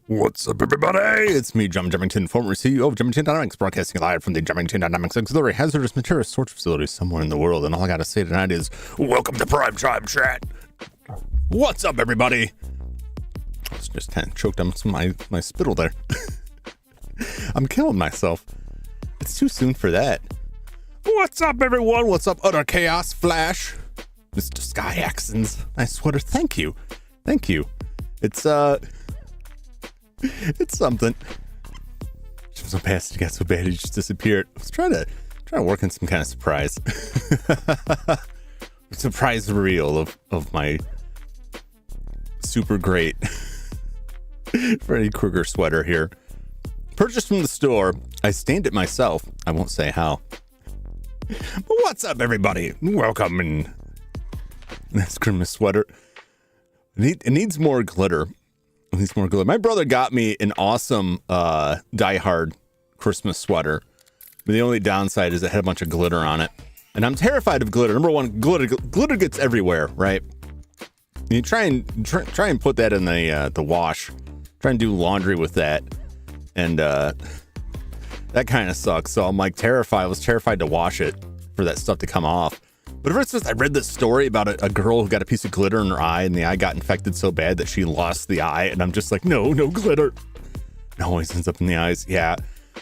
What's up, everybody? It's me, Jum Jumington, former CEO of Jumington Dynamics, broadcasting live from the Jumington Dynamics Auxiliary Hazardous Materials Storage Facility somewhere in the world. And all I gotta say tonight is, welcome to Prime Time Chat. What's up, everybody? I was just kind of choked on some of my spittle there. I'm killing myself. It's too soon for that. What's up, everyone? What's up, Utter Chaos Flash? Mr. Sky Axons. Nice sweater. Thank you. Thank you. It's something. I'm so past it got so bad it just disappeared. I was trying to work in some kind of surprise. Surprise reel of my super great Freddy Krueger sweater here. Purchased from the store. I stained it myself. I won't say how. But what's up, everybody? Welcome. And that's Christmas sweater. It needs more glitter. It needs more glitter. My brother got me an awesome Die Hard Christmas sweater. But the only downside is it had a bunch of glitter on it. And I'm terrified of glitter. Number one, glitter gets everywhere, right? You try and put that in the wash. Try and do laundry with that. And that kind of sucks. So I'm like terrified. I was terrified to wash it for that stuff to come off. But for instance, I read this story about a girl who got a piece of glitter in her eye, and the eye got infected so bad that she lost the eye. And I'm just like, no glitter. It always ends up in the eyes. Yeah,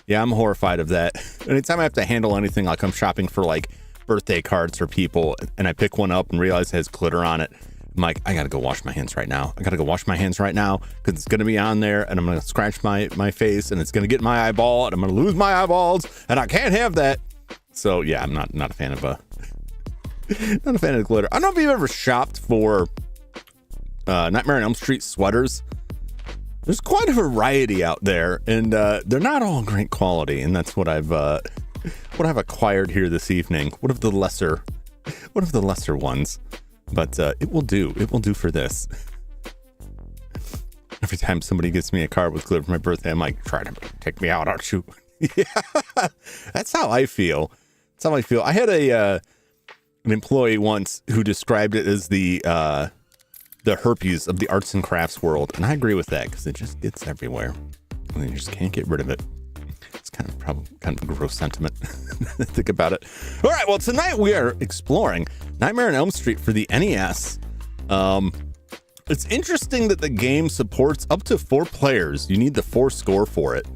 I'm horrified of that. Anytime I have to handle anything, like I'm shopping for like birthday cards for people, and I pick one up and realize it has glitter on it, I'm like, I gotta go wash my hands right now. Because it's gonna be on there, and I'm gonna scratch my face, and it's gonna get my eyeball, and I'm gonna lose my eyeballs, and I can't have that. So yeah, I'm not a fan of not a fan of glitter. I don't know if you've ever shopped for Nightmare on Elm Street sweaters. There's quite a variety out there, and they're not all great quality, and that's what I've acquired here this evening. One of the lesser ones, but it will do. It will do for this. Every time somebody gets me a card with glitter for my birthday, I'm like, try to take me out, aren't you? Yeah, that's how I feel. I had an employee once who described it as the herpes of the arts and crafts world, and I agree with that because it just gets everywhere, and you just can't get rid of it. It's kind of a gross sentiment. Think about it. All right, well, tonight we are exploring Nightmare on Elm Street for the NES. It's interesting that the game supports up to 4 players. You need the 4 score for it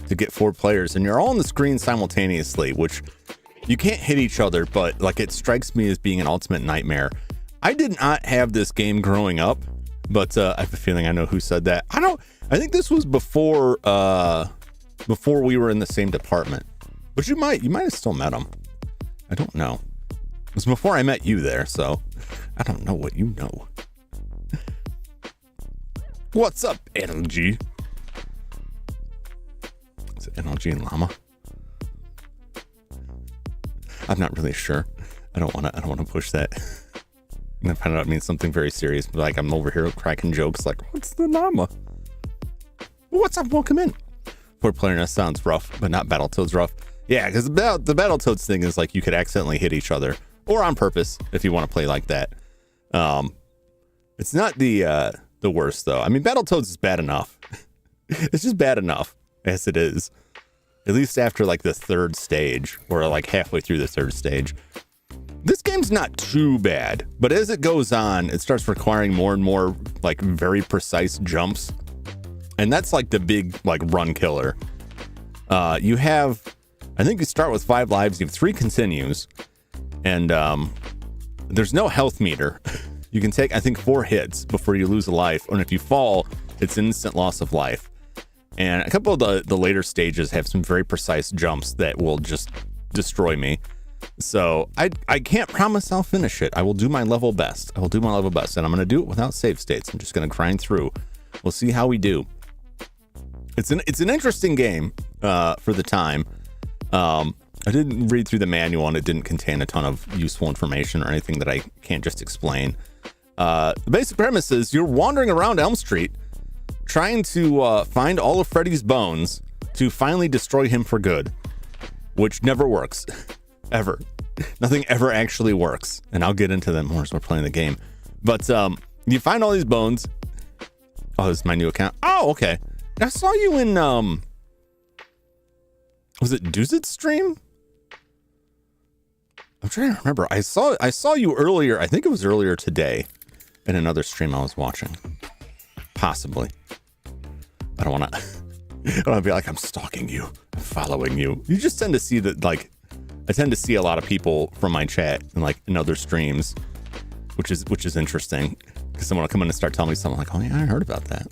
to get 4 players, and you're all on the screen simultaneously, which you can't hit each other, but like it strikes me as being an ultimate nightmare. I did not have this game growing up, but I have a feeling I know who said that. I think this was before we were in the same department, but you might have still met him. I don't know. It was before I met you there, so I don't know what you know. What's up, NLG? Is it NLG and Llama? I'm not really sure. I don't want to push that. And I find out it means something very serious. But like I'm over here cracking jokes like, what's the llama? What's up? Welcome in. 4-player nest sounds rough, but not Battletoads rough. Yeah, because the Battletoads thing is like you could accidentally hit each other, or on purpose if you want to play like that. It's not the worst though. I mean, Battletoads is bad enough. It's just bad enough as it is. At least after like the 3rd stage, or like halfway through the 3rd stage. This game's not too bad, but as it goes on, it starts requiring more and more like very precise jumps. And that's like the big like run killer. I think you start with 5 lives, you have 3 continues, and there's no health meter. You can take, I think, 4 hits before you lose a life, and if you fall, it's instant loss of life. And a couple of the later stages have some very precise jumps that will just destroy me. So I can't promise I'll finish it. I will do my level best. And I'm going to do it without save states. I'm just going to grind through. We'll see how we do. It's an interesting game for the time. I didn't read through the manual, and it didn't contain a ton of useful information or anything that I can't just explain. The basic premise is you're wandering around Elm Street trying to find all of Freddy's bones to finally destroy him for good, which never works. Ever. Nothing ever actually works, and I'll get into them more as we're playing the game. But you find all these bones. Oh, this is my new account. Oh, okay. I saw you in was it Duzit's stream? I'm trying to remember. I saw you earlier. I think it was earlier today in another stream I was watching. Possibly. I don't want to be like, I'm stalking you, I'm following you. You just tend to see that, like, I tend to see a lot of people from my chat and like in other streams, which is interesting because someone will come in and start telling me something like, oh yeah, I heard about that.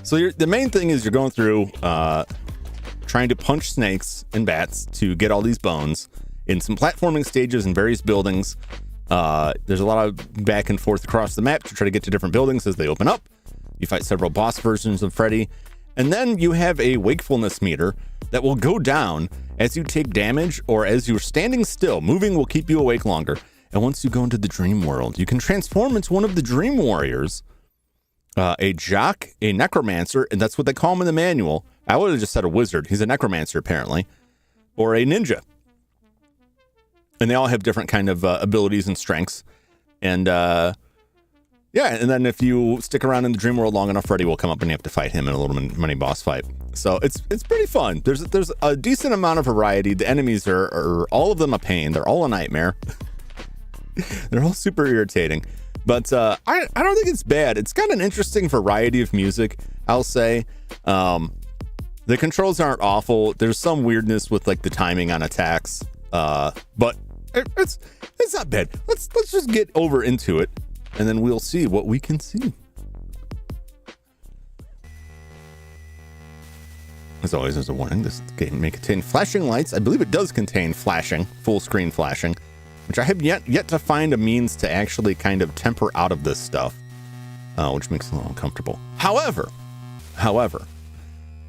So the main thing is you're going through trying to punch snakes and bats to get all these bones in some platforming stages in various buildings. There's a lot of back and forth across the map to try to get to different buildings as they open up. You fight several boss versions of Freddy, and then you have a wakefulness meter that will go down as you take damage or as you're standing still. Moving will keep you awake longer. And once you go into the dream world, you can transform into one of the dream warriors, a jock, a necromancer, and that's what they call him in the manual. I would have just said a wizard. He's a necromancer, apparently, or a ninja. And they all have different kind of abilities and strengths. And yeah, and then if you stick around in the dream world long enough, Freddy will come up and you have to fight him in a little mini boss fight. So it's pretty fun. There's a decent amount of variety. The enemies are all of them a pain. They're all a nightmare. They're all super irritating. But I don't think it's bad. It's got an interesting variety of music, I'll say. The controls aren't awful. There's some weirdness with like the timing on attacks. But it's not bad. Let's just get over into it, and then we'll see what we can see. As always, there's a warning. This game may contain flashing lights. I believe it does contain flashing, full screen flashing, which I have yet to find a means to actually kind of temper out of this stuff, which makes it a little uncomfortable. However,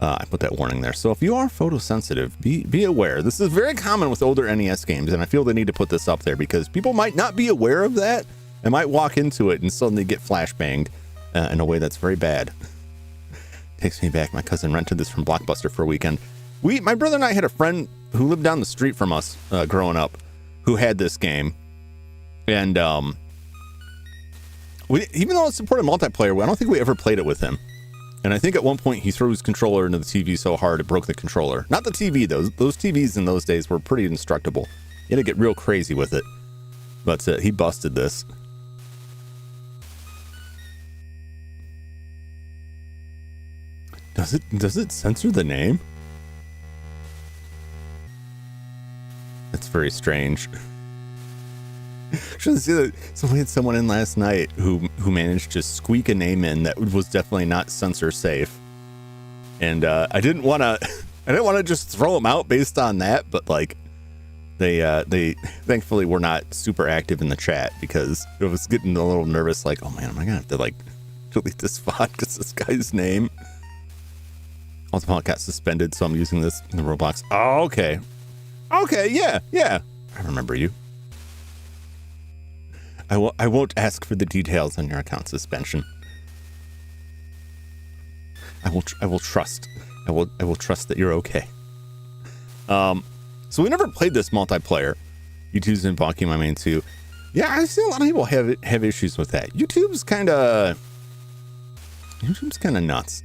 I put that warning there. So if you are photosensitive, be aware. This is very common with older NES games, and I feel they need to put this up there because people might not be aware of that and might walk into it and suddenly get flashbanged in a way that's very bad. Takes me back. My cousin rented this from Blockbuster for a weekend. My brother and I had a friend who lived down the street from us growing up who had this game. And even though it supported multiplayer, I don't think we ever played it with him. And I think at one point he threw his controller into the TV so hard it broke the controller. Not the TV, though. Those TVs in those days were pretty indestructible. You had to get real crazy with it. But he busted this. Does it censor the name? That's very strange. Should see that we had someone in last night who managed to squeak a name in that was definitely not censor safe, and I didn't want to just throw them out based on that, but like they thankfully were not super active in the chat because it was getting a little nervous. Like, oh man, am I gonna have to like delete this VOD because this guy's name? Ultimate got suspended, so I'm using this in the Roblox. Oh, okay, yeah, I remember you. I won't ask for the details on your account suspension. I will trust. I will trust that you're okay. So we never played this multiplayer. YouTube's been bonking my main too. Yeah, I see a lot of people have issues with that. YouTube's kind of nuts.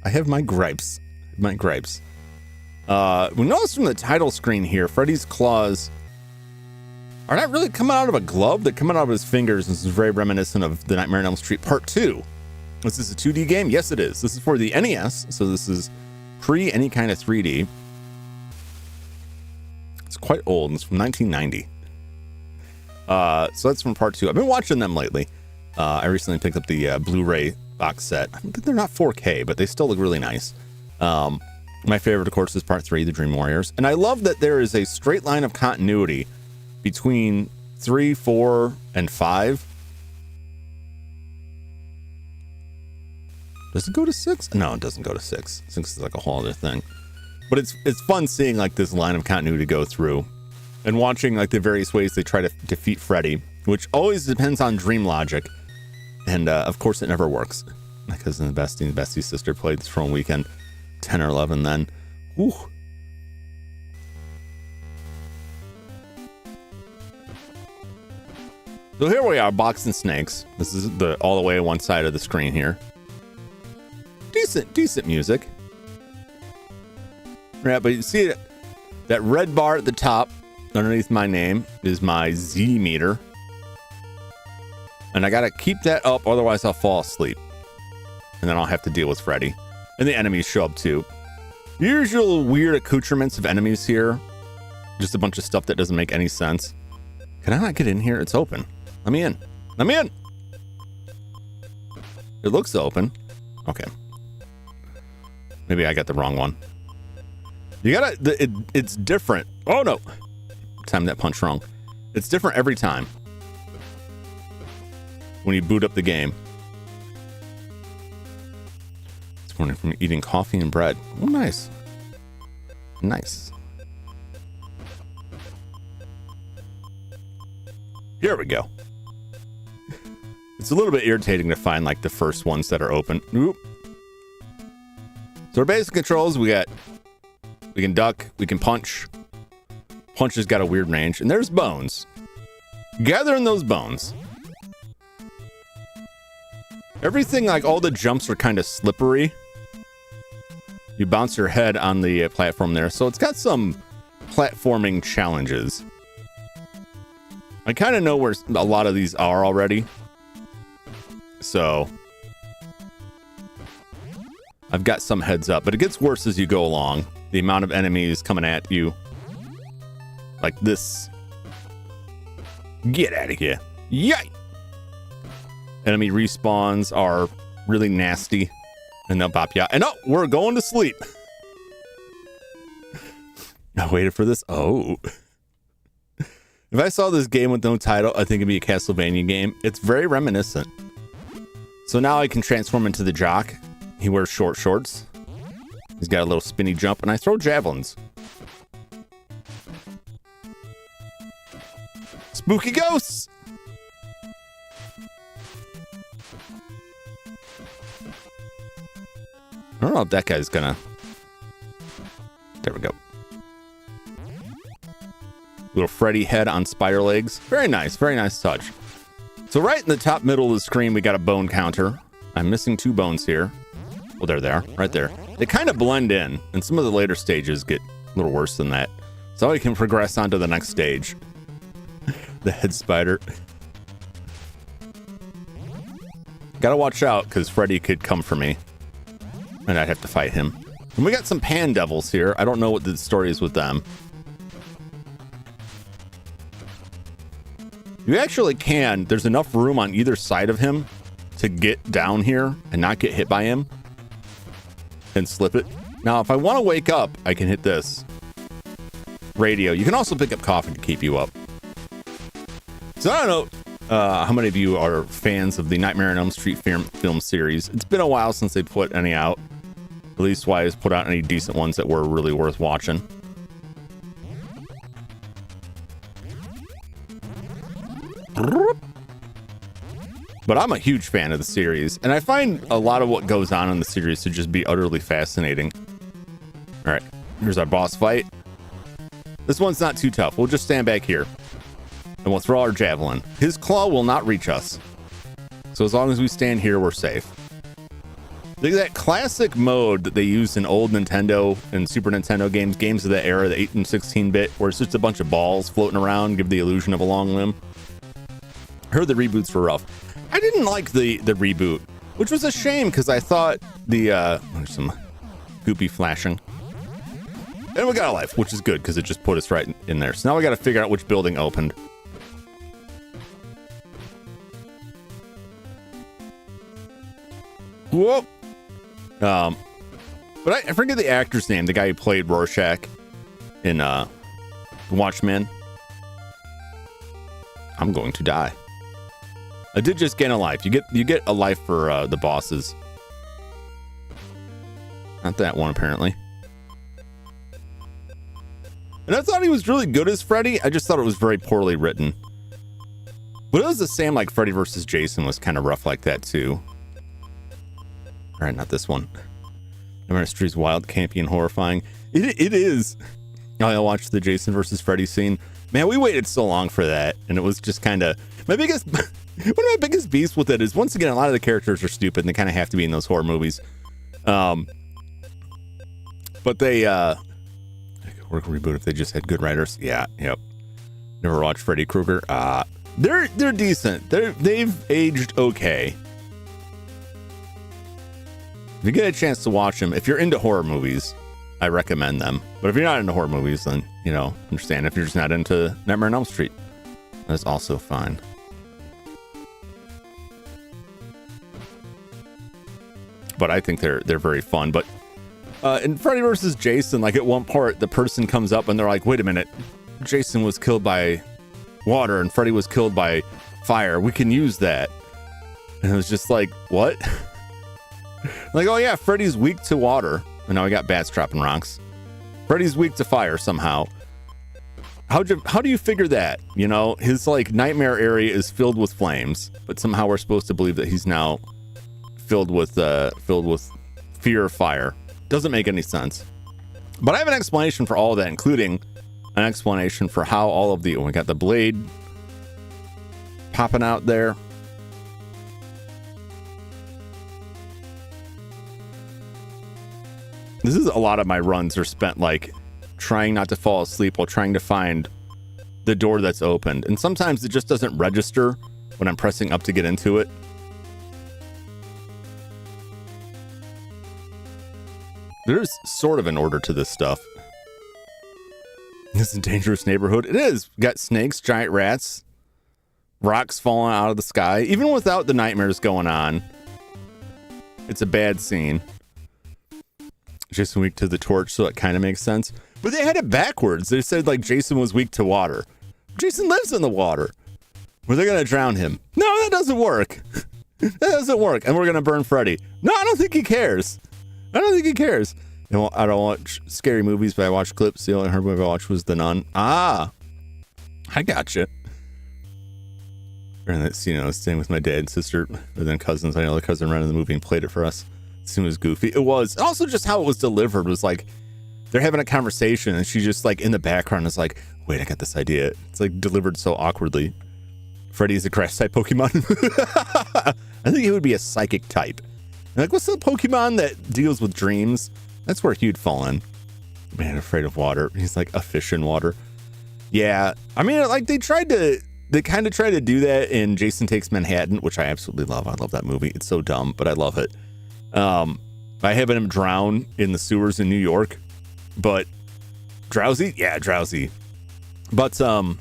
I have my gripes. We notice from the title screen here, Freddy's claws are not really coming out of a glove. They're coming out of his fingers. This is very reminiscent of the Nightmare on Elm Street Part 2. Is this a 2D game? Yes, it is. This is for the NES, so this is pre any kind of 3D. It's quite old. It's from 1990. So that's from Part 2. I've been watching them lately. I recently picked up the Blu-ray box set. I think they're not 4K, but they still look really nice. My favorite, of course, is Part 3, The Dream Warriors. And I love that there is a straight line of continuity between 3, 4, and 5. Does it go to 6? No, it doesn't go to 6. 6 is like a whole other thing. But it's fun seeing like this line of continuity go through and watching like the various ways they try to defeat Freddy, which always depends on dream logic. And of course, it never works. My cousin and Bestie's sister played this for a weekend, 10 or 11 then. Whew. So here we are, boxing snakes. This is the all the way on one side of the screen here. Decent music. Yeah, but you see that red bar at the top underneath my name is my Z meter. And I gotta keep that up, otherwise I'll fall asleep. And then I'll have to deal with Freddy. And the enemies show up too. Usual weird accoutrements of enemies here. Just a bunch of stuff that doesn't make any sense. Can I not get in here? It's open. Let me in. Let me in. It looks open. Okay. Maybe I got the wrong one. You gotta, it's different. Oh no. Timed that punch wrong. It's different every time. When you boot up the game. It's morning from eating coffee and bread. Oh, nice. Nice. Here we go. It's a little bit irritating to find like the first ones that are open. Oop. So our basic controls, we can duck, we can punch. Punch has got a weird range, and there's bones. Gathering those bones. Everything, like all the jumps are kind of slippery. You bounce your head on the platform there, so it's got some platforming challenges. I kind of know where a lot of these are already. So I've got some heads up, but it gets worse as you go along. The amount of enemies coming at you. Like this. Get out of here. Yay! Enemy respawns are really nasty. And they'll pop you out. And oh, we're going to sleep. I waited for this. Oh. If I saw this game with no title, I think it'd be a Castlevania game. It's very reminiscent. So now I can transform into the jock. He wears short shorts. He's got a little spinny jump, and I throw javelins. Spooky ghosts! I don't know if that guy's gonna... There we go. Little Freddy head on spider legs. Very nice touch. So right in the top middle of the screen, we got a bone counter. I'm missing 2 bones here. Well, they're there, right there. They kind of blend in, and some of the later stages get a little worse than that. So I can progress on to the next stage. The head spider. Gotta watch out, because Freddy could come for me. And I'd have to fight him. And we got some pan devils here. I don't know what the story is with them. You actually can. There's enough room on either side of him to get down here and not get hit by him. And slip it. Now, if I want to wake up, I can hit this. Radio. You can also pick up coffee to keep you up. So I don't know how many of you are fans of the Nightmare on Elm Street film series. It's been a while since they put any out. At least Wise put out any decent ones that were really worth watching. But I'm a huge fan of the series, and I find a lot of what goes on in the series to just be utterly fascinating. All right, here's our boss fight. This one's not too tough. We'll just stand back here, and we'll throw our javelin. His claw will not reach us. So as long as we stand here, we're safe. Look at that classic mode that they used in old Nintendo and Super Nintendo games of that era, the 8 and 16-bit, where it's just a bunch of balls floating around, give the illusion of a long limb. I heard the reboots were rough. I didn't like the reboot, which was a shame because I thought there's some goopy flashing. And we got a life, which is good because it just put us right in there. So now we got to figure out which building opened. Whoop. But I forget the actor's name, the guy who played Rorschach in Watchmen. I'm going to die. I did just gain a life. You get a life for the bosses. Not that one, apparently. And I thought he was really good as Freddy. I just thought it was very poorly written. But it was the same, like Freddy vs. Jason was kind of rough like that too. All right, not this one. Nightmare Street is wild, campy, and horrifying. It is. I watched the Jason vs. Freddy scene. Man, we waited so long for that, and it was just kind of my biggest. One of my biggest beefs with it is, once again, a lot of the characters are stupid, and they kind of have to be in those horror movies. But they work reboot if they just had good writers. Yeah, yep. Never watched Freddy Krueger. They're decent. They've aged okay. If you get a chance to watch them, if you're into horror movies, I recommend them. But if you're not into horror movies, then, you know, understand. If you're just not into Nightmare on Elm Street, that's also fine. But I think they're very fun. But in Freddy vs. Jason, like at one part, the person comes up and they're like, wait a minute, Jason was killed by water and Freddy was killed by fire. We can use that. And it was just like, what? Like, oh yeah, Freddy's weak to water. And now we got bats dropping rocks. Freddy's weak to fire somehow. How do you figure that? You know, his like nightmare area is filled with flames, but somehow we're supposed to believe that he's now filled with fear of fire. Doesn't make any sense. But I have an explanation for all of that, including an explanation for how all of we got the blade popping out there. This is a lot of my runs are spent like trying not to fall asleep while trying to find the door that's opened. And sometimes it just doesn't register when I'm pressing up to get into it. There's sort of an order to this stuff. This is a dangerous neighborhood. It is. Got snakes, giant rats, rocks falling out of the sky. Even without the nightmares going on, it's a bad scene. Jason weak to the torch, so it kind of makes sense. But they had it backwards. They said like Jason was weak to water. Jason lives in the water. Were they going to drown him? No, that doesn't work. That doesn't work. And we're going to burn Freddy. No, I don't think he cares. I don't think he cares. You know, I don't watch scary movies, but I watch clips. The only horror movie I watched was The Nun. Ah, I gotcha. And that's, you know, staying with my dad and sister, and then cousins. I know the cousin ran in the movie and played it for us. It was goofy. It was also just how it was delivered was like they're having a conversation and she just like in the background is like, wait, I got this idea. It's like delivered so awkwardly. Freddy's a grass type Pokemon. I think he would be a psychic type. And like, what's the Pokemon that deals with dreams? That's where he'd fall in. Man, afraid of water. He's like a fish in water. Yeah. I mean, like they kind of tried to do that in Jason Takes Manhattan, which I absolutely love. I love that movie. It's so dumb, but I love it. By having him drown in the sewers in New York, but drowsy? Yeah, drowsy. But, was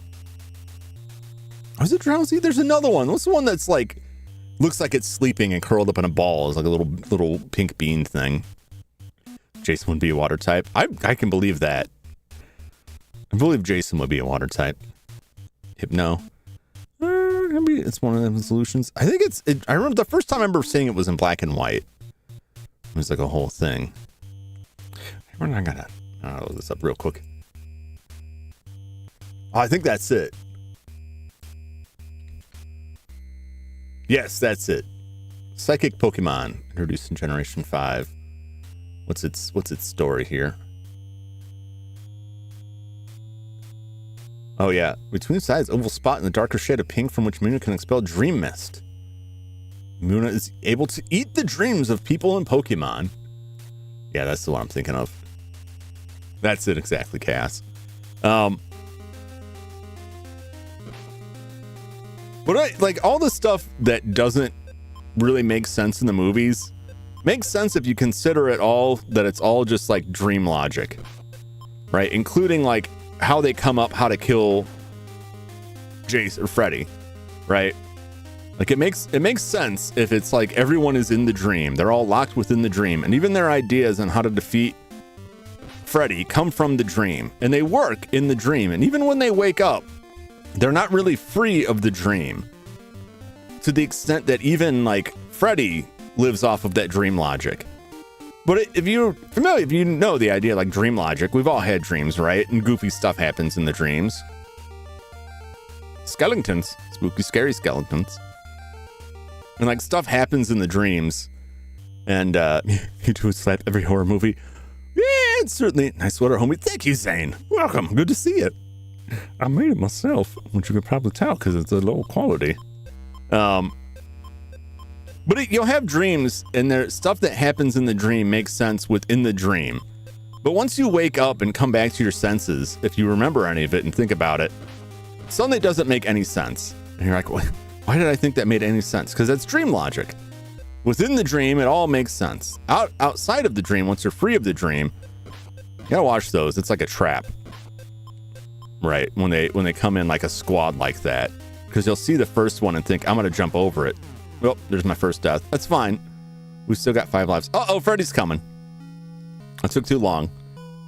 it drowsy? There's another one. What's the one that's like, looks like it's sleeping and curled up in a ball? It's like a little pink bean thing. Jason would be a water type. I can believe that. I believe Jason would be a water type. Hypno. Maybe it's one of them solutions. I think I remember the first time I remember seeing it was in black and white. It was like a whole thing. I'll look this up real quick. Oh, I think that's it. Yes, that's it. Psychic Pokemon introduced in Generation 5. What's its story here? Oh yeah, between sides, oval spot in the darker shade of pink from which Muna can expel dream mist. Muna is able to eat the dreams of people and Pokemon. Yeah, that's the one I'm thinking of. That's it exactly, Cass. But like all the stuff that doesn't really make sense in the movies makes sense if you consider it all that it's all just like dream logic, right? Including like how they come up, how to kill Jace or Freddy, right? Like it makes sense if it's like everyone is in the dream. They're all locked within the dream. And even their ideas on how to defeat Freddy come from the dream. And they work in the dream. And even when they wake up, they're not really free of the dream. To the extent that even like Freddy lives off of that dream logic. But if you're familiar, if you know the idea like dream logic, we've all had dreams, right? And goofy stuff happens in the dreams. Skeletons, spooky, scary skeletons. And like stuff happens in the dreams. And you do slap every horror movie. Yeah, it's certainly nice sweater, homie. Thank you, Zane. Welcome. Good to see you. I made it myself, which you can probably tell because it's a low quality. But you'll have dreams, and there stuff that happens in the dream makes sense within the dream. But once you wake up and come back to your senses, if you remember any of it and think about it, something doesn't make any sense. And you're like, why did I think that made any sense? Because that's dream logic. Within the dream, it all makes sense. Outside of the dream, once you're free of the dream, you gotta watch those. It's like a trap, right? When they come in like a squad like that, because you'll see the first one and think, I'm gonna jump over it. Well, there's my first death. That's fine. We still got 5 lives. Uh-oh, Freddy's coming. That took too long.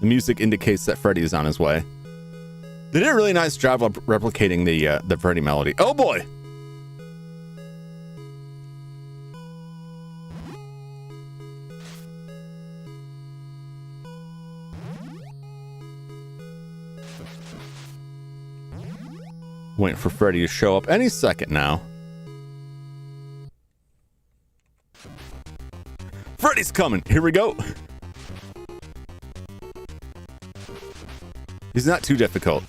The music indicates that Freddy is on his way. They did a really nice job of replicating the Freddy melody. Oh boy! Waiting for Freddy to show up any second now. Freddy's coming. Here we go. He's not too difficult.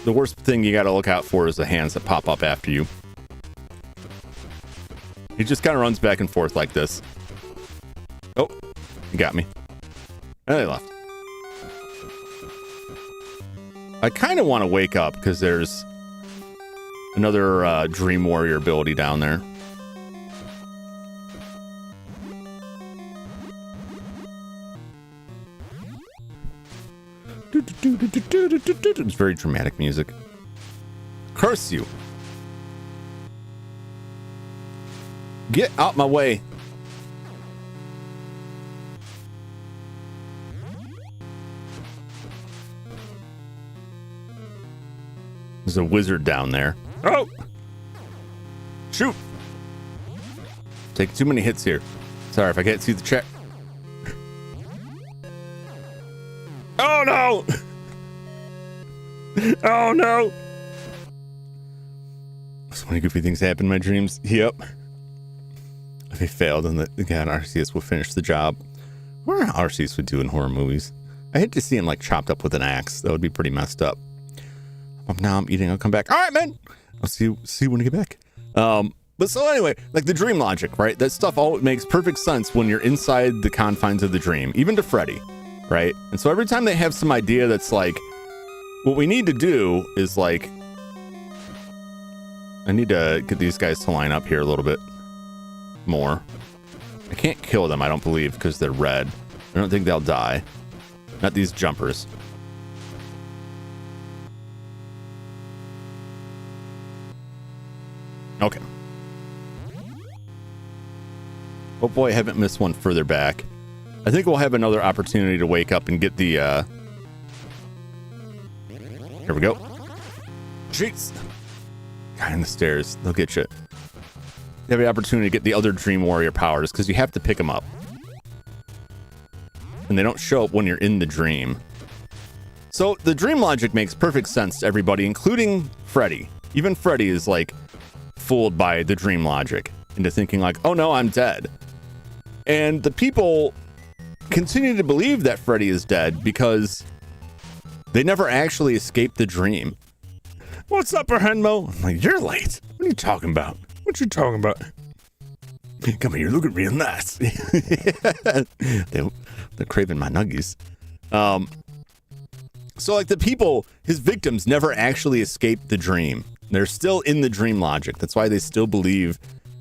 The worst thing you got to look out for is the hands that pop up after you. He just kind of runs back and forth like this. Oh, he got me. And they left. I kind of want to wake up because there's another Dream Warrior ability down there. It's very dramatic music. Curse you. Get out my way. There's a wizard down there. Oh! Shoot! Take too many hits here. Sorry if I can't see the chat. Oh no! Oh no! So many goofy things happen in my dreams. Yep. If they failed, then the guy in RCS will finish the job. I wonder how RCS would do in horror movies. I hate to see him like chopped up with an axe. That would be pretty messed up. Now I'm eating. I'll come back. All right, man. I'll see you when you get back. But so anyway, like the dream logic, right? That stuff all makes perfect sense when you're inside the confines of the dream, even to Freddy, right? And so every time they have some idea that's like, what we need to do is like, I need to get these guys to line up here a little bit more. I can't kill them, I don't believe, because they're red. I don't think they'll die. Not these jumpers. Okay. Hopefully I haven't missed one further back. I think we'll have another opportunity to wake up and get the, Here we go. Jeez. Guy on the stairs. They'll get you. You have the opportunity to get the other Dream Warrior powers because you have to pick them up. And they don't show up when you're in the dream. So the dream logic makes perfect sense to everybody, including Freddy. Even Freddy is like fooled by the dream logic into thinking like, oh no, I'm dead. And the people continue to believe that Freddy is dead because they never actually escaped the dream. What's up, Henmo? I'm like, you're late. What are you talking about? What you talking about? Come here, looking real nice. They're craving my nuggies. So like the people, his victims never actually escaped the dream. They're still in the dream logic. That's why they still believe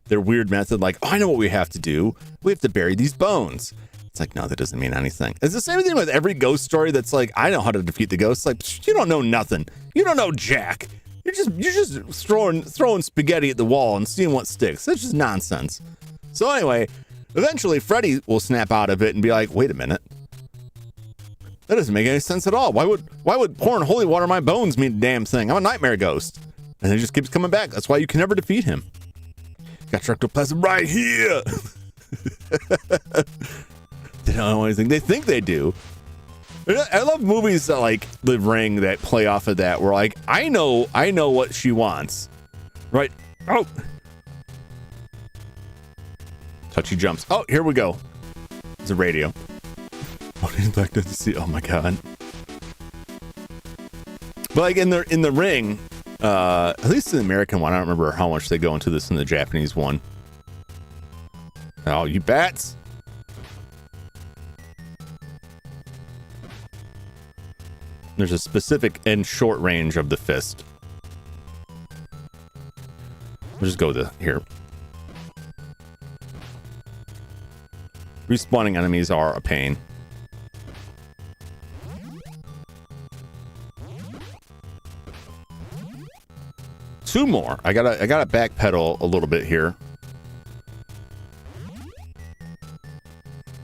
their weird method. Like, oh, I know what we have to do. We have to bury these bones. It's like, no, that doesn't mean anything. It's the same thing with every ghost story that's like, I know how to defeat the ghosts. Like, you don't know nothing. You don't know jack. You're just throwing spaghetti at the wall and seeing what sticks. That's just nonsense. So anyway, eventually Freddy will snap out of it and be like, wait a minute. That doesn't make any sense at all. Why would pouring holy water on my bones mean a damn thing? I'm a nightmare ghost. And he just keeps coming back. That's why you can never defeat him. Got ectoplasm right here. They don't know anything. They think they do. I love movies that like The Ring that play off of that. Where like, I know what she wants. Right? Oh. Touchy jumps. Oh, here we go. It's a radio. Oh, he's back to see. Oh my god. But like in the ring, at least in the American one, I don't remember how much they go into this in the Japanese one. Oh, you bats! There's a specific and short range of the fist. We'll just go with here. Respawning enemies are a pain. Two more. I gotta backpedal a little bit here.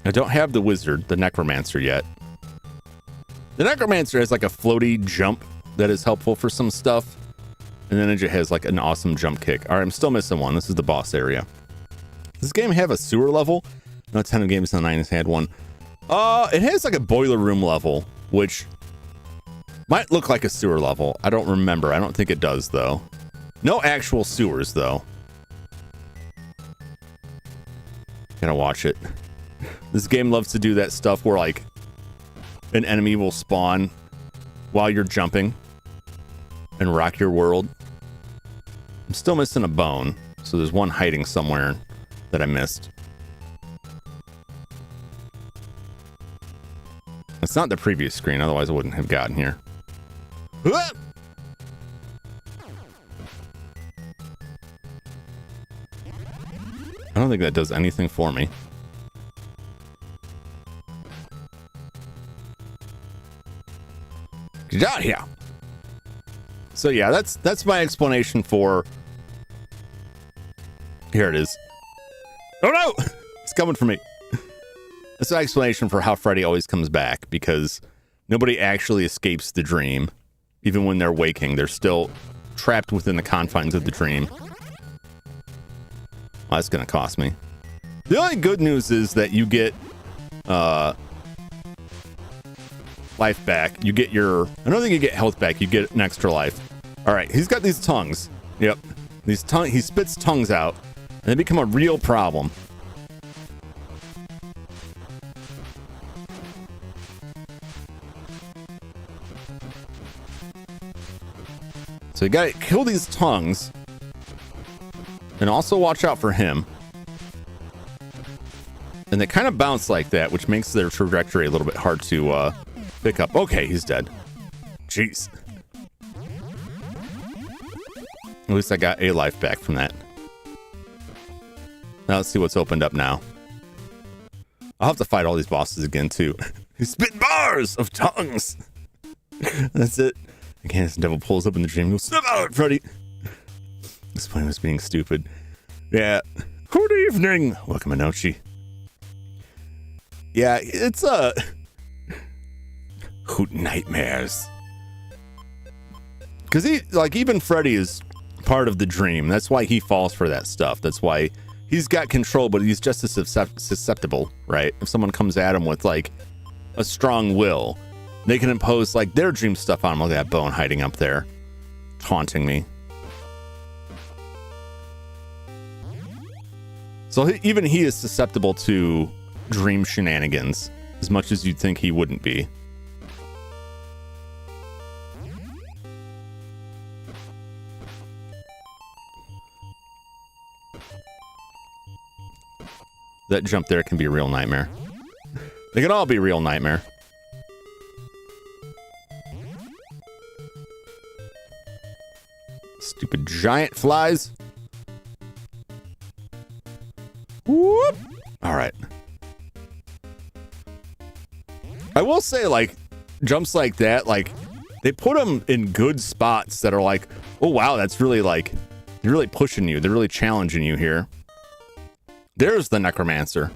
I don't have the wizard, the necromancer yet. The necromancer has like a floaty jump that is helpful for some stuff. And then it just has like an awesome jump kick. All right, I'm still missing one. This is the boss area. Does this game have a sewer level? No, 10 of games on 9 has had one. It has like a boiler room level, which might look like a sewer level. I don't remember. I don't think it does though. No actual sewers though. Gotta watch it. This game loves to do that stuff where like an enemy will spawn while you're jumping and rock your world. I'm still missing a bone, so there's one hiding somewhere that I missed. It's not the previous screen, otherwise I wouldn't have gotten here. I don't think that does anything for me. Get out here. So yeah, that's my explanation for. Here it is. Oh no! It's coming for me. That's my explanation for how Freddy always comes back, because nobody actually escapes the dream. Even when they're waking, they're still trapped within the confines of the dream. Well, that's gonna cost me. The only good news is that you get life back. You get your... I don't think you get health back. You get an extra life. All right, he's got these tongues. Yep. He spits tongues out, and they become a real problem. So you gotta kill these tongues, and also watch out for him. And they kind of bounce like that, which makes their trajectory a little bit hard to pick up. Okay, he's dead. Jeez. At least I got a life back from that. Now let's see what's opened up now. I'll have to fight all these bosses again too. He spit bars of tongues. That's it. Again, this devil pulls up in the dream and goes, "Snap out, Freddy!" This plan was being stupid. Yeah. Good evening. Welcome, Anochi. Yeah, it's hoot nightmares. Because even Freddy is part of the dream. That's why he falls for that stuff. That's why he's got control, but he's just as susceptible, right? If someone comes at him with like a strong will, they can impose like their dream stuff on him. Look at that bone hiding up there, taunting me. So even he is susceptible to dream shenanigans as much as you'd think he wouldn't be. That jump there can be a real nightmare. They can all be a real nightmare. Stupid giant flies. Whoop. All right. I will say, like, jumps like that, like, they put them in good spots that are like, oh, wow, that's really, like, they're really pushing you. They're really challenging you here. There's the necromancer.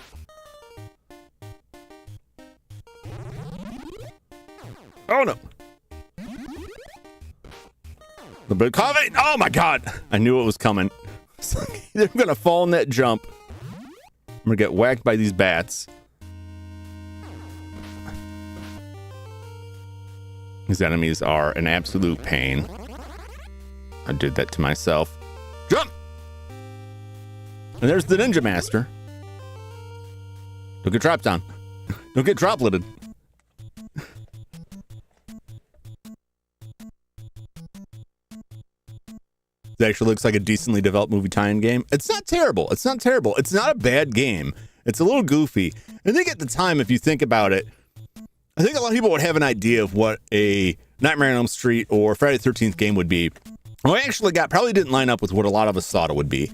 Oh, no. The big comment. Oh, my God. I knew it was coming. They're going to fall in that jump. I'm going to get whacked by these bats. These enemies are an absolute pain. I did that to myself. Jump! And there's the Ninja Master. Don't get dropped on. Don't get dropleted. It actually looks like a decently developed movie tie-in game. It's not terrible. It's not terrible. It's not a bad game. It's a little goofy. I think at the time, if you think about it, I think a lot of people would have an idea of what a Nightmare on Elm Street or Friday the 13th game would be. Well, I actually probably didn't line up with what a lot of us thought it would be.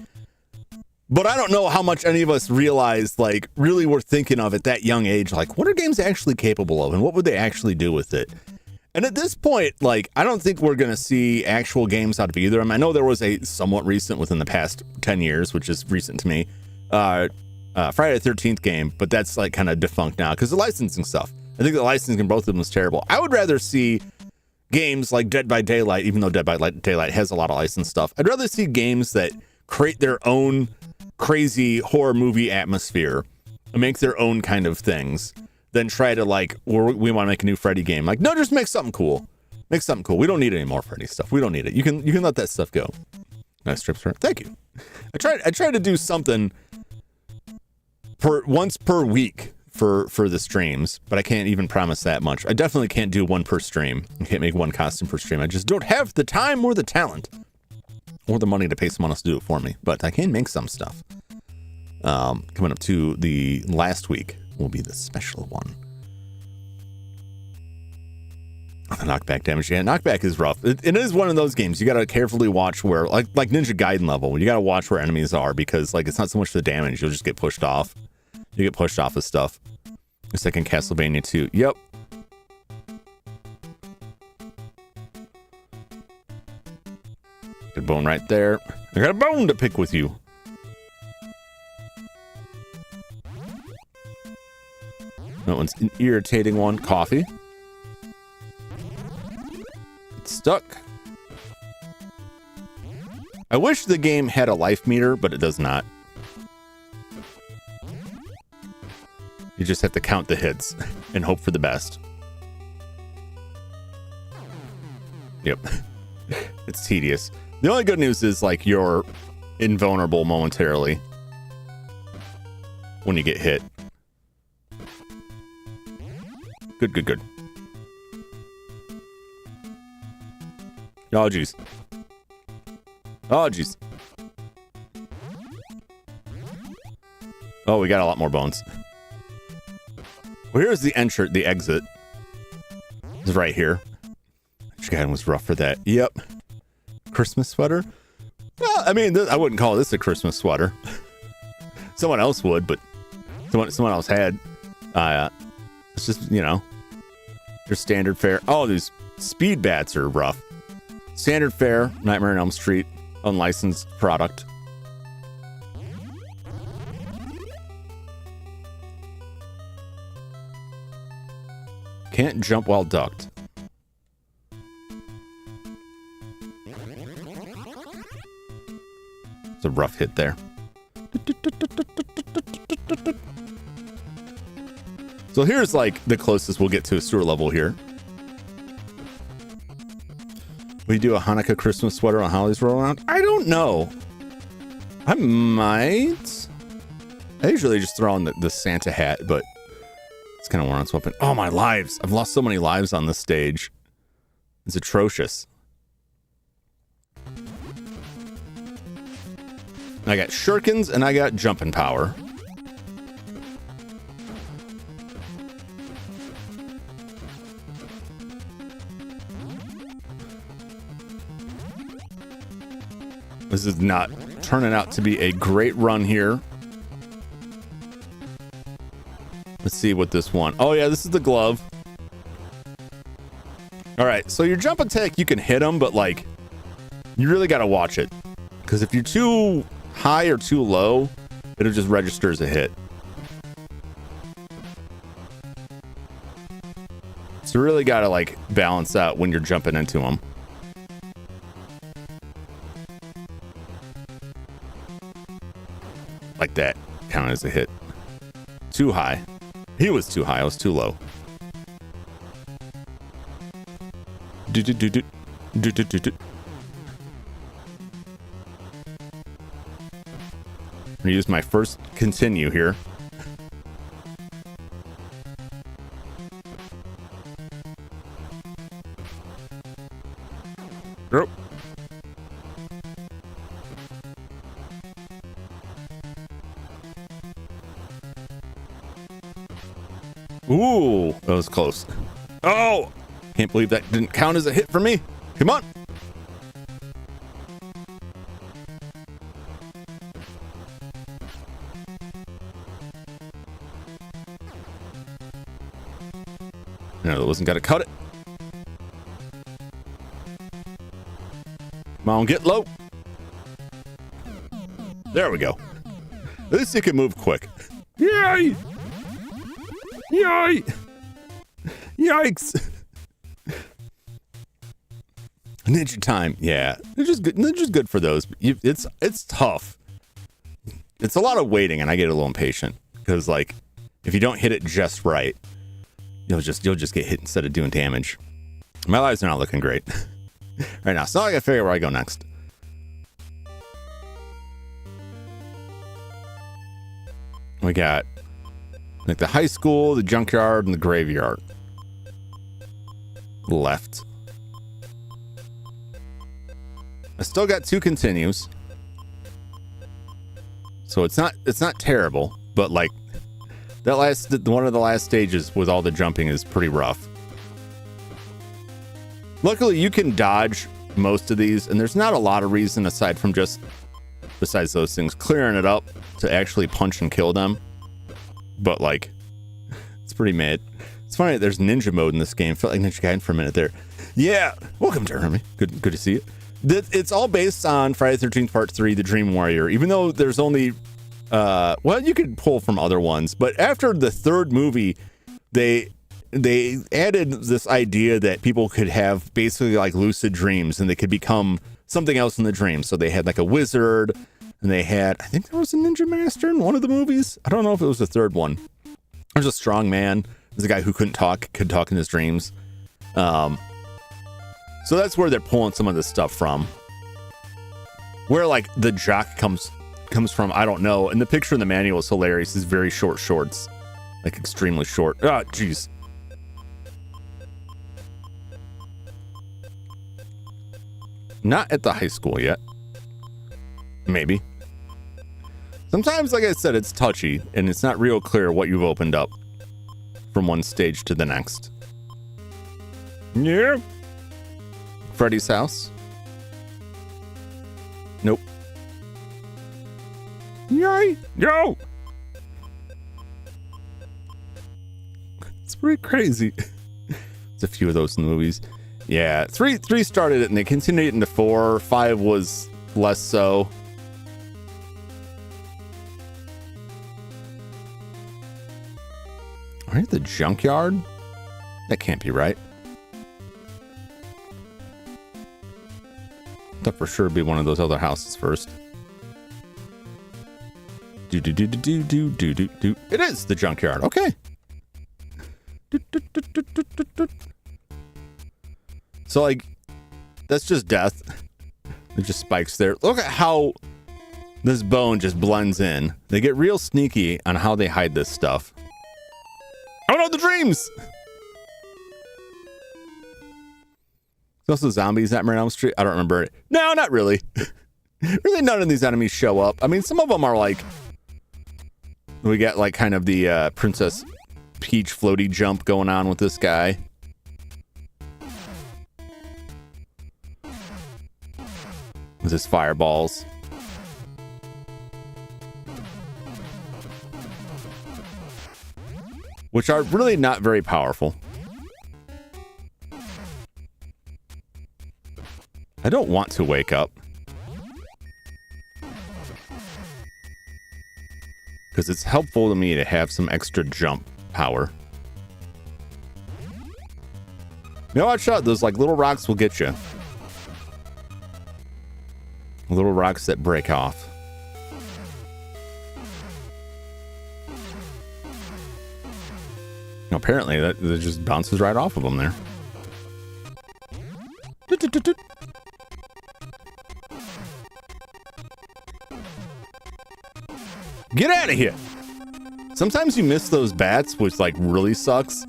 But I don't know how much any of us realized, like, really were thinking of at that young age, like, what are games actually capable of and what would they actually do with it? And at this point, like, I don't think we're going to see actual games out of either of them. I know there was a somewhat recent within the past 10 years, which is recent to me, Friday the 13th game, but that's like kind of defunct now because the licensing stuff. I think the licensing in both of them is terrible. I would rather see games like Dead by Daylight, even though Dead by Daylight has a lot of licensed stuff. I'd rather see games that create their own crazy horror movie atmosphere and make their own kind of things than try to like, we want to make a new Freddy game. Like, no, just make something cool. Make something cool. We don't need any more Freddy stuff. We don't need it. You can let that stuff go. Nice strips. Thank you. I tried to do something once per week for the streams, but I can't even promise that much. I definitely can't do one per stream. I can't make one costume per stream. I just don't have the time or the talent or the money to pay someone else to do it for me, but I can make some stuff. Coming up to the last week will be the special one. The knockback damage. Yeah, knockback is rough. It is one of those games. You got to carefully watch where, like Ninja Gaiden level, you got to watch where enemies are because, like, it's not so much the damage. You'll just get pushed off. You get pushed off of stuff. It's like in Castlevania 2. Yep. Good bone right there. I got a bone to pick with you. That one's an irritating one. Coffee. It's stuck. I wish the game had a life meter, but it does not. You just have to count the hits and hope for the best. Yep. It's tedious. The only good news is, like, you're invulnerable momentarily when you get hit. Good. Oh, jeez. Oh, we got a lot more bones. Well, here's the exit. It's right here. Which guy was rough for that. Yep. Christmas sweater? Well, I mean, I wouldn't call this a Christmas sweater. Someone else would, but someone else had. It's just, you know, your standard fare. Oh, these speed bats are rough. Standard fare, Nightmare on Elm Street, unlicensed product. Can't jump while ducked. It's a rough hit there. So here's like the closest we'll get to a sewer level here. We do a Hanukkah Christmas sweater on Holly's roll around? I don't know. I might. I usually just throw on the Santa hat, but it's kind of worn on swapping. Oh, my lives. I've lost so many lives on this stage. It's atrocious. I got shurikens and I got jumping power. This is not turning out to be a great run here. Let's see what this one. Oh, yeah, this is the glove. All right, so your jump attack, you can hit them, but, like, you really got to watch it. Because if you're too high or too low, it'll just register as a hit. So you really got to, like, balance out when you're jumping into them. Like that. Count as a hit. Too high. He was too high. I was too low. I'm gonna use my first continue here. Oh. Ooh, that was close. Oh, can't believe that didn't count as a hit for me. Come on. No, that wasn't gonna cut it. Come on, get low. There we go. At least you can move quick. Yay! Yay! Yikes! Ninja time, yeah. Ninja's good for those. It's tough. It's a lot of waiting, and I get a little impatient because, like, if you don't hit it just right, you'll just get hit instead of doing damage. My lives are not looking great right now, so I gotta figure out where I go next. We got like the high school, the junkyard, and the graveyard. Left. I still got 2 continues. So it's not terrible, but like that one of the last stages with all the jumping is pretty rough. Luckily you can dodge most of these, and there's not a lot of reason besides those things, clearing it up to actually punch and kill them. But like, it's pretty mid. It's funny that there's ninja mode in this game. Felt like Ninja Gaiden for a minute there. Yeah, welcome Jeremy. Good to see you. It's all based on Friday the 13th Part 3, The Dream Warrior. Even though there's only, well, you could pull from other ones. But after the 3rd movie, they added this idea that people could have basically like lucid dreams, and they could become something else in the dream. So they had like a wizard, and they had, I think there was a ninja master in one of the movies. I don't know if it was the 3rd one. There's a strong man. There's a guy who could talk in his dreams. So that's where they're pulling some of this stuff from. Where like the jock comes from, I don't know. And the picture in the manual is hilarious. It's very short shorts, like extremely short. Ah, jeez. Not at the high school yet. Maybe. Sometimes, like I said, it's touchy and it's not real clear what you've opened up from one stage to the next. Yeah. Freddy's house. Nope. Yay! Yo! It's pretty crazy. There's a few of those in the movies. Yeah, three started it and they continued it into 4. 5 was less so. Are you at the junkyard? That can't be right. Thought for sure it'd be one of those other houses first. It is the junkyard. Okay. So like, that's just death. It just spikes there. Look at how this bone just blends in. They get real sneaky on how they hide this stuff. Oh no, the dreams! There's also zombies at Elm Street. I don't remember it. No, not really. Really, none of these enemies show up. I mean, some of them are like, we got like kind of the Princess Peach floaty jump going on with this guy. With his fireballs. Which are really not very powerful. I don't want to wake up. Because it's helpful to me to have some extra jump power. You know, watch out. Those like little rocks will get you. Little rocks that break off. Apparently, that just bounces right off of them there. Get out of here! Sometimes you miss those bats, which like really sucks.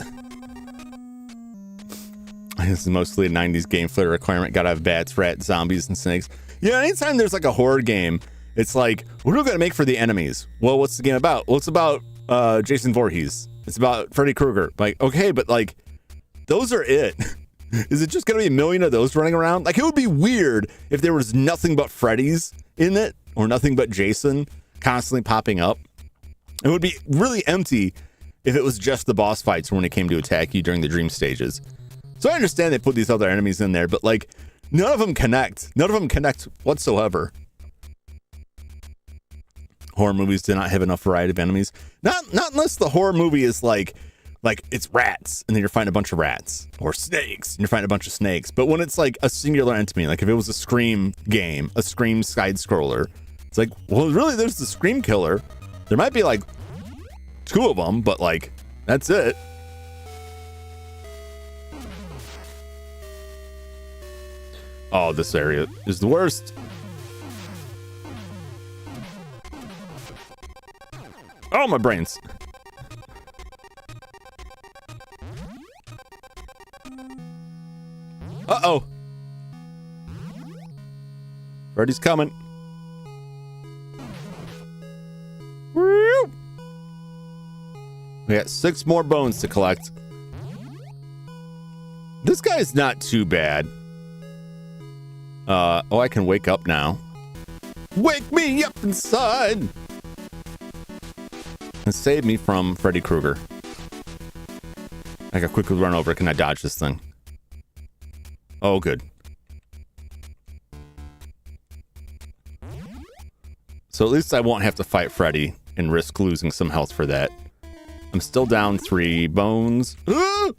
This is mostly a 90s gameplay requirement. Gotta have bats, rats, zombies, and snakes. Yeah, anytime there's like a horror game, it's like, what are we gonna make for the enemies? Well, what's the game about? Well, it's about Jason Voorhees. It's about Freddy Krueger. Like, okay, but like, those are it. Is it just going to be a million of those running around? Like, it would be weird if there was nothing but Freddy's in it or nothing but Jason constantly popping up. It would be really empty if it was just the boss fights when it came to attack you during the dream stages. So I understand they put these other enemies in there, but like, none of them connect. None of them connect whatsoever. Horror movies do not have enough variety of enemies. Not unless the horror movie is like it's rats and then you're fighting a bunch of rats, or snakes and you're fighting a bunch of snakes. But when it's like a singular enemy, like if it was a Scream game, a Scream side scroller, it's like, well, really, there's the Scream killer. There might be like 2 of them, but like, that's it. Oh, this area is the worst. Oh, my brains. Uh-oh. Freddy's coming. Woo! We got 6 more bones to collect. This guy's not too bad. Oh, I can wake up now. Wake me up inside! And save me from Freddy Krueger. I can quickly run over. Can I dodge this thing? Oh, good. So at least I won't have to fight Freddy and risk losing some health for that. I'm still down 3 bones. Ah!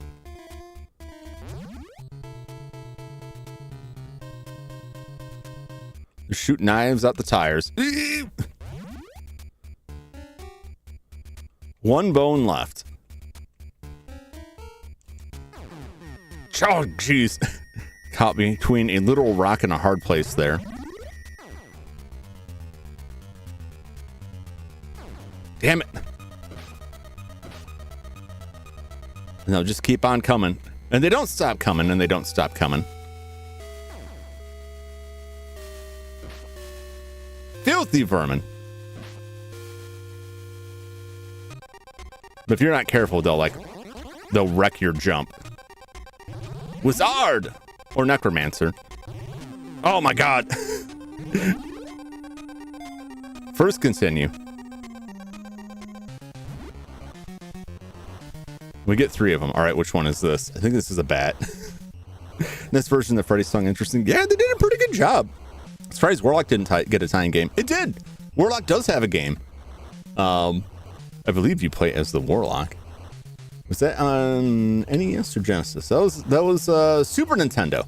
They're shooting knives out the tires. 1 bone left. Oh, jeez. Caught me between a literal rock and a hard place there. Damn it. No, just keep on coming. And they don't stop coming, and they don't stop coming. Filthy vermin. But if you're not careful, they'll wreck your jump. Wizard! Or necromancer. Oh my god. First continue. We get 3 of them. All right, which one is this? I think this is a bat. This version of Freddy's song interesting. Yeah, they did a pretty good job. As far as Warlock didn't get a tie-in game. It did. Warlock does have a game. I believe you play as the Warlock. Was that on NES or Genesis? That was Super Nintendo.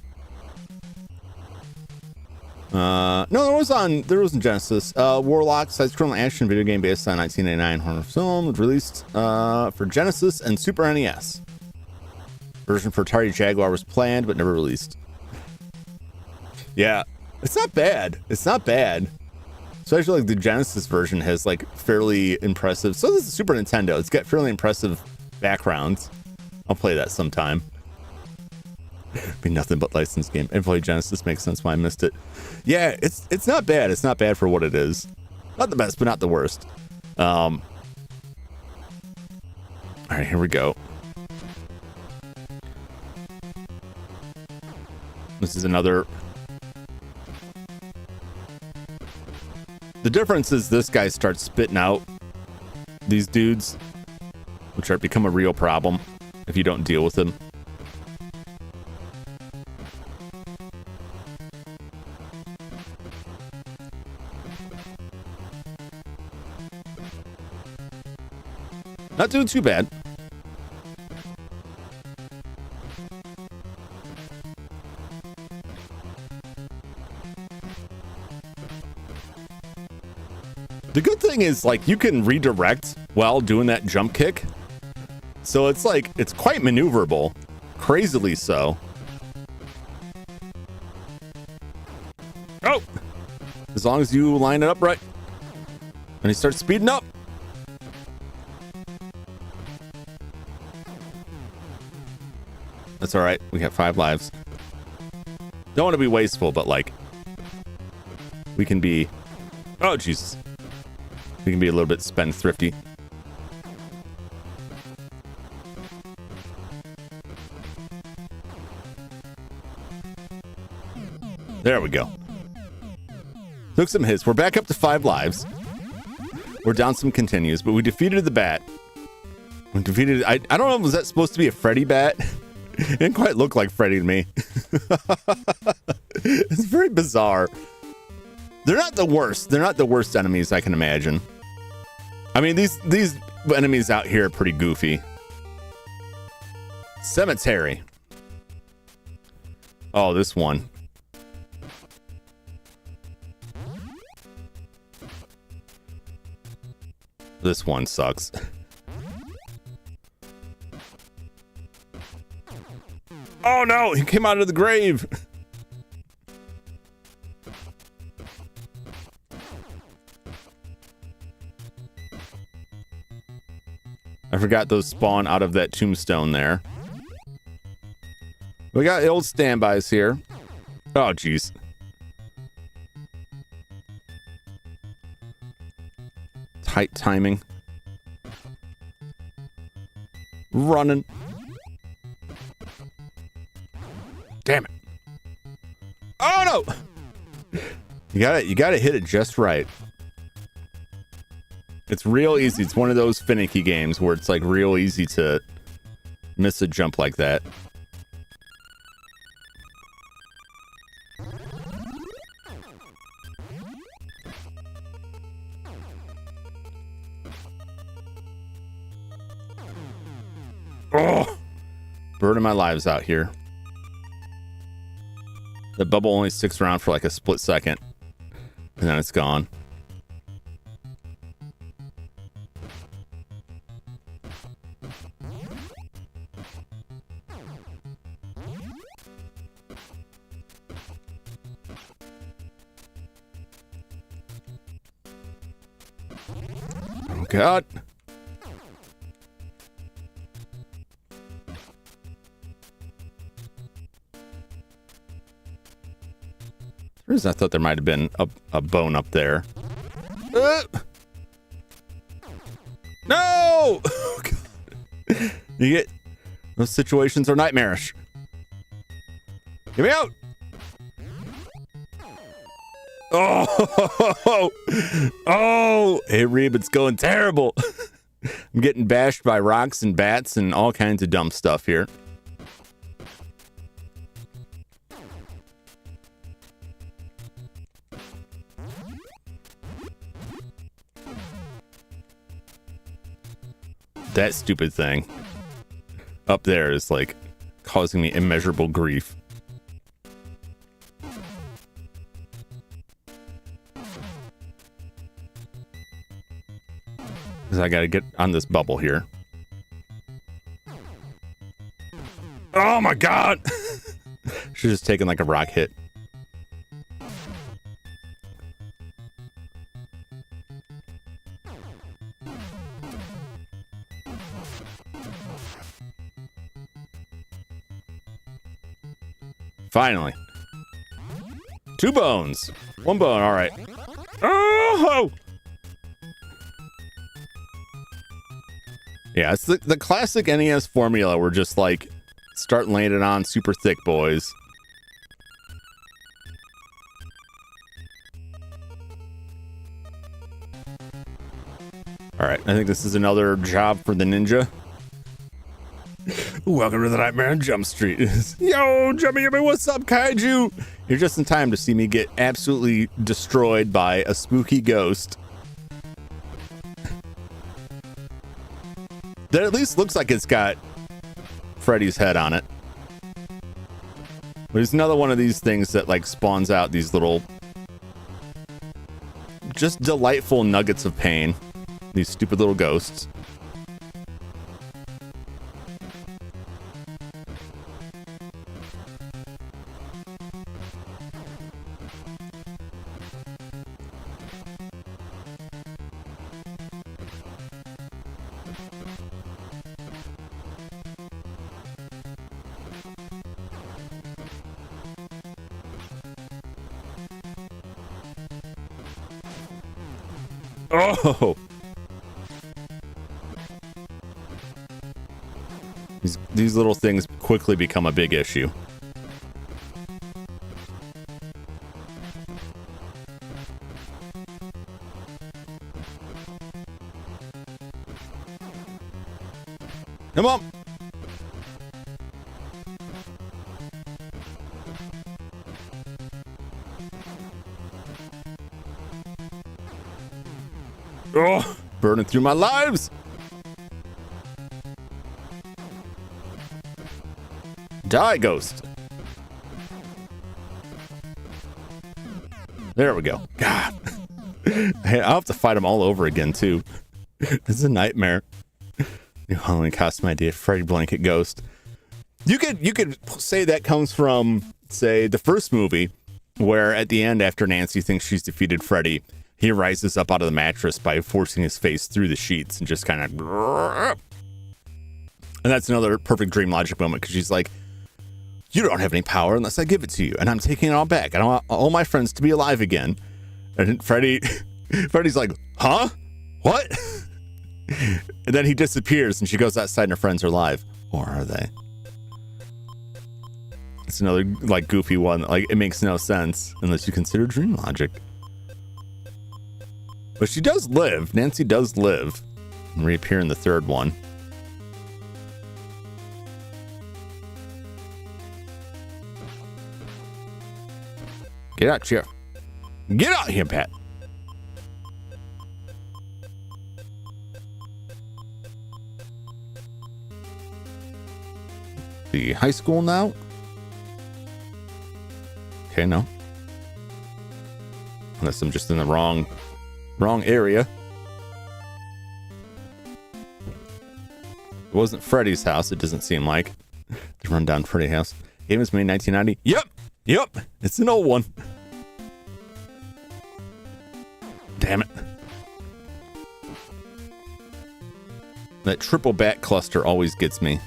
No, there was in Genesis. Warlock, side-scrolling action video game based on 1989 horror film, released for Genesis and Super NES. Version for Atari Jaguar was planned but never released. Yeah, it's not bad. It's not bad. Especially like the Genesis version has like fairly impressive. So does the Super Nintendo. It's got fairly impressive backgrounds. I'll play that sometime. Be nothing but licensed game. I played Genesis, makes sense why I missed it. Yeah, it's not bad. It's not bad for what it is. Not the best, but not the worst. All right, here we go. This is another. The difference is this guy starts spitting out these dudes, which are become a real problem if you don't deal with them. Not doing too bad. The good thing is, like, you can redirect while doing that jump kick. So it's like, it's quite maneuverable. Crazily so. Oh! As long as you line it up right. And he starts speeding up. That's all right. We got 5 lives. Don't want to be wasteful, but like, we can be. Oh, Jesus. We can be a little bit spendthrifty. There we go. Took some hits. We're back up to 5 lives. We're down some continues, but we defeated the bat. We defeated... I don't know, was that supposed to be a Freddy bat? It didn't quite look like Freddy to me. It's very bizarre. They're not the worst. They're not the worst enemies I can imagine. I mean, these enemies out here are pretty goofy. Cemetery. Oh, this one. This one sucks. Oh no, he came out of the grave. I forgot those spawn out of that tombstone there. We got the old standbys here. Oh, jeez. Tight timing. Running. Damn it. Oh no! You gotta hit it just right. It's real easy. It's one of those finicky games where it's like real easy to miss a jump like that. Oh, burning my lives out here. The bubble only sticks around for like a split second, and then it's gone. Oh God. I thought there might have been a bone up there. No! Oh, God. You get... Those situations are nightmarish. Get me out! Oh! Oh! Hey, Reeb, it's going terrible. I'm getting bashed by rocks and bats and all kinds of dumb stuff here. That stupid thing up there is like causing me immeasurable grief. Because I gotta get on this bubble here. Oh my God! Should just taken like a rock hit. Finally. 2 bones. 1 bone. All right. Oh! Yeah, it's the classic NES formula. We're just like, start laying it on super thick, boys. All right. I think this is another job for the ninja. Welcome to the Nightmare on Jump Street. Yo, Jummy, what's up, Kaiju? You're just in time to see me get absolutely destroyed by a spooky ghost. That at least looks like it's got Freddy's head on it. There's another one of these things that like spawns out these little, just delightful nuggets of pain. These stupid little ghosts. Oh! These little things quickly become a big issue. Come on. Oh, burning through my lives. Die, ghost. There we go. God. Hey, I'll have to fight them all over again, too. This is a nightmare. New Halloween costume idea, Freddy Blanket Ghost. You could say that comes from, say, the first movie, where at the end, after Nancy thinks she's defeated Freddy, he rises up out of the mattress by forcing his face through the sheets and just kind of... And that's another perfect dream logic moment, because she's like, you don't have any power unless I give it to you, and I'm taking it all back. I want all my friends to be alive again. And Freddy's like, huh? What? And then he disappears, and she goes outside, and her friends are alive. Or are they? It's another, like, goofy one. Like, it makes no sense unless you consider dream logic. But she does live. Nancy does live and reappear in the third one. Get out here. Get out here, Pat. The high school now? Okay, no. Unless I'm just in the wrong area. It wasn't Freddy's house, it doesn't seem like. The rundown Freddy house. Game was made in 1990. Yep. It's an old one. Damn it. That triple bat cluster always gets me.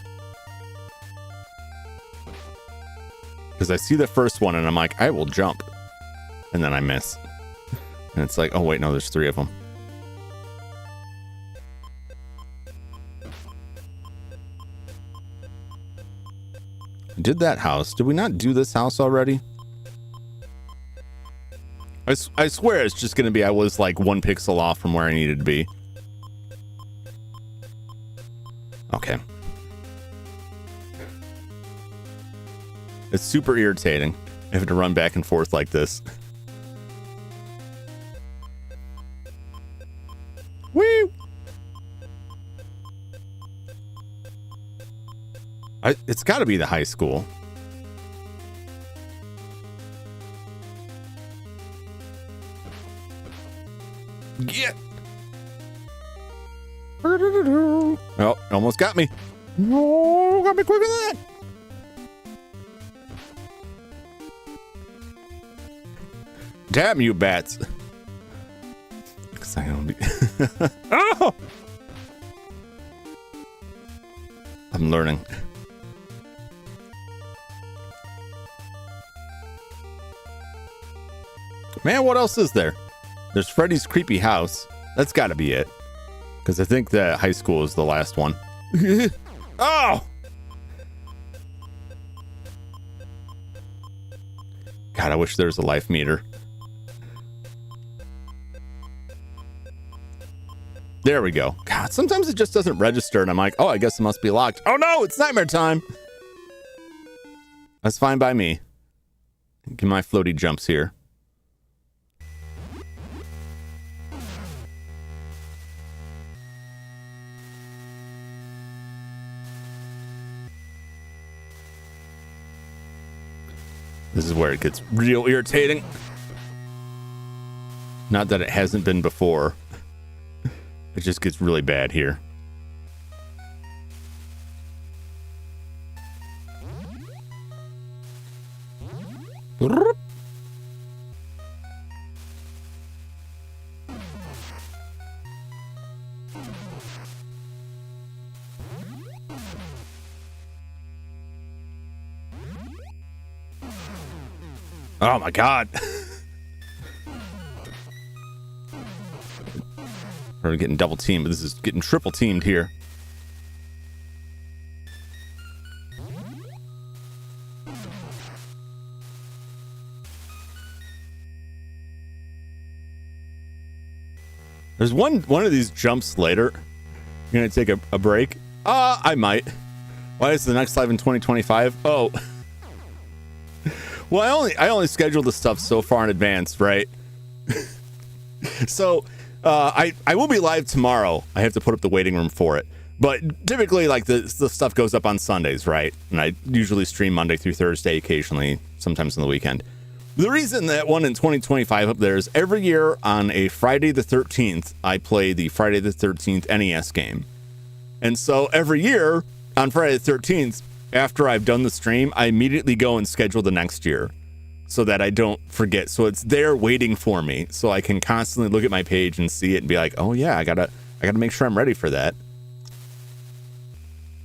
Because I see the first one and I'm like, I will jump. And then I miss. And it's like, oh wait, no, there's 3 of them. Did that house. Did we not do this house already? I swear it's just going to be I was like 1 pixel off from where I needed to be. Okay. It's super irritating. I have to run back and forth like this. Woo! It's got to be the high school. Get. Oh, almost got me. No, got me quicker than that. Damn you, bats. Oh! I'm learning. Man, what else is there? There's Freddy's creepy house. That's got to be it. Because I think the high school is the last one. Oh! God, I wish there was a life meter. There we go. God, sometimes it just doesn't register, and I'm like, oh, I guess it must be locked. Oh no, it's nightmare time. That's fine by me. Give my floaty jumps here. This is where it gets real irritating. Not that it hasn't been before. It just gets really bad here. Oh my God. We're getting double teamed, but this is getting triple teamed here. There's one of these jumps later. You're gonna take a break. I might. Why is the next live in 2025? Oh. Well, I only schedule the stuff so far in advance, right? So I will be live tomorrow. I have to put up the waiting room for it. But typically, like, the stuff goes up on Sundays, right? And I usually stream Monday through Thursday, occasionally, sometimes on the weekend. The reason that one in 2025 up there is every year on a Friday the 13th, I play the Friday the 13th NES game. And so every year on Friday the 13th, after I've done the stream, I immediately go and schedule the next year so that I don't forget. So it's there waiting for me, so I can constantly look at my page and see it and be like, oh yeah, I gotta make sure I'm ready for that.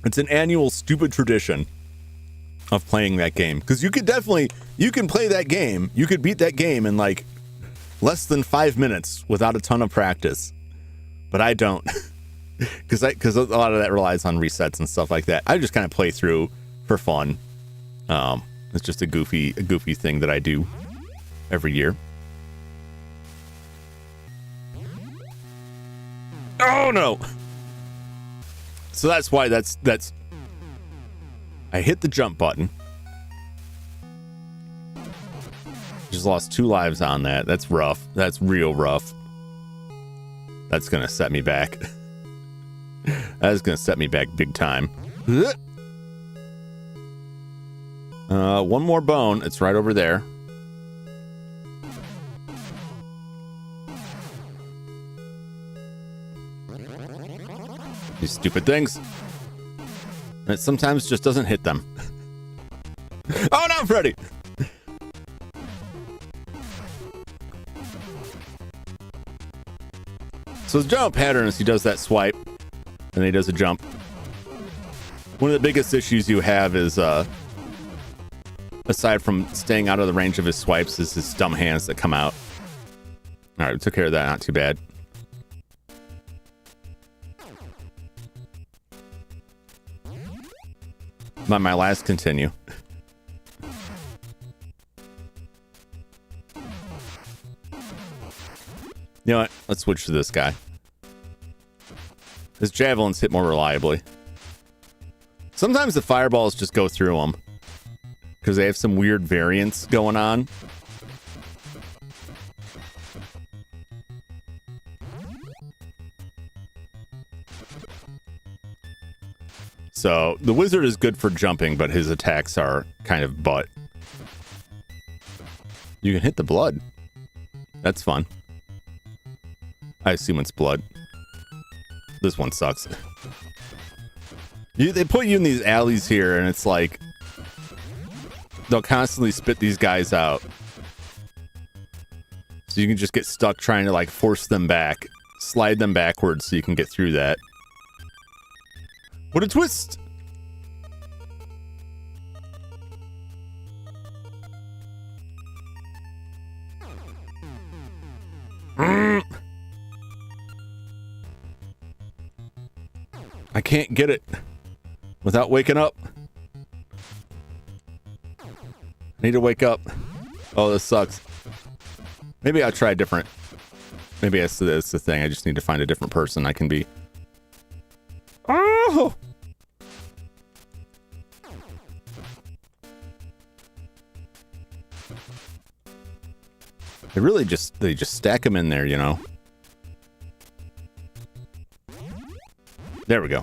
It's an annual stupid tradition of playing that game, because you can play that game. You could beat that game in like less than 5 minutes without a ton of practice, but I don't, because a lot of that relies on resets and stuff like that. I just kind of play through for fun. It's just a goofy thing that I do every year. Oh no! So that's why that's I hit the jump button. Just lost 2 lives on that. That's rough. That's real rough. That's gonna set me back. That is gonna set me back big time. One more bone. It's right over there. These stupid things. And it sometimes just doesn't hit them. Oh no, Freddy! So his jump pattern is he does that swipe, and then he does a jump. One of the biggest issues you have is, aside from staying out of the range of his swipes, is his dumb hands that come out. Alright, we took care of that, not too bad. I'm on my last continue. You know what? Let's switch to this guy. His javelins hit more reliably. Sometimes the fireballs just go through them because they have some weird variance going on. So the wizard is good for jumping, but his attacks are kind of butt. You can hit the blood. That's fun. I assume it's blood. This one sucks. They put you in these alleys here, and it's like they'll constantly spit these guys out. So you can just get stuck trying to like force them back, slide them backwards so you can get through that. What a twist! I can't get it without waking up. I need to wake up. Oh, this sucks. Maybe I'll try different. Maybe that's the thing. I just need to find a different person I can be. Oh! They just stack them in there, you know. There we go.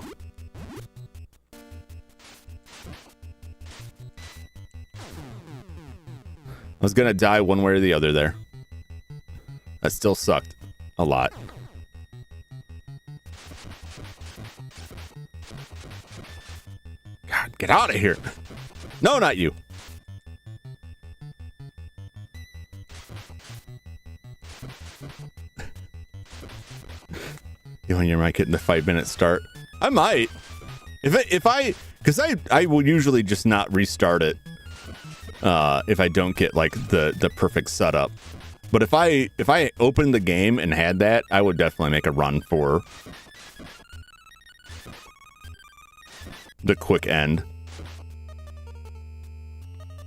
I was gonna die one way or the other there. That still sucked a lot. God, get out of here. No, not you. You might get in the 5-minute start. I might. Because I will usually just not restart it if I don't get like the perfect setup. But if I opened the game and had that, I would definitely make a run for the quick end.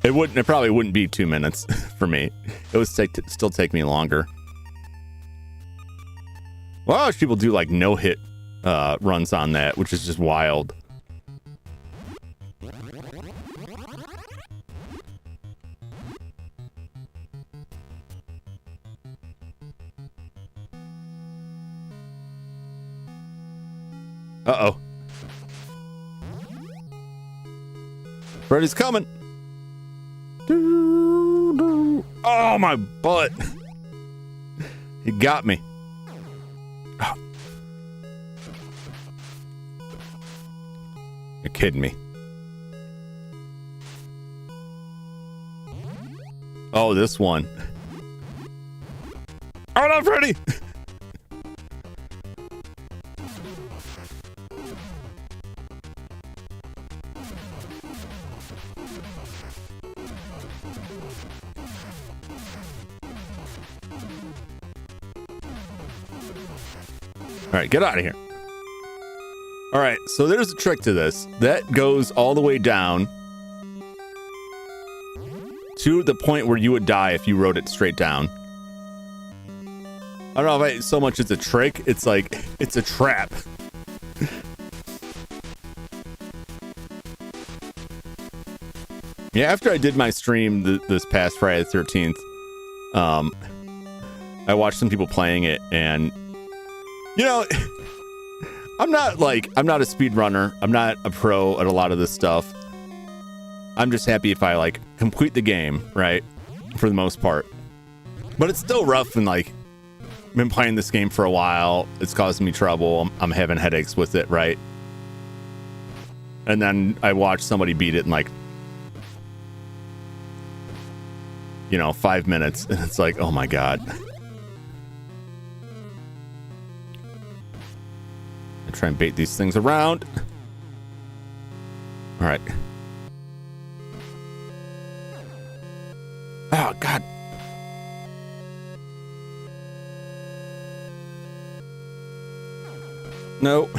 It probably wouldn't be 2 minutes for me. It would still take me longer. Well, people do like no-hit runs on that, which is just wild. Uh-oh. Freddy's coming. Oh, my butt. He got me. Oh. You're kidding me. Oh, this one. Oh, no, Freddy. All right, get out of here. All right, so there's a trick to this. That goes all the way down to the point where you would die if you rode it straight down. I don't know if so much it's a trick. It's like, it's a trap. Yeah, after I did my stream this past Friday the 13th, I watched some people playing it, and you know, I'm not a speedrunner. I'm not a pro at a lot of this stuff. I'm just happy if I like complete the game, right? For the most part. But it's still rough, and like, I've been playing this game for a while. It's causing me trouble. I'm having headaches with it, right? And then I watched somebody beat it in like, 5 minutes, and it's like, oh my God. I try and bait these things around. All right. Oh God. No.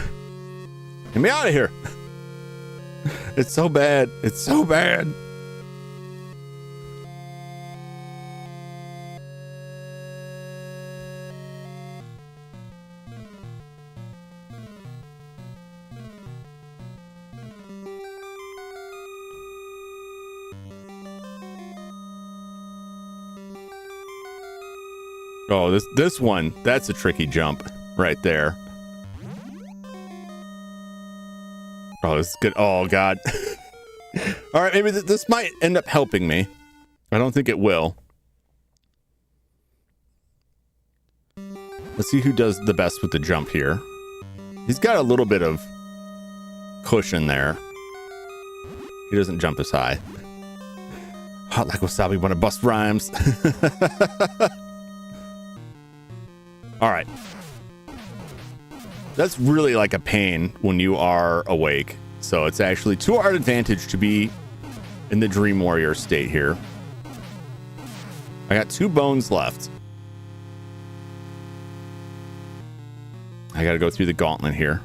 Get me out of here. It's so bad. It's so bad. Oh, this one, that's a tricky jump right there. Oh, this is good. Oh, God. All right, maybe this might end up helping me. I don't think it will. Let's see who does the best with the jump here. He's got a little bit of cushion there. He doesn't jump as high. Hot like wasabi when I bust rhymes. All right. That's really like a pain when you are awake. So it's actually to our advantage to be in the Dream Warrior state here. I got 2 bones left. I got to go through the gauntlet here.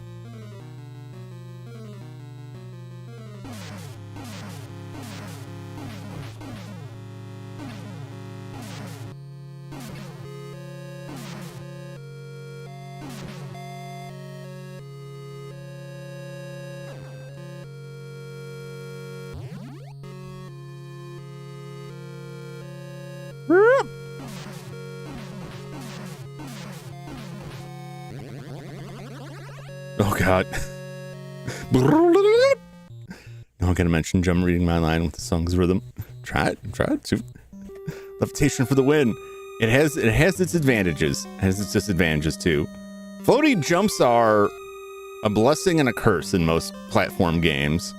Oh God. No, I'm gonna mention Jum reading my line with the song's rhythm. Try it too. Levitation for the win. It has its advantages. It has its disadvantages too. Floaty jumps are a blessing and a curse in most platform games.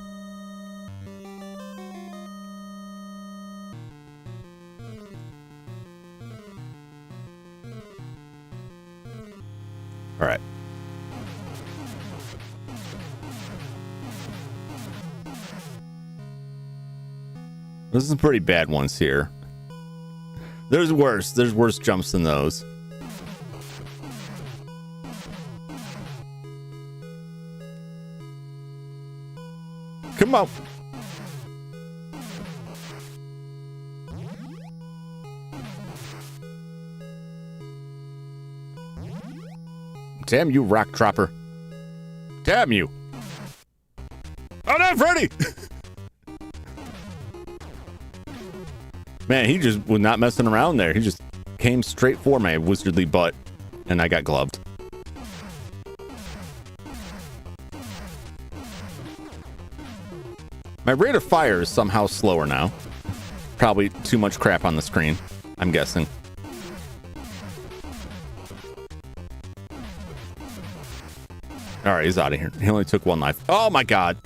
All right. There's some pretty bad ones here. There's worse jumps than those. Come on. Damn you, rock dropper. Damn you. Oh no, Freddy! Man, he just was not messing around there. He just came straight for my wizardly butt, and I got gloved. My rate of fire is somehow slower now. Probably too much crap on the screen, I'm guessing. All right, he's out of here. He only took 1 life. Oh my god.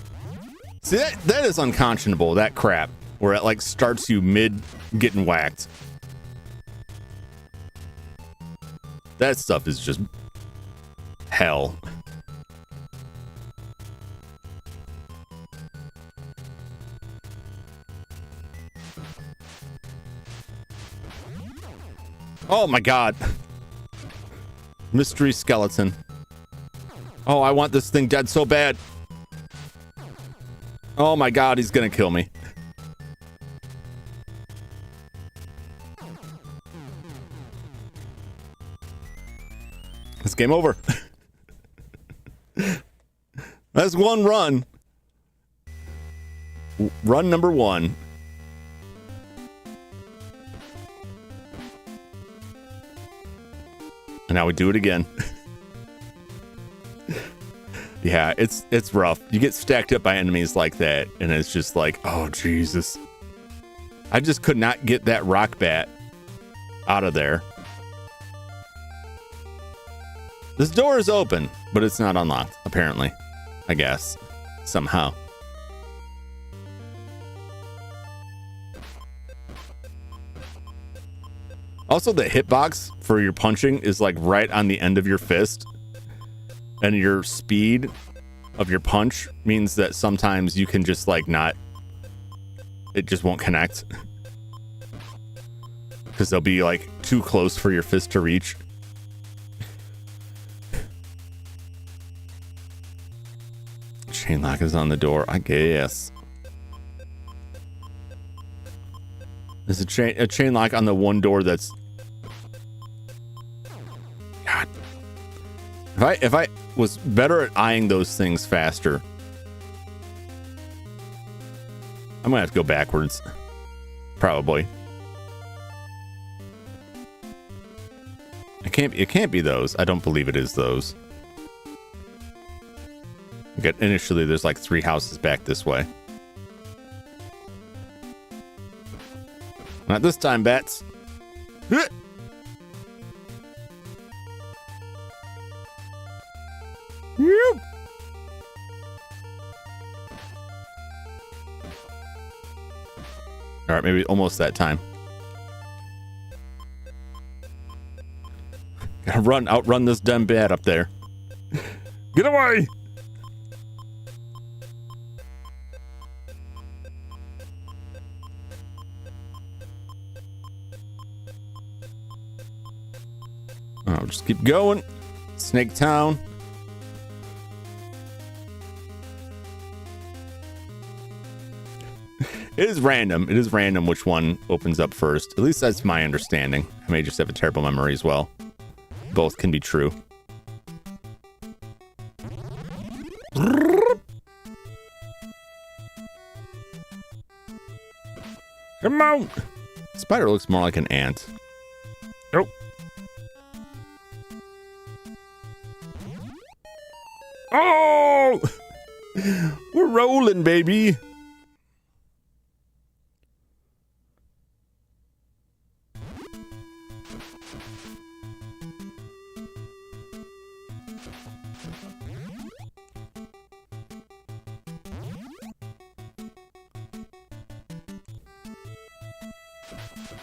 See, that is unconscionable, that crap. Where it like starts you mid getting whacked. That stuff is just hell. Oh my god. Mystery skeleton. Oh, I want this thing dead so bad. Oh my god, he's gonna kill me. It's game over. That's one run. Run number 1. And now we do it again. Yeah, it's rough. You get stacked up by enemies like that, and it's just like, oh Jesus. I just could not get that rock bat out of there. This door is open, but it's not unlocked, apparently. I guess. Somehow. Also, the hitbox for your punching is like right on the end of your fist. And your speed of your punch means that sometimes you can just like not... It just won't connect. Because they'll be like too close for your fist to reach. Chain lock is on the door, I guess. There's a chain lock on the one door that's... God. If I was better at eyeing those things faster, I'm gonna have to go backwards. Probably. It can't be those. I don't believe it is those. Okay, initially there's like 3 houses back this way. Not this time, bats. All right, maybe almost that time. Gotta outrun this dumb bat up there. Get away! Oh, just keep going. Snake Town. It is random. It is random which one opens up first. At least that's my understanding. I may just have a terrible memory as well. Both can be true. Come on! Spider looks more like an ant. Nope. Oh! We're rolling, baby.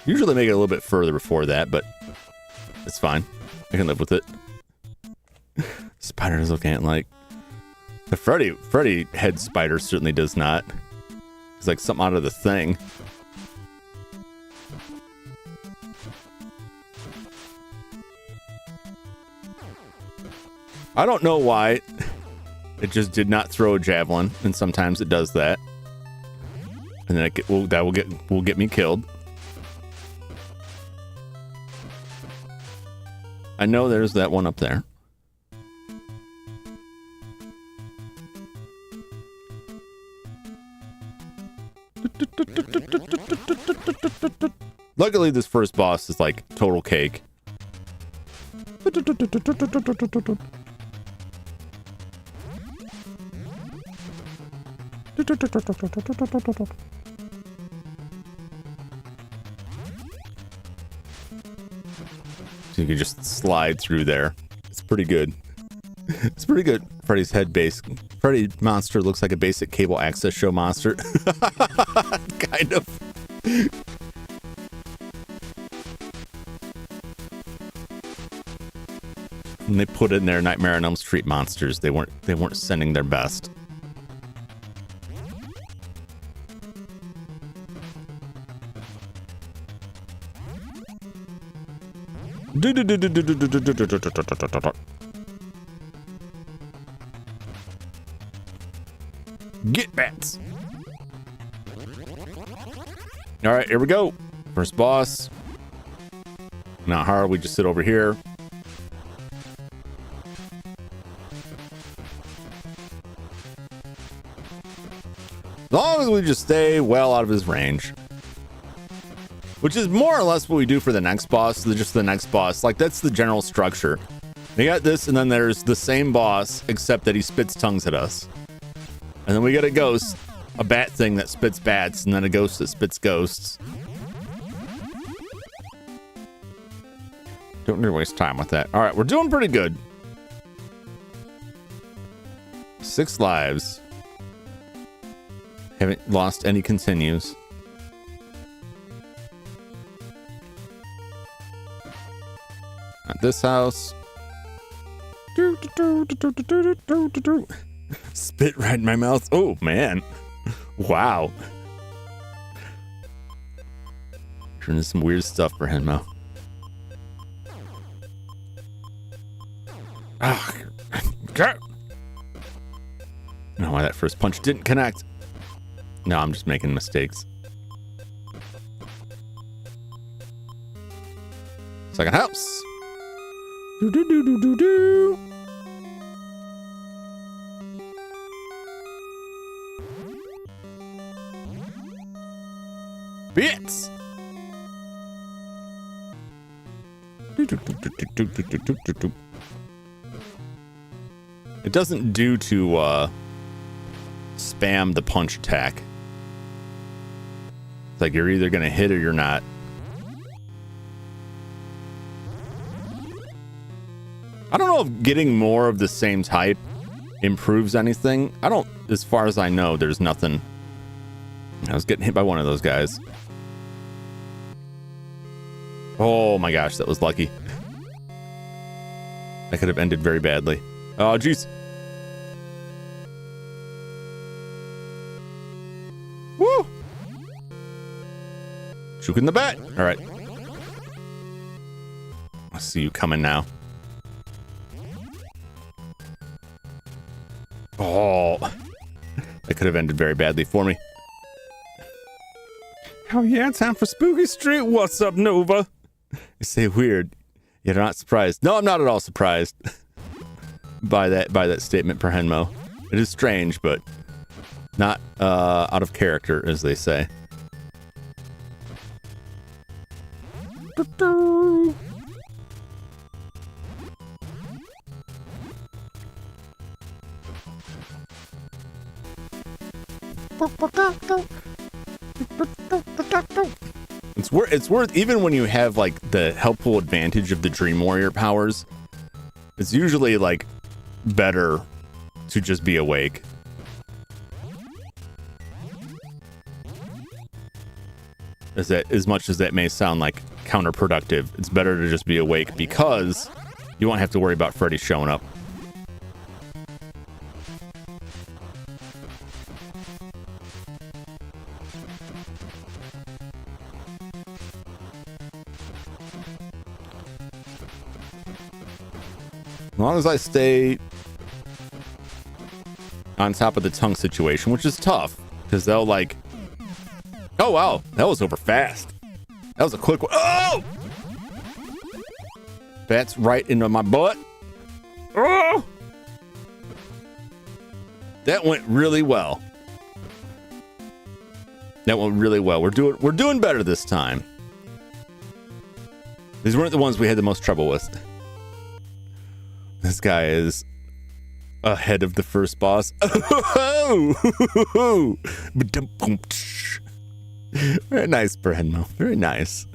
Usually make it a little bit further before that, but it's fine. I can live with it. Spider is looking at like the Freddy head spider certainly does not. It's like something out of The Thing. I don't know why it just did not throw a javelin, and sometimes it does that, and then that will get me killed. I know there's that one up there. Luckily, this first boss is like total cake. So you can just slide through there. It's pretty good. It's pretty good. Freddy's head base. Freddy monster looks like a basic cable access show monster. Kind of. When they put in their Nightmare on Elm Street monsters, they weren't sending their best. Get bats. All right, here we go. First boss. Not hard. We just sit over here. As long as we just stay well out of his range. Which is more or less what we do for the next boss. Just the next boss. Like, that's the general structure. We got this, and then there's the same boss, except that he spits tongues at us. And then we get a ghost, a bat thing that spits bats, and then a ghost that spits ghosts. Don't need to waste time with that. All right, we're doing pretty good. 6 lives. Haven't lost any continues. At this house. Spit right in my mouth. Oh, man. Wow. Turning into some weird stuff for Henmo. Ah, I don't know why that first punch didn't connect. No, I'm just making mistakes. Second house. Do. Bits. It doesn't do to spam the punch attack. It's like you're either gonna hit or you're not. I don't know if getting more of the same type improves anything. I don't, as far as I know, there's nothing. I was getting hit by one of those guys. Oh my gosh, that was lucky. That could have ended very badly. Oh, jeez. Woo! Shooting the bat. All right. I see you coming now. Oh, that could have ended very badly for me. Oh yeah, time for Spooky Street. What's up, Nova? You say weird. You're not surprised. No, I'm not at all surprised by that statement per Henmo. It is strange, but not out of character, as they say. It's worth, even when you have like the helpful advantage of the Dream Warrior powers, it's usually like better to just be awake. As much as that may sound like counterproductive, it's better to just be awake because you won't have to worry about Freddy showing up. As long as I stay on top of the tongue situation, which is tough, because they'll like... Oh, wow. That was over fast. That was a quick one. Oh! That's right into my butt. Oh! That went really well. That went really well. We're doing better this time. These weren't the ones we had the most trouble with. This guy is ahead of the first boss. Very nice, Brenmo. Very nice.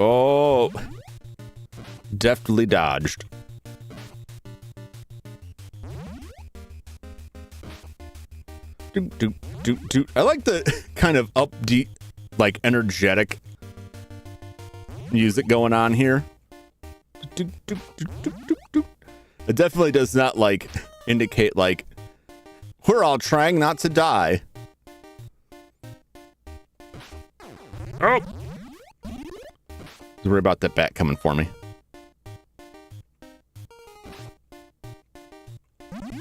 Oh, deftly dodged. I like the kind of upbeat, like energetic music going on here. It definitely does not like indicate like we're all trying not to die. Oh, don't worry about that bat coming for me.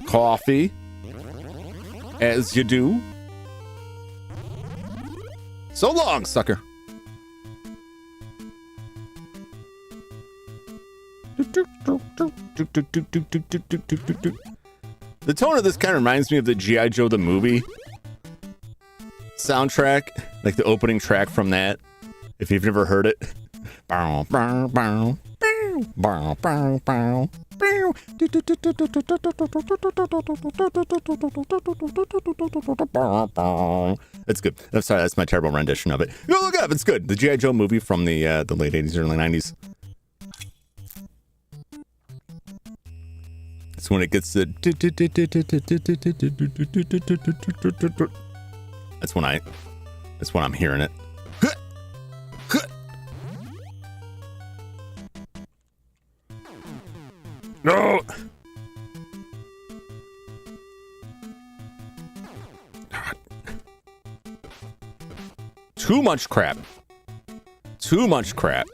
Coffee, as you do. So long, sucker. The tone of this kind of reminds me of the G.I. Joe the movie soundtrack, like the opening track from that, if you've never heard it. It's good. I'm sorry, that's my terrible rendition of it. Go look it up, it's good. The G.I. Joe movie from the late 80s, early 90s. It's when it gets the... That's when I'm hearing it. No! Too much crap. Too much crap.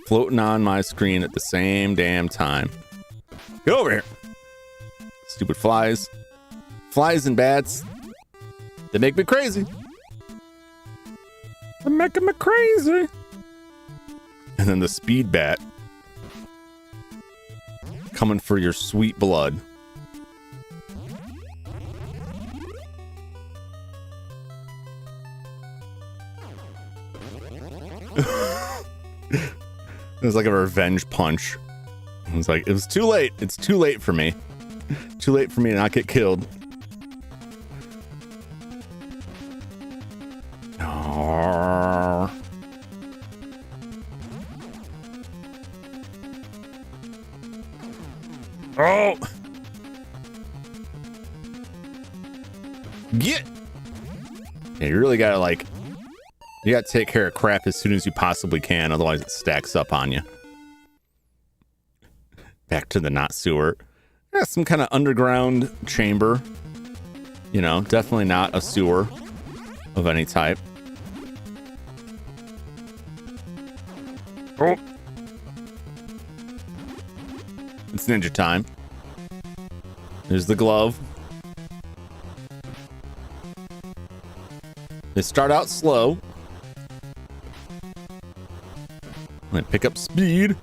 Floating on my screen at the same damn time. Get over here. Stupid flies. Flies and bats. They make me crazy. They're making me crazy. And then the speed bat. Coming for your sweet blood. It was like a revenge punch. It was like, it was too late. It's too late for me. Too late for me to not get killed. Oh. Oh. Get. Yeah, you really gotta like, you gotta take care of crap as soon as you possibly can, otherwise it stacks up on you. Back to the not sewer. Yeah, some kind of underground chamber. You know, definitely not a sewer of any type. Oh. It's ninja time. There's the glove. They start out slow. I'm gonna pick up speed.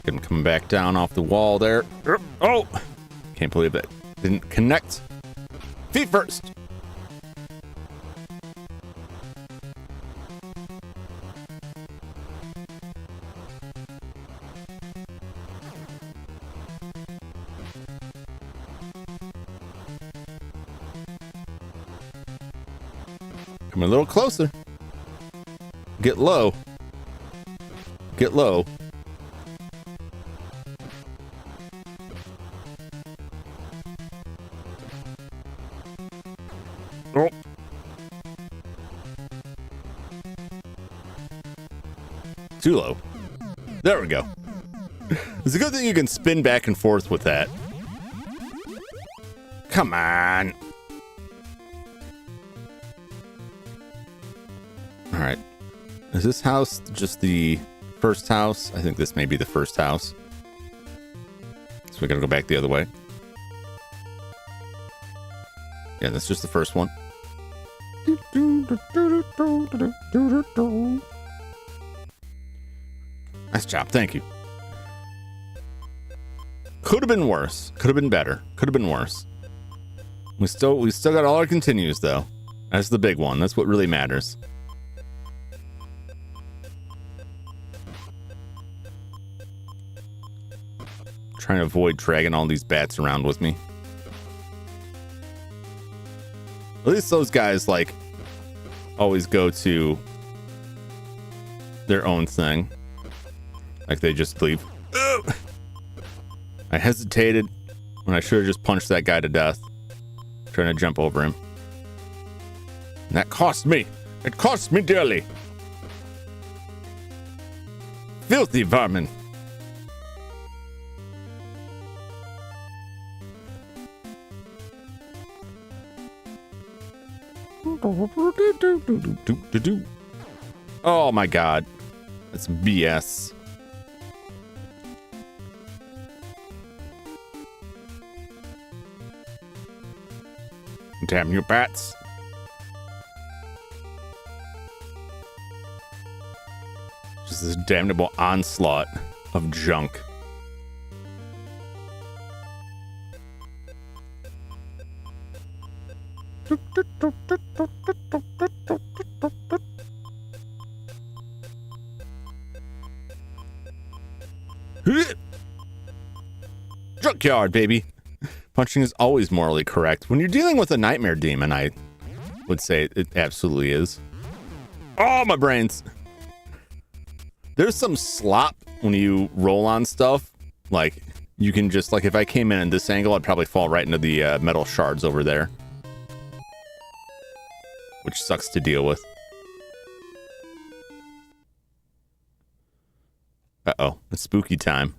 Get him coming back down off the wall there. Oh! Can't believe that didn't connect. Feet first. Come a little closer. Get low. Get low. Oh. Too low. There we go. It's a good thing you can spin back and forth with that. Come on. All right. Is this house just the first house. I think this may be the first house. So we gotta go back the other way. Yeah, that's just the first one. Nice job, thank you. Could have been worse. Could have been better. Could have been worse. We still got all our continues though. That's the big one. That's what really matters. Trying to avoid dragging all these bats around with me. At least those guys like always go to their own thing. Like they just leave. Ugh! I hesitated when I should have just punched that guy to death. Trying to jump over him. And that cost me. It cost me dearly. Filthy vermin. Oh my god. That's BS. Damn you bats. Just this damnable onslaught of junk. Junkyard, baby. Punching is always morally correct. When you're dealing with a nightmare demon, I would say it absolutely is. Oh, my brains. There's some slop when you roll on stuff. Like, you can just, like, if I came in at this angle, I'd probably fall right into the metal shards over there. Which sucks to deal with. Uh-oh, it's spooky time.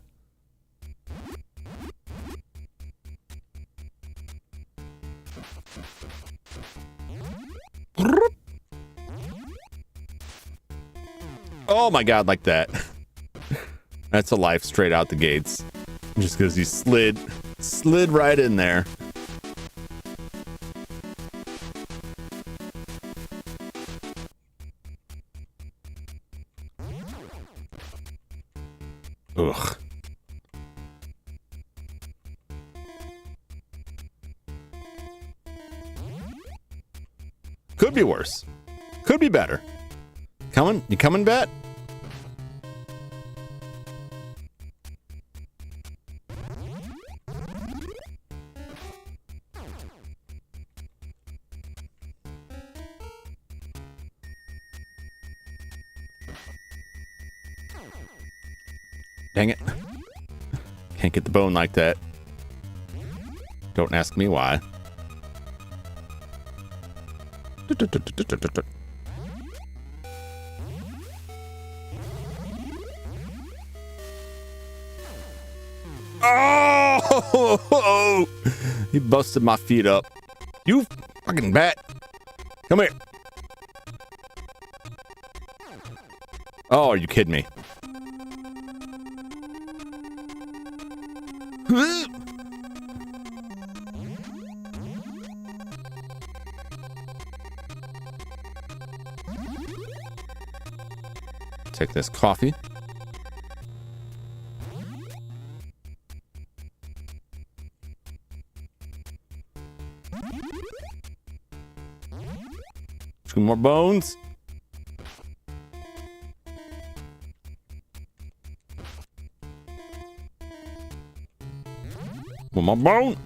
Oh my god, like that. That's a life straight out the gates. Just because he slid right in there. Ugh. Could be worse. Could be better. Coming? You coming, Bat? Dang it. Can't get the bone like that. Don't ask me why. Oh! He busted my feet up. You fucking bat. Come here. Oh, are you kidding me? Take this coffee. Two more bones. One more bone.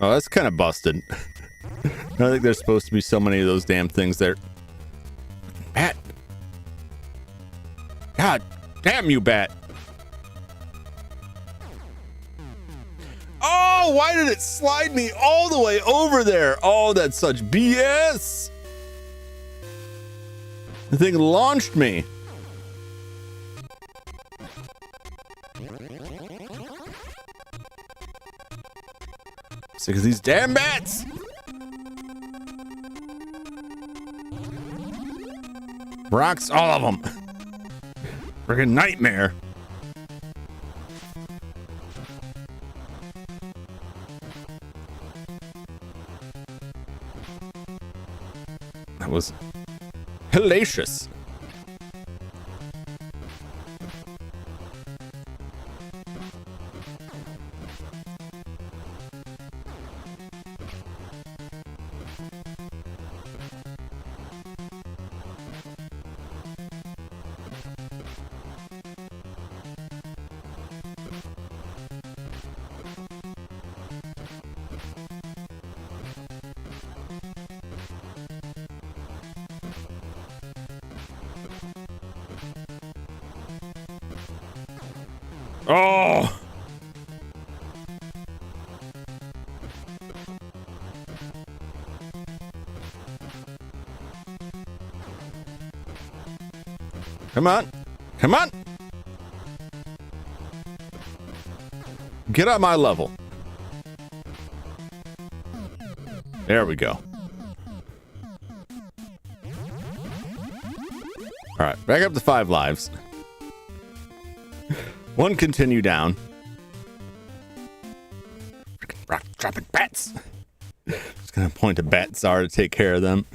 Oh, that's kind of busted. I don't think there's supposed to be so many of those damn things there. Bat. God damn you, Bat. Oh, why did it slide me all the way over there? Oh, that's such BS. The thing launched me. Sick of these damn bats! Rocks, all of them. Friggin' nightmare. That was hellacious. Oh! Come on. Come on. Get on my level. There we go. All right, back up to 5 lives. 1 continue down. Freaking rock dropping bats. Just gonna point to Batsar to take care of them.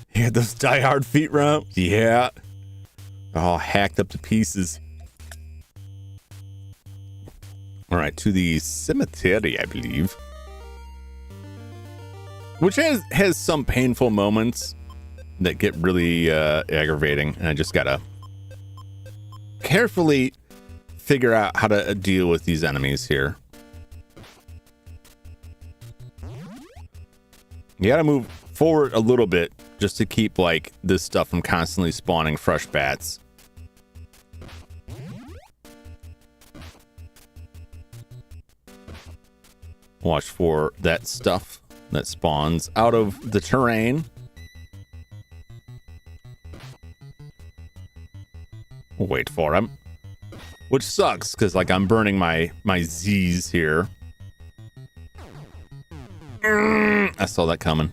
He had those die-hard feet rounds. Yeah. All hacked up to pieces. All right, to the cemetery, I believe. Which has some painful moments that get really aggravating. And I just gotta carefully figure out how to deal with these enemies here. You gotta move forward a little bit just to keep like this stuff from constantly spawning fresh bats. Watch for that stuff that spawns out of the terrain. We'll wait for him. Which sucks, because like I'm burning my Z's here. I saw that coming.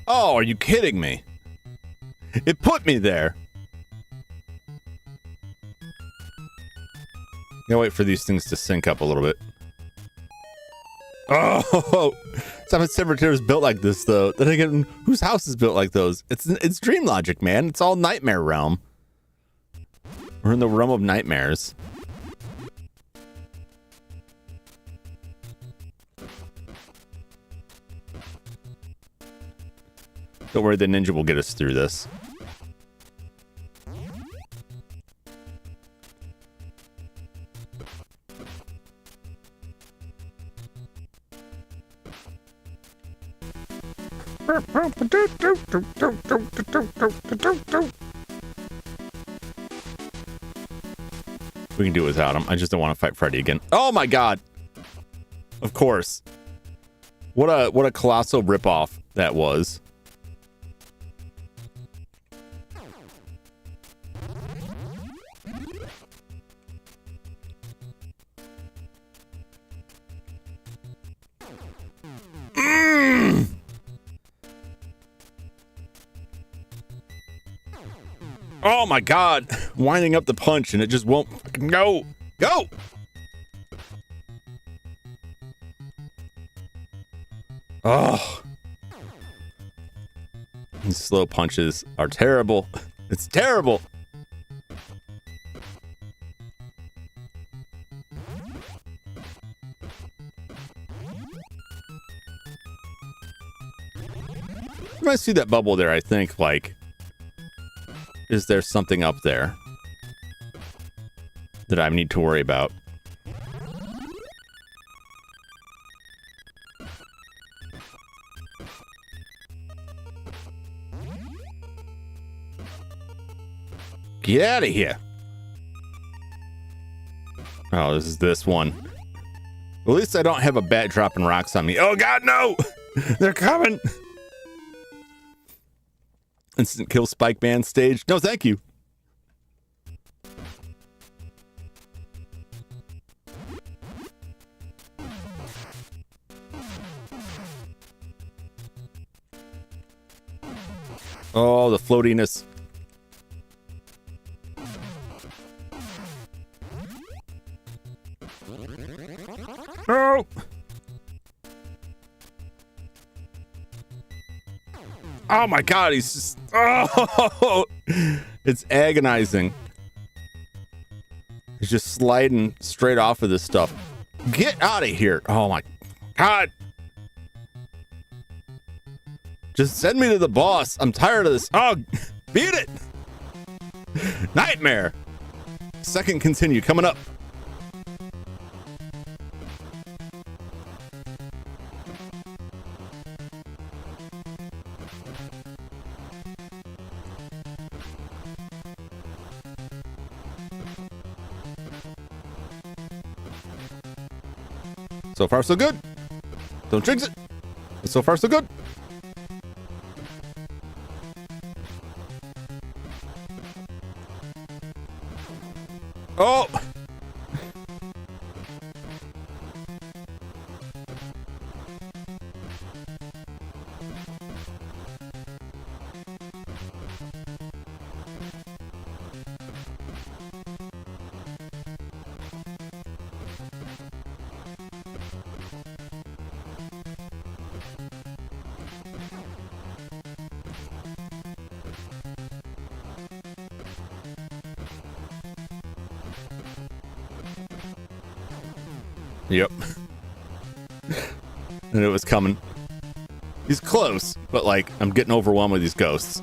Oh, are you kidding me? It put me there. Gotta wait for these things to sync up a little bit. Oh, some cemetery is built like this, though. Then again, whose house is built like those? It's dream logic, man. It's all nightmare realm. We're in the realm of nightmares. Don't worry, the ninja will get us through this. We can do it without him. I just don't want to fight Freddy again. Oh my god! Of course. What a colossal ripoff that was. Oh my god, winding up the punch and it just won't fucking go. Go! Oh. These slow punches are terrible. It's terrible. When I see that bubble there, I think like, is there something up there that I need to worry about? Get out of here. Oh, this is this one. At least I don't have a bat dropping rocks on me. Oh god, no! They're coming! Instant kill Spike Man stage. No, thank you. Oh, the floatiness. Oh! Oh my god, he's just... Oh! It's agonizing. He's just sliding straight off of this stuff. Get out of here. Oh my god. Just send me to the boss. I'm tired of this. Oh, beat it. Nightmare. Second continue coming up. So far, so good. Don't jinx it. But so far, so good. Oh! Yep. And it was coming. He's close, but like, I'm getting overwhelmed with these ghosts.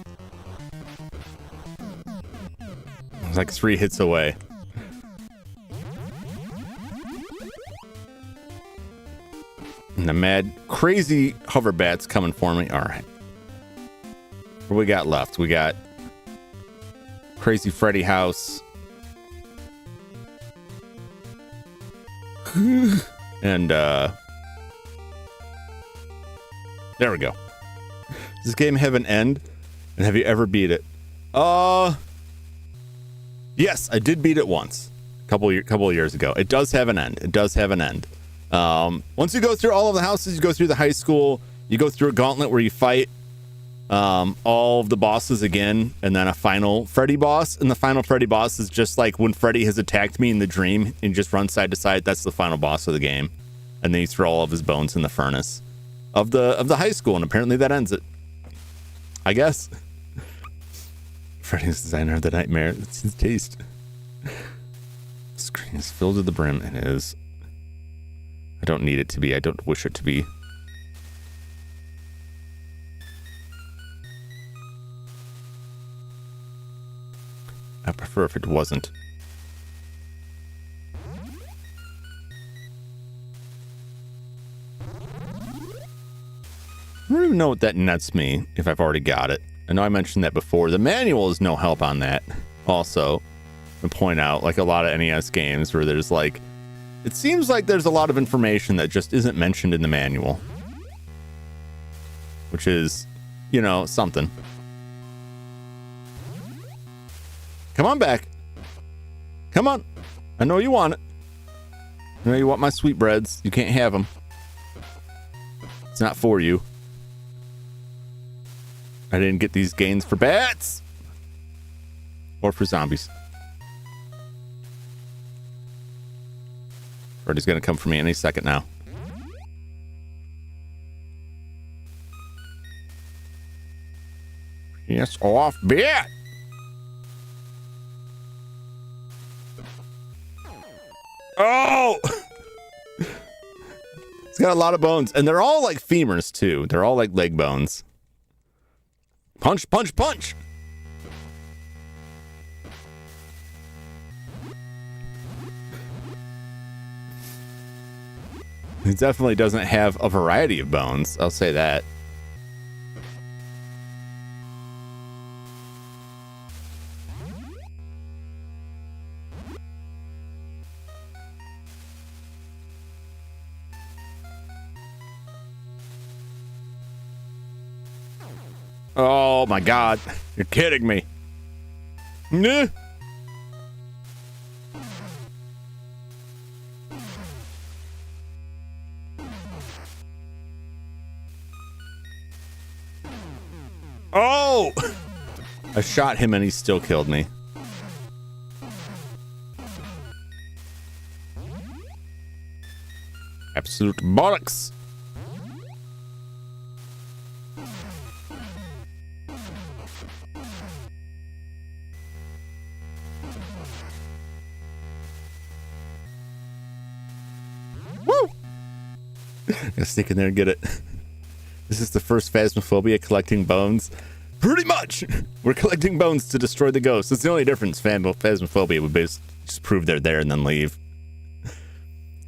I was like 3 hits away. And the mad, crazy hover bats coming for me. All right. What we got left? We got Crazy Freddy House. And there we go. Does this game have an end? And have you ever beat it? Yes, I did beat it once. A couple of years ago. It does have an end. It does have an end. Once you go through all of the houses, you go through the high school, you go through a gauntlet where you fight all of the bosses again, and then a final Freddy boss. And the final Freddy boss is just like when Freddy has attacked me in the dream and just runs side to side. That's the final boss of the game. And then you throw all of his bones in the furnace of the high school, and apparently that ends it. I guess. Freddy's designer of the nightmare. That's his taste. The screen is filled to the brim. It is. I don't need it to be. I don't wish it to be. I prefer if it wasn't. I don't even know what that nets me if I've already got it. I know I mentioned that before. The manual is no help on that. Also, to point out, like a lot of NES games where there's like, it seems like there's a lot of information that just isn't mentioned in the manual. Which is, you know, something. Come on back. Come on. I know you want it. I know you want my sweetbreads. You can't have them. It's not for you. I didn't get these gains for bats. Or for zombies. Freddy's gonna come for me any second now. Yes, off bat. Oh! It's got a lot of bones, and they're all like femurs too. They're all like leg bones. Punch, punch, punch! It definitely doesn't have a variety of bones, I'll say that. Oh my God. You're kidding me. Nah. Oh! I shot him and he still killed me. Absolute bollocks. Woo! Gotta sneak in there and get it. This is the first Phasmophobia collecting bones. Pretty much! We're collecting bones to destroy the ghosts. It's the only difference. Phasmophobia would just prove they're there and then leave.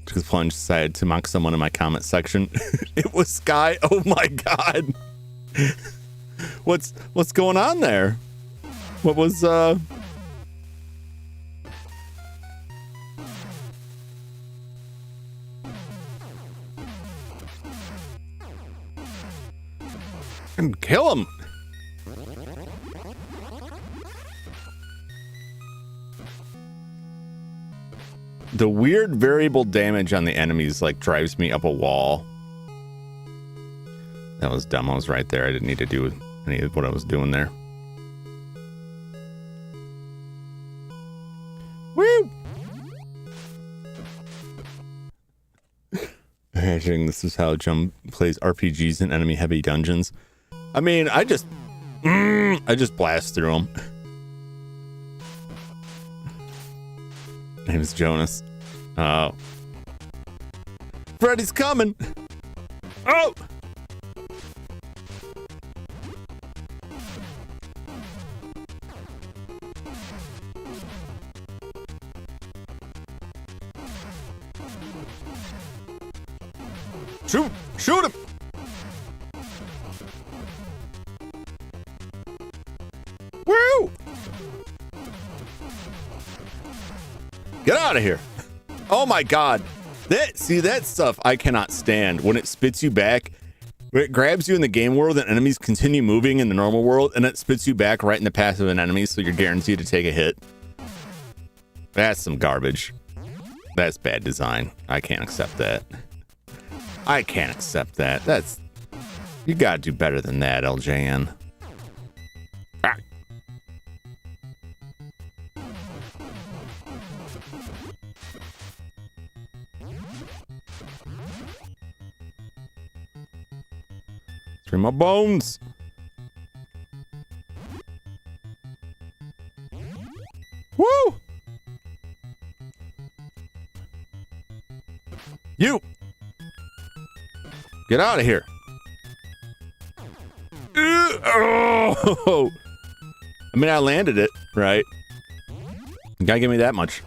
Because Plunge decided to mock someone in my comment section. It was Sky. Oh my God. What's going on there? What was and kill him. The weird variable damage on the enemies like drives me up a wall. That was dumb. I was right there. I didn't need to do any of what I was doing there. Woo! Imagining this is how Jum plays RPGs in enemy heavy dungeons. I mean, I just blast through them. Name is Jonas. Oh. Freddy's coming. Oh! Shoot him! Woo! Get out of here. Oh my God. That stuff I cannot stand. When it spits you back, when it grabs you in the game world and enemies continue moving in the normal world and it spits you back right in the path of an enemy so you're guaranteed to take a hit. That's some garbage. That's bad design. I can't accept that. I can't accept that. You gotta do better than that, LJN. Ah. Three more bones. Woo! You! Get out of here. Oh! I mean, I landed it, right? You gotta give me that much.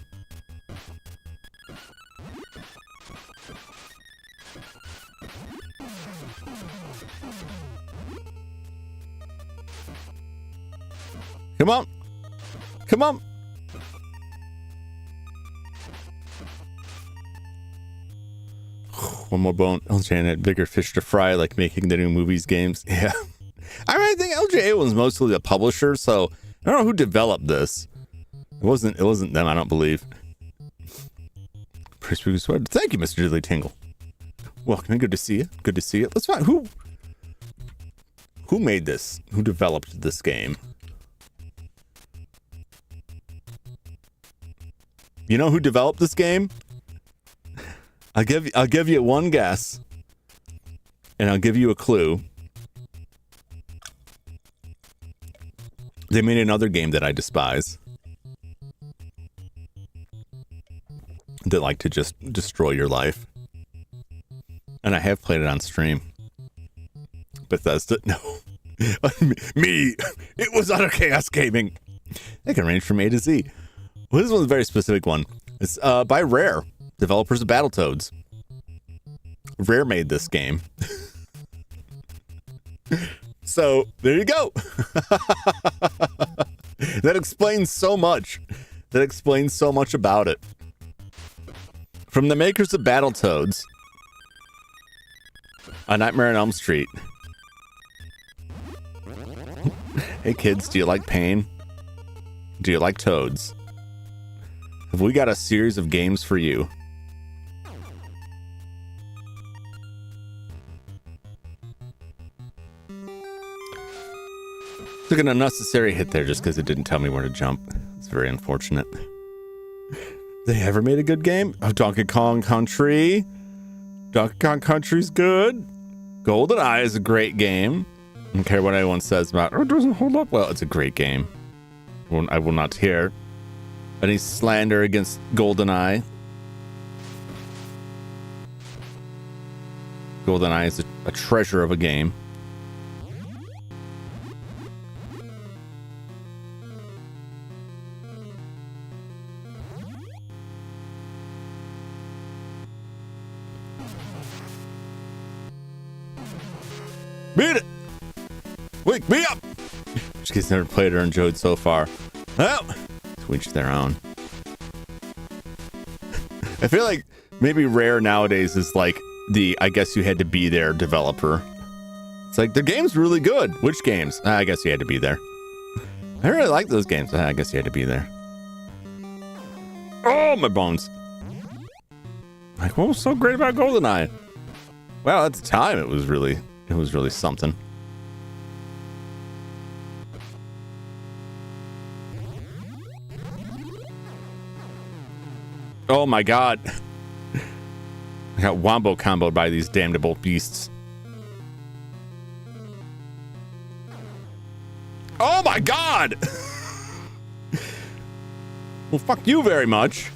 Come on. Come on. One more bone. LJ had bigger fish to fry, like making the new movies games. Yeah. I mean, I think LJA was mostly the publisher, so I don't know who developed this. It wasn't them, I don't believe. Thank you, Mr. Diddley Tingle. Welcome. Good to see you. Good to see you. Let's find who made this? Who developed this game? You know who developed this game? I'll give you one guess, and I'll give you a clue. They made another game that I despise. That like to just destroy your life. And I have played it on stream. Bethesda, no. Me. It was Utter Chaos Gaming. It can range from A to Z. Well, this one's a very specific one. It's by Rare, developers of Battletoads. Rare made this game. So, there you go. That explains so much. That explains so much about it. From the makers of Battletoads, A Nightmare on Elm Street, Hey kids, do you like pain? Do you like toads? Have we got a series of games for you? Took an unnecessary hit there just because it didn't tell me where to jump. It's very unfortunate. They ever made a good game? Oh, Donkey Kong Country. Donkey Kong Country's good. GoldenEye is a great game. I don't care what anyone says about it. It doesn't hold up well. It's a great game. I will not hear any slander against GoldenEye. GoldenEye is a treasure of a game. Beat it! Wake me up! Just kids never played or enjoyed so far. Well, to each their own. I feel like maybe Rare nowadays is like the I guess you had to be there developer. It's like the game's really good. Which games? I guess you had to be there. I really like those games. I guess you had to be there. Oh, my bones. Like, what was so great about GoldenEye? Well, at the time, it was really something. Oh my god. I got wombo comboed by these damnable beasts. Oh my god! Well, fuck you very much.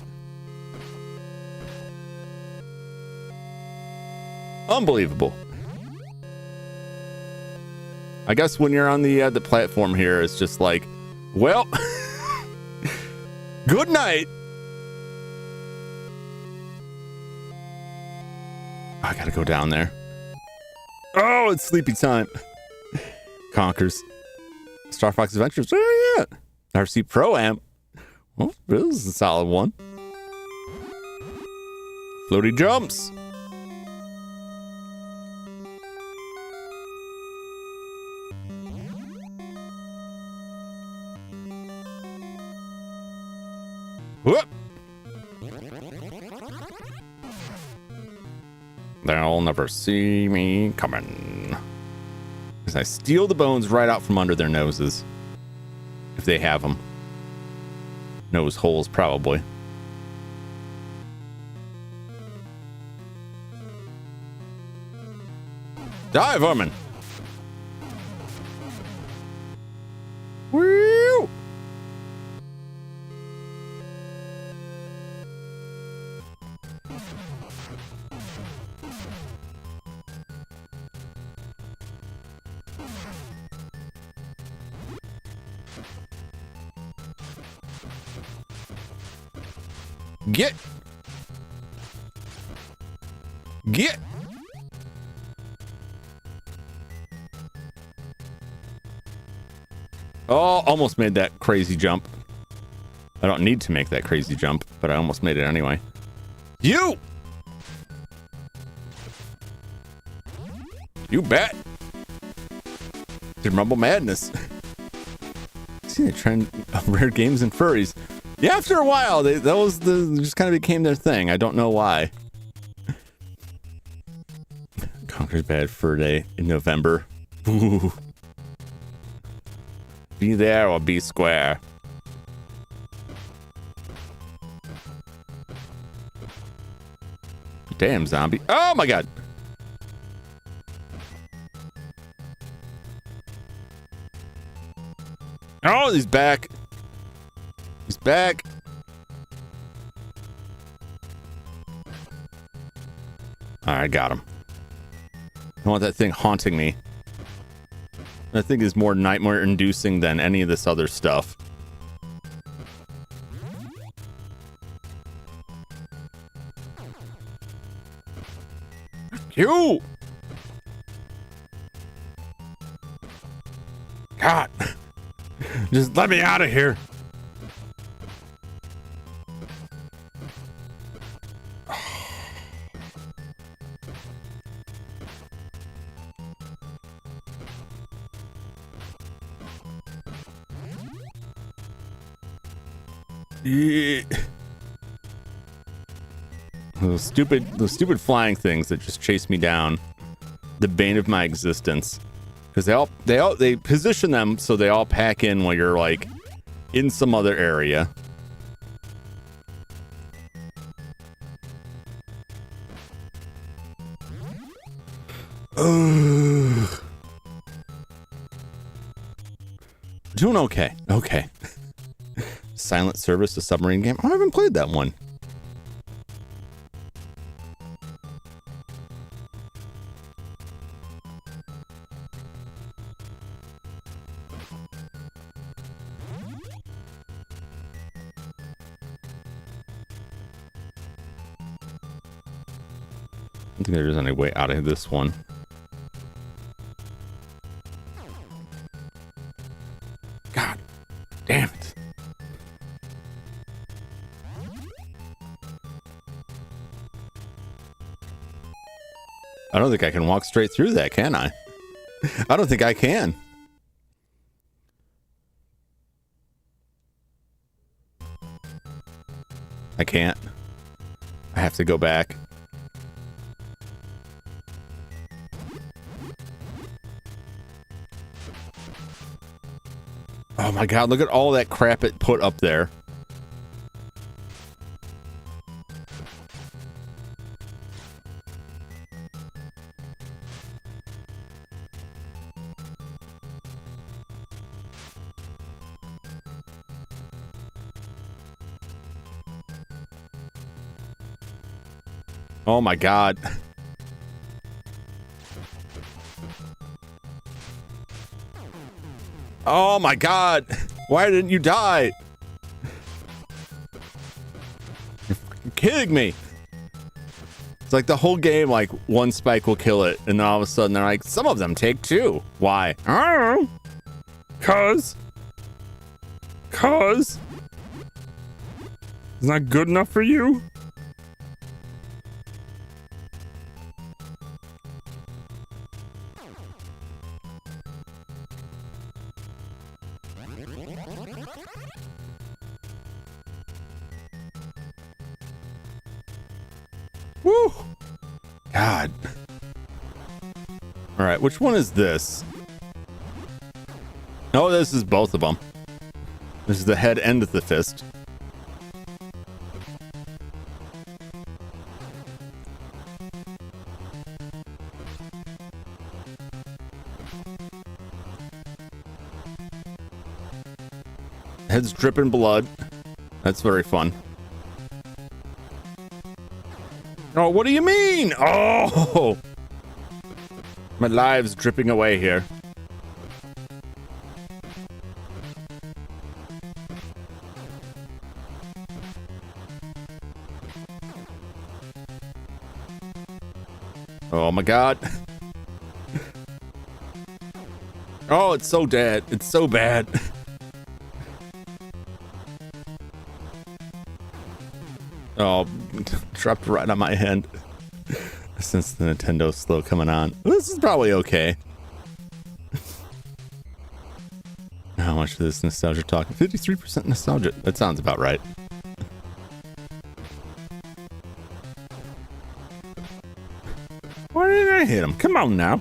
Unbelievable. I guess when you're on the platform here, it's just like, well, good night. I gotta go down there. Oh, it's sleepy time. Conkers. Star Fox Adventures. Oh, yeah. RC Pro Amp. Well, this is a solid one. Floaty jumps. Whoop. They'll never see me coming. Because I steal the bones right out from under their noses. If they have them. Nose holes, probably. Die, vermin! Woo! Get! Oh, almost made that crazy jump. I don't need to make that crazy jump, but I almost made it anyway. You bet! Did Rumble Madness. See the trend of rare games and furries. Yeah, after a while, just kind of became their thing. I don't know why. Conker's Bad Fur Day in November. Ooh. Be there or be square. Damn, zombie. Oh my god. Oh, he's back. He's back. I got him. I don't want that thing haunting me. That thing is more nightmare inducing than any of this other stuff. You! God! Just let me out of here! Those stupid flying things that just chase me down. The bane of my existence. Because they position them so they all pack in while you're like in some other area. Doing okay. Okay. Silent Service, a submarine game. I haven't played that one. I don't think there's any way out of this one. God damn it. I don't think I can walk straight through that, can I? I don't think I can. I can't. I have to go back. Oh my god, look at all that crap it put up there. Oh my god. Oh my god. Why didn't you die? You're fucking kidding me. It's like the whole game, like one spike will kill it, and then all of a sudden they're like, some of them take two. Why? I don't know. Cause it's not good enough for you? Woo! God. All right, which one is this? Oh, this is both of them. This is the head and the fist. Head's dripping blood. That's very fun. Oh, what do you mean? Oh! My live's dripping away here. Oh my god. Oh, it's so dead. It's so bad. Oh, dropped right on my hand. Since the Nintendo's slow coming on. This is probably okay. How much of this nostalgia talking? 53% nostalgia. That sounds about right. Why didn't I hit him? Come on now.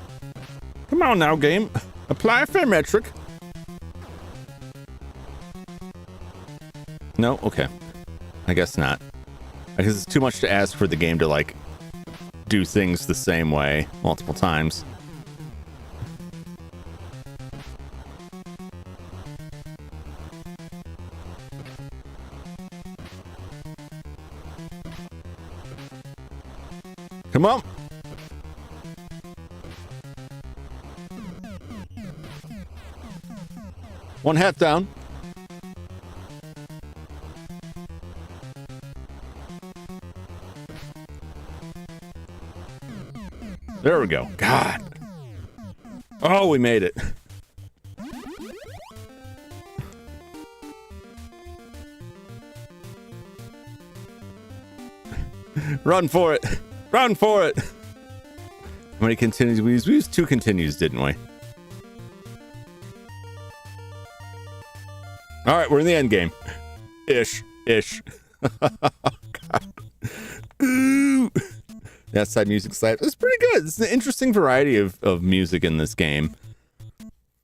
Come on now, game. Apply a fair metric. No? Okay. I guess not. Because it's too much to ask for the game to, like, do things the same way multiple times. Come on! One half down. There we go. God. Oh, we made it. Run for it. Run for it. How many continues we used? We used 2 continues, didn't we? All right, we're in the end game. Ish. Ish. God. Ooh. The outside music slap. It's pretty good. It's an interesting variety of music in this game.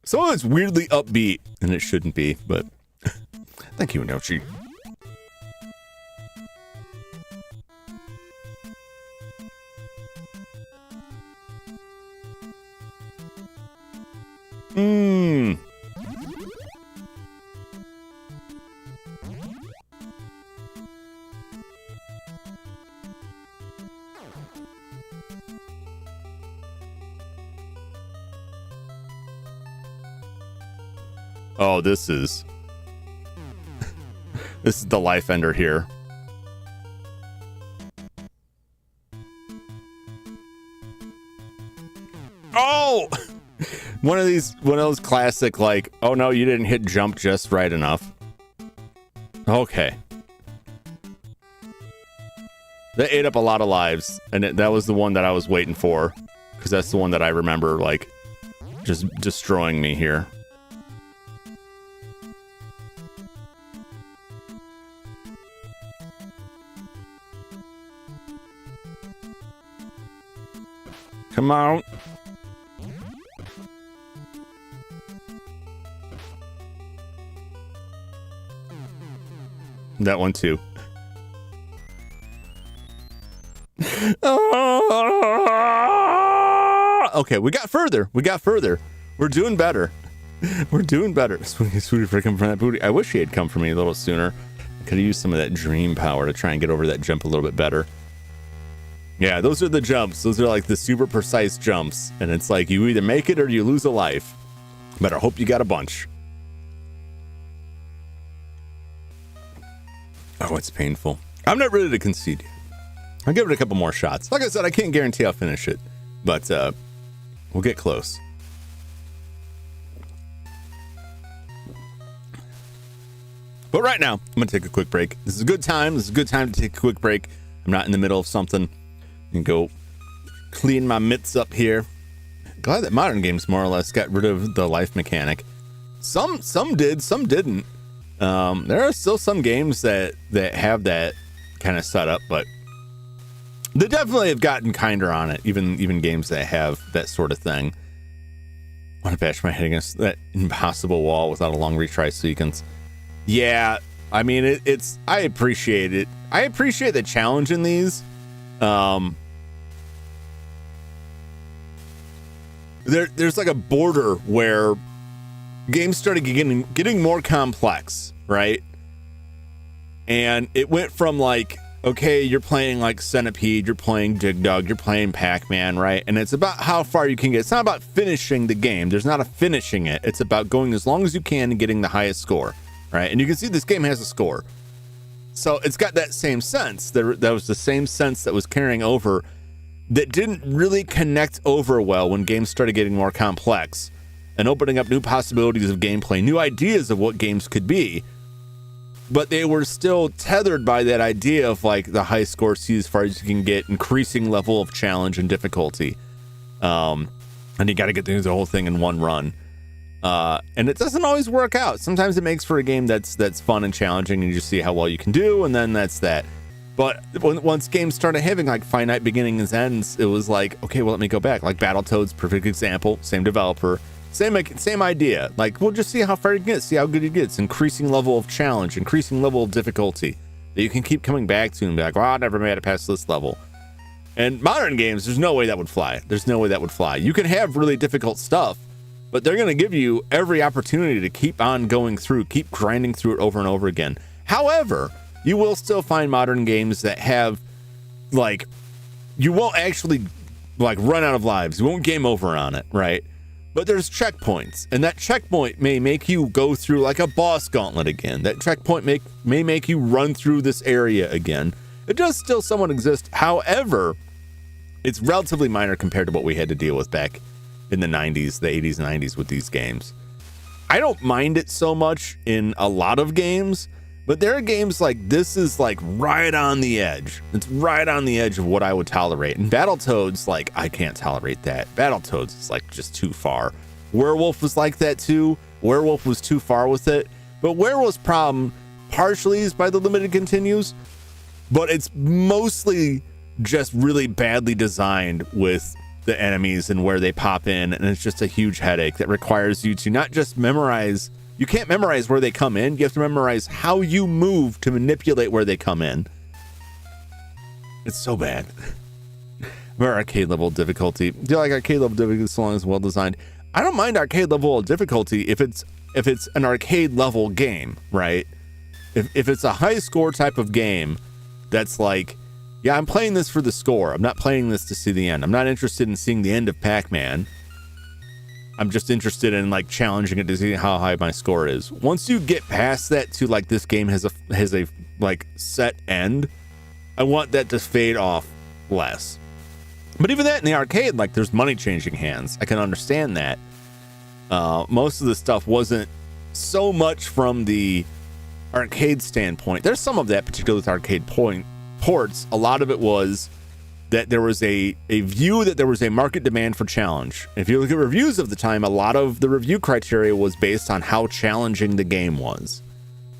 Some of it's weirdly upbeat, and it shouldn't be, but thank you, Nochi. Oh, this is the life ender here. Oh, one of those classic, like, oh no, you didn't hit jump just right enough. Okay. That ate up a lot of lives, and that was the one that I was waiting for, because that's the one that I remember, like, just destroying me here. Come on. That one too. Okay, we got further. We're doing better. We're doing better. Sweetie freaking from that booty. I wish he had come for me a little sooner. Could have used some of that dream power to try and get over that jump a little bit better. Yeah, those are the jumps. Those are like the super precise jumps. And it's like you either make it or you lose a life. But I hope you got a bunch. Oh, it's painful. I'm not ready to concede. I'll give it a couple more shots. Like I said, I can't guarantee I'll finish it. But we'll get close. But right now, I'm going to take a quick break. This is a good time. This is a good time to take a quick break. I'm not in the middle of something. And go clean my mitts up here. Glad that modern games more or less got rid of the life mechanic. Some did, some didn't. There are still some games that have that kind of setup, but they definitely have gotten kinder on it. Even games that have that sort of thing. I want to bash my head against that impossible wall without a long retry sequence. Yeah, I mean it's. I appreciate it. I appreciate the challenge in these. There's like a border where games started getting more complex, right? And it went from like, okay, you're playing like Centipede, you're playing Dig Dug, you're playing Pac-Man, right? And it's about how far you can get. It's not about finishing the game. There's not a finishing it. It's about going as long as you can and getting the highest score, right? And you can see this game has a score. So it's got that same sense. That was the same sense that was carrying over, that didn't really connect over well when games started getting more complex and opening up new possibilities of gameplay, new ideas of what games could be. But they were still tethered by that idea of like the high score, see as far as you can get, increasing level of challenge and difficulty. And you got to get through the whole thing in one run. And it doesn't always work out. Sometimes it makes for a game that's fun and challenging, and you just see how well you can do, and then that's that. But once games started having like finite beginnings and ends, it was like, okay, well, let me go back. Like Battletoads, perfect example, same developer, same idea. Like, we'll just see how far you get, see how good it gets. Increasing level of challenge, increasing level of difficulty that you can keep coming back to and be like, well, I never made it past this level. And modern games, there's no way that would fly. There's no way that would fly. You can have really difficult stuff, but they're going to give you every opportunity to keep on going through, keep grinding through it over and over again. However, you will still find modern games that have, like, you won't actually, like, run out of lives. You won't game over on it, right? But there's checkpoints, and that checkpoint may make you go through, like, a boss gauntlet again. That checkpoint may make you run through this area again. It does still somewhat exist. However, it's relatively minor compared to what we had to deal with back in the 90s, the 80s and 90s with these games. I don't mind it so much in a lot of games, but there are games like this is like right on the edge. It's right on the edge of what I would tolerate. And Battletoads, like, I can't tolerate that. Battletoads is like just too far. Werewolf was like that too. Werewolf was too far with it. But Werewolf's problem partially eased by the limited continues, but it's mostly just really badly designed with the enemies and where they pop in, and it's just a huge headache that requires you to not just memorize. You can't memorize where they come in. You have to memorize how you move to manipulate where they come in. It's so bad. Or arcade level difficulty. Do you like arcade level difficulty so long as well designed? I don't mind arcade level difficulty if it's an arcade level game, right? If it's a high score type of game that's like, yeah, I'm playing this for the score. I'm not playing this to see the end. I'm not interested in seeing the end of Pac-Man. I'm just interested in like challenging it to see how high my score is. Once you get past that to like this game has a like set end, I want that to fade off less. But even that in the arcade, like there's money changing hands. I can understand that. Most of the stuff wasn't so much from the arcade standpoint. There's some of that, particularly with arcade ports. A lot of it was that there was a view that there was a market demand for challenge. If you look at reviews of the time, a lot of the review criteria was based on how challenging the game was,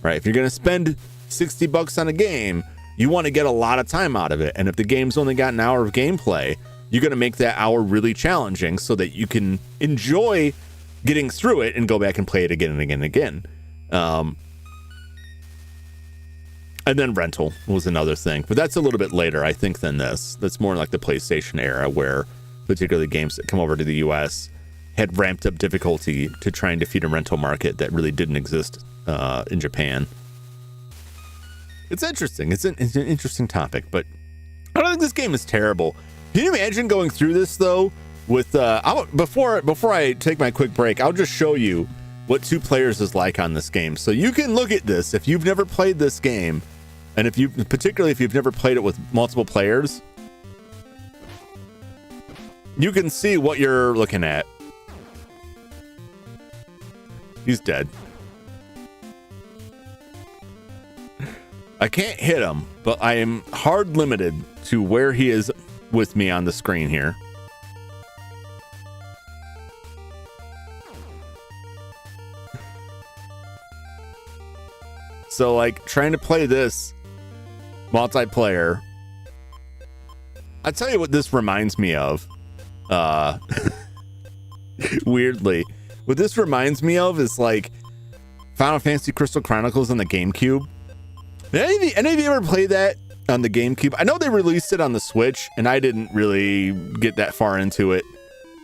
right? If you're going to spend $60 on a game, you want to get a lot of time out of it. And if the game's only got an hour of gameplay, you're going to make that hour really challenging so that you can enjoy getting through it and go back and play it again and again and again. And then rental was another thing, but that's a little bit later, I think, than this. That's more like the PlayStation era, where particularly games that come over to the US had ramped up difficulty to try and defeat a rental market that really didn't exist in Japan. It's interesting. It's an interesting topic, but I don't think this game is terrible. Can you imagine going through this though? With before I take my quick break, I'll just show you what 2 players is like on this game, so you can look at this if you've never played this game. And particularly if you've never played it with multiple players, you can see what you're looking at. He's dead. I can't hit him, but I am hard limited to where he is with me on the screen here. So like trying to play this multiplayer, I'll tell you what this reminds me of. Weirdly, what this reminds me of is like Final Fantasy Crystal Chronicles on the GameCube. Did any of you ever play that on the GameCube? I know they released it on the Switch, and I didn't really get that far into it.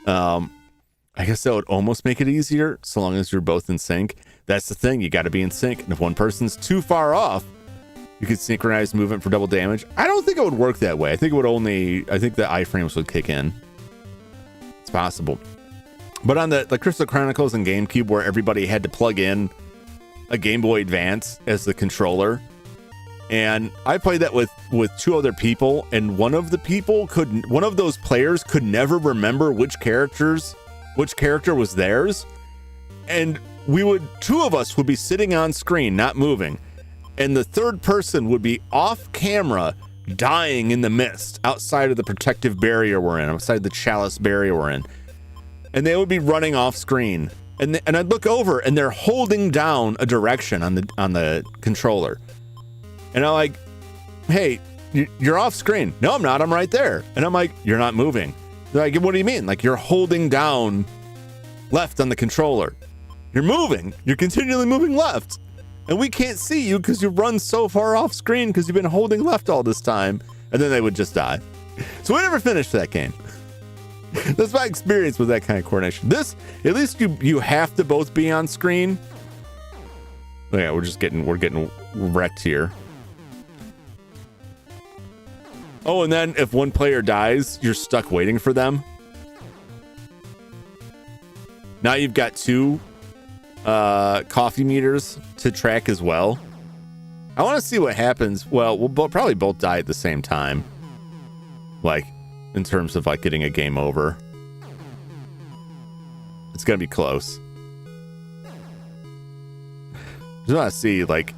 I guess that would almost make it easier, so long as you're both in sync. That's the thing, you got to be in sync. And if one person's too far off, you could synchronize movement for double damage. I don't think it would work that way. I think the iframes would kick in. It's possible. But on the Crystal Chronicles and GameCube, where everybody had to plug in a Game Boy Advance as the controller, and I played that with 2 other people, and one of those players could never remember which character was theirs, and 2 of us would be sitting on screen not moving, and the third person would be off camera dying in the mist outside of the protective barrier we're in, outside the chalice barrier we're in, and they would be running off screen, and I'd look over and they're holding down a direction on the controller, and I'm like, hey, you're off screen. No, I'm not, I'm right there. And I'm like, you're not moving. They're like, what do you mean? Like, you're holding down left on the controller. You're moving. You're continually moving left. And we can't see you because you run so far off screen because you've been holding left all this time. And then they would just die. So we never finished that game. That's my experience with that kind of coordination. This, at least you have to both be on screen. Oh yeah, we're getting wrecked here. Oh, and then if one player dies, you're stuck waiting for them. Now you've got 2 coffee meters to track as well. I want to see what happens. Well, we'll probably both die at the same time. Like, in terms of like getting a game over. It's gonna be close. Just want to see, like,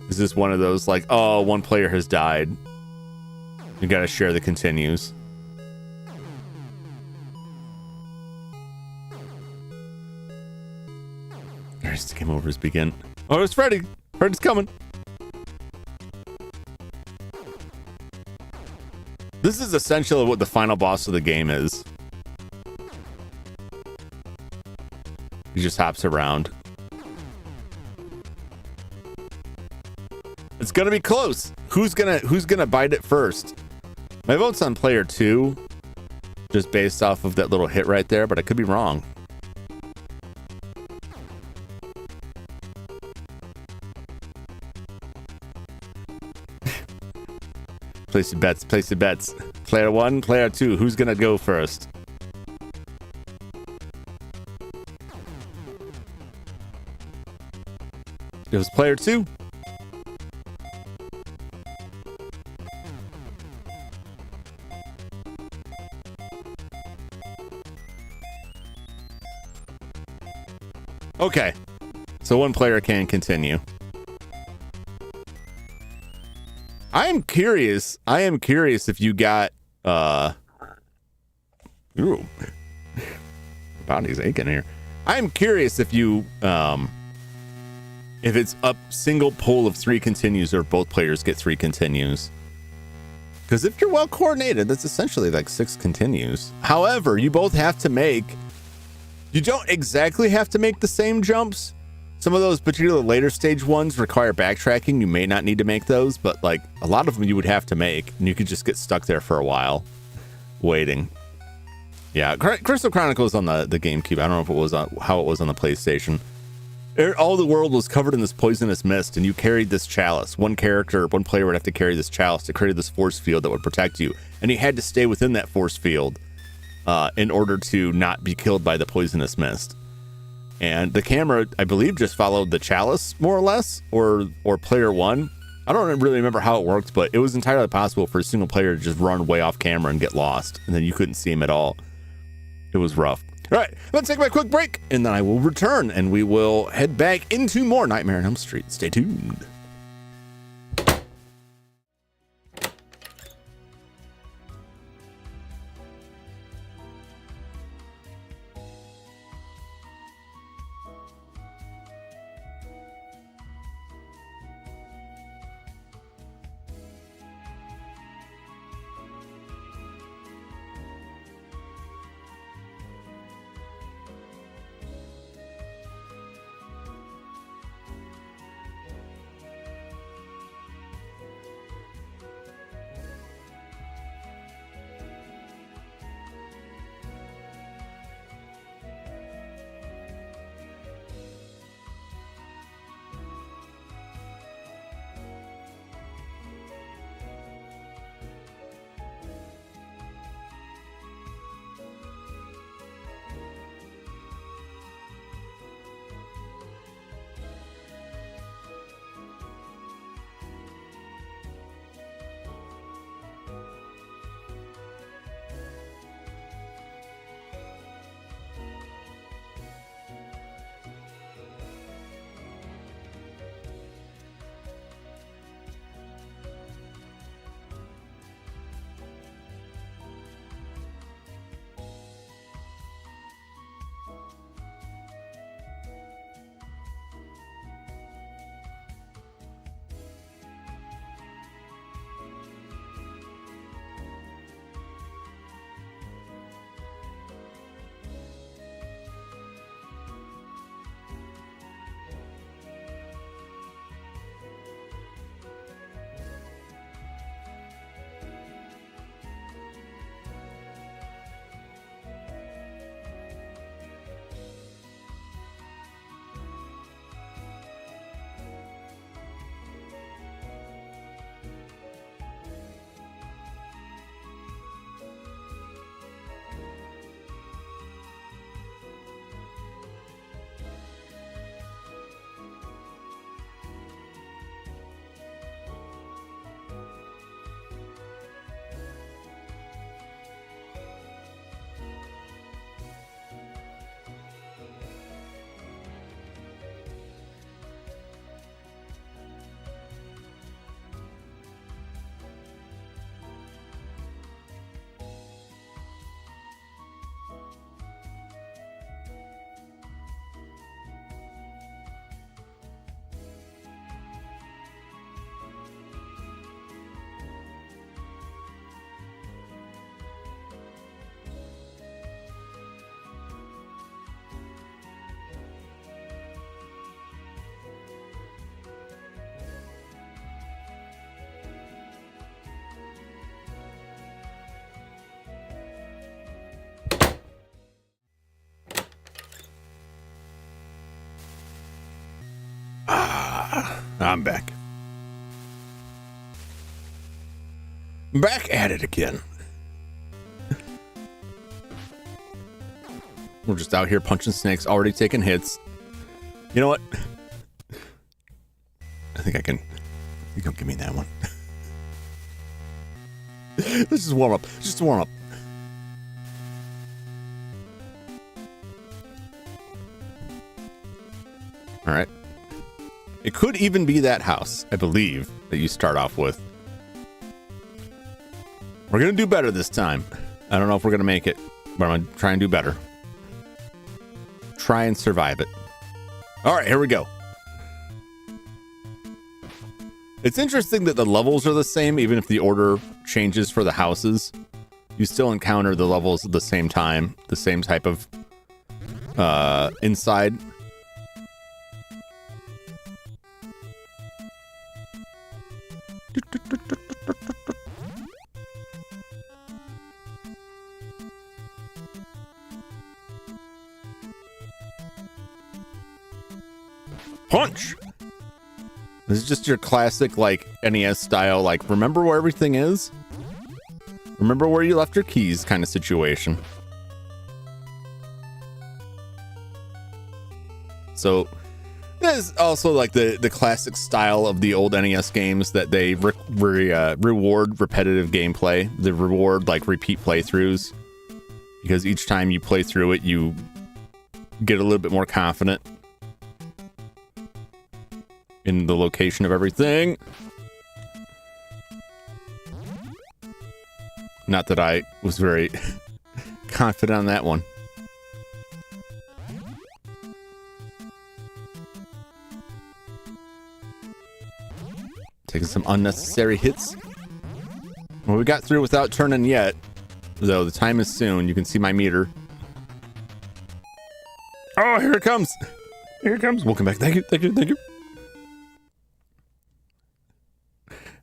is this one of those like, oh, one player has died. You gotta share the continues. There's the game overs begin. Oh, it's Freddy. Heard it's coming. This is essentially what the final boss of the game is. He just hops around. It's gonna be close. Who's gonna bite it first? My vote's on player 2, just based off of that little hit right there, but I could be wrong. Place your bets, place your bets. Player 1, player 2, who's gonna go first? It was player 2. Okay, so one player can continue. I am curious if you got ooh, body's aching here. I am curious if you if it's a single poll of 3 continues or both players get 3 continues. Because if you're well coordinated, that's essentially like 6 continues. However, you both have to make, you don't exactly have to make the same jumps. Some of those particular later stage ones require backtracking. You may not need to make those, but like a lot of them you would have to make, and you could just get stuck there for a while waiting. Yeah, Crystal Chronicles on the GameCube. I don't know if it was on, how it was on the PlayStation. All the world was covered in this poisonous mist, and you carried this chalice. One player would have to carry this chalice to create this force field that would protect you, and you had to stay within that force field in order to not be killed by the poisonous mist. And the camera, I believe, just followed the chalice more or less, or player 1. I don't really remember how it worked, but it was entirely possible for a single player to just run way off camera and get lost, and then you couldn't see him at all. It was rough. All right, let's take a quick break, and then I will return, and we will head back into more Nightmare on Elm Street. Stay tuned. I'm back. Back at it again. We're just out here punching snakes, already taking hits. You know what? I think I can. You can give me that one. Let's just warm up. Just warm up. All right. It could even be that house, I believe, that you start off with. We're going to do better this time. I don't know if we're going to make it, but I'm going to try and do better. Try and survive it. All right, here we go. It's interesting that the levels are the same, even if the order changes for the houses. You still encounter the levels at the same time, the same type of inside. Punch! This is just your classic, like, NES style, like, remember where everything is? Remember where you left your keys kind of situation. So, there's also, like, the classic style of the old NES games that they reward repetitive gameplay. They reward, like, repeat playthroughs. Because each time you play through it, you get a little bit more confident in the location of everything. Not that I was very confident on that one. Taking some unnecessary hits. Well, we got through without turning yet, though the time is soon. You can see my meter. Oh, here it comes. Here it comes. Welcome back. Thank you. Thank you. Thank you.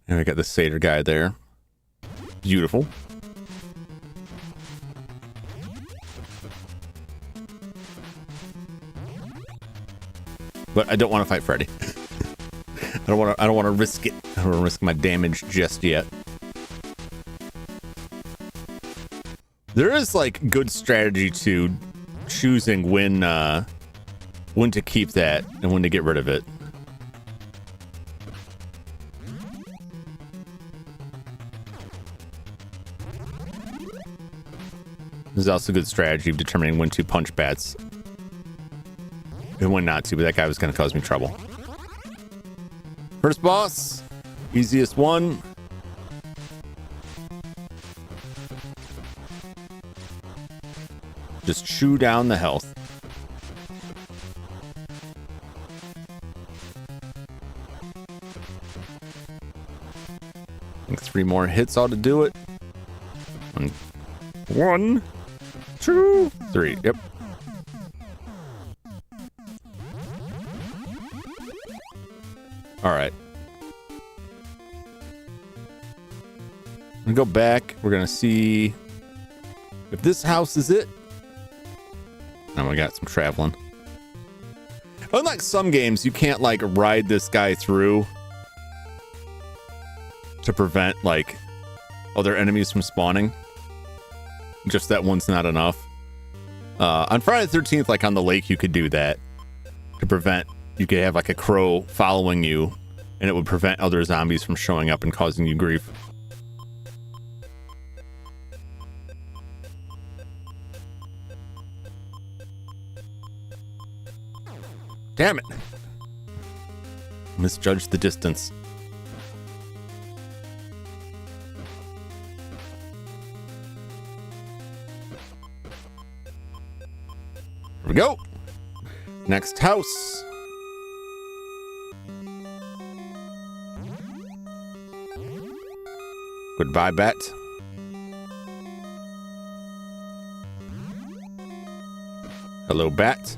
And we got the satyr guy there. Beautiful. But I don't want to fight Freddy. I don't want to risk it. I don't want to risk my damage just yet. There is like good strategy to choosing when to keep that and when to get rid of it. There's also good strategy of determining when to punch bats and when not to, but that guy was going to cause me trouble. First boss, easiest one. Just chew down the health. I think 3 more hits ought to do it. 1, 2, 3. Yep. All right. I'm gonna go back. We're gonna see if this house is it. Now we got some traveling. Unlike some games, you can't like ride this guy through to prevent like other enemies from spawning. Just that one's not enough. On Friday the 13th, like on the lake, you could do that to prevent. You could have like a crow following you, and it would prevent other zombies from showing up and causing you grief. Damn it! Misjudged the distance. Here we go. Next house. Goodbye, bat. Hello, bat.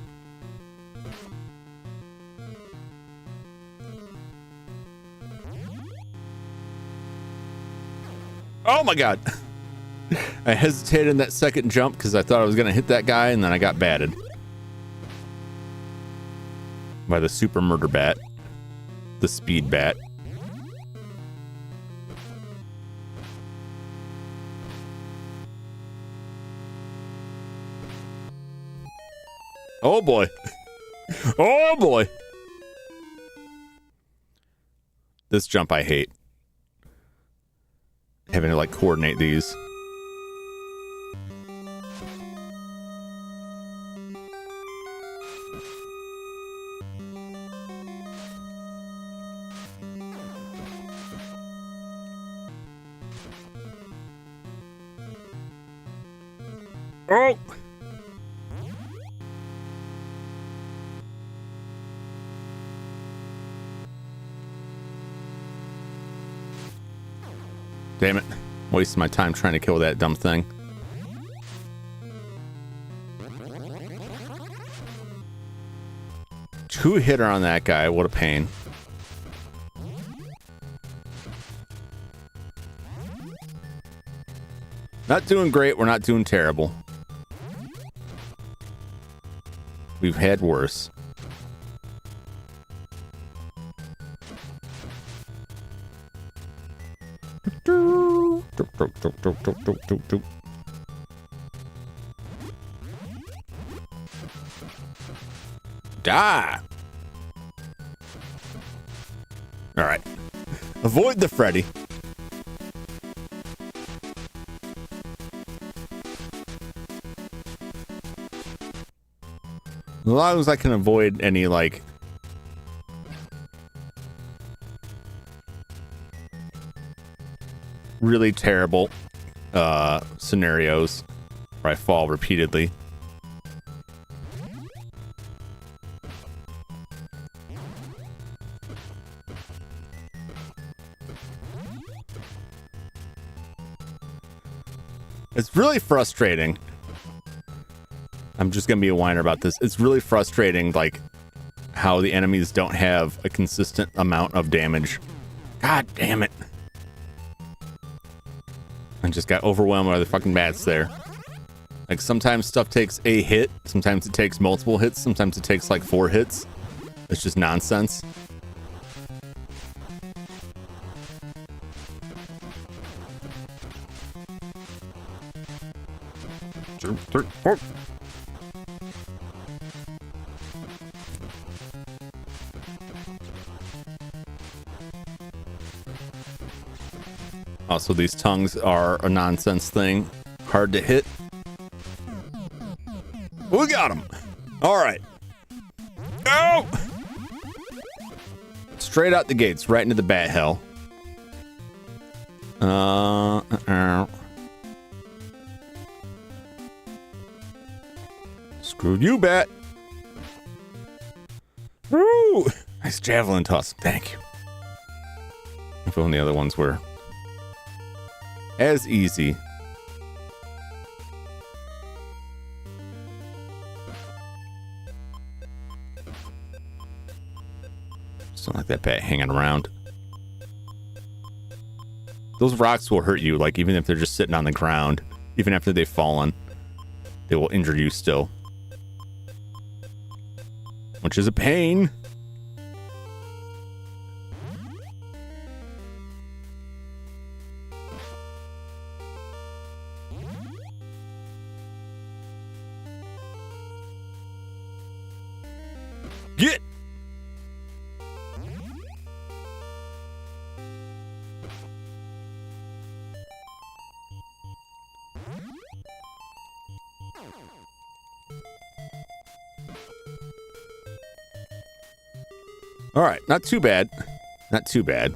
Oh my god. I hesitated in that second jump because I thought I was going to hit that guy, and then I got batted by the super murder bat. the speed bat. Oh boy. Oh boy. This jump I hate. Having to like coordinate these. Oh! Damn it. Wasting my time trying to kill that dumb thing. Two-hitter on that guy. What a pain. Not doing great. We're not doing terrible. We've had worse. Die! Alright. Avoid the Freddy. As long as I can avoid any, like, really terrible scenarios where I fall repeatedly. It's really frustrating. I'm just gonna be a whiner about this. It's really frustrating, like, how the enemies don't have a consistent amount of damage. God damn it. I just got overwhelmed by the fucking bats there. Like, sometimes stuff takes a hit, sometimes it takes multiple hits, sometimes it takes like 4 hits. It's just nonsense. Also, these tongues are a nonsense thing. Hard to hit. We got him. All right. Oh! Straight out the gates, right into the bat hell. Screw you, bat. Woo! Nice javelin toss. Thank you. If only the other ones were as easy. Just don't like that bat hanging around. Those rocks will hurt you, like, even if they're just sitting on the ground. Even after they've fallen, they will injure you still. Which is a pain. Get! All right, not too bad. Not too bad.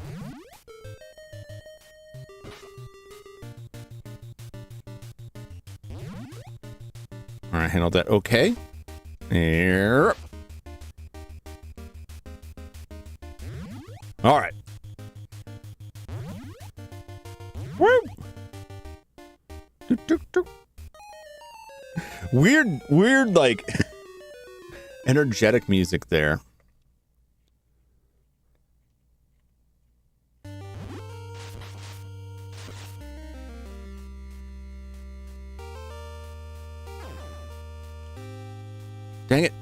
All right, handled that okay. Here. All right. Woo! Weird, like, energetic music there. Dang it.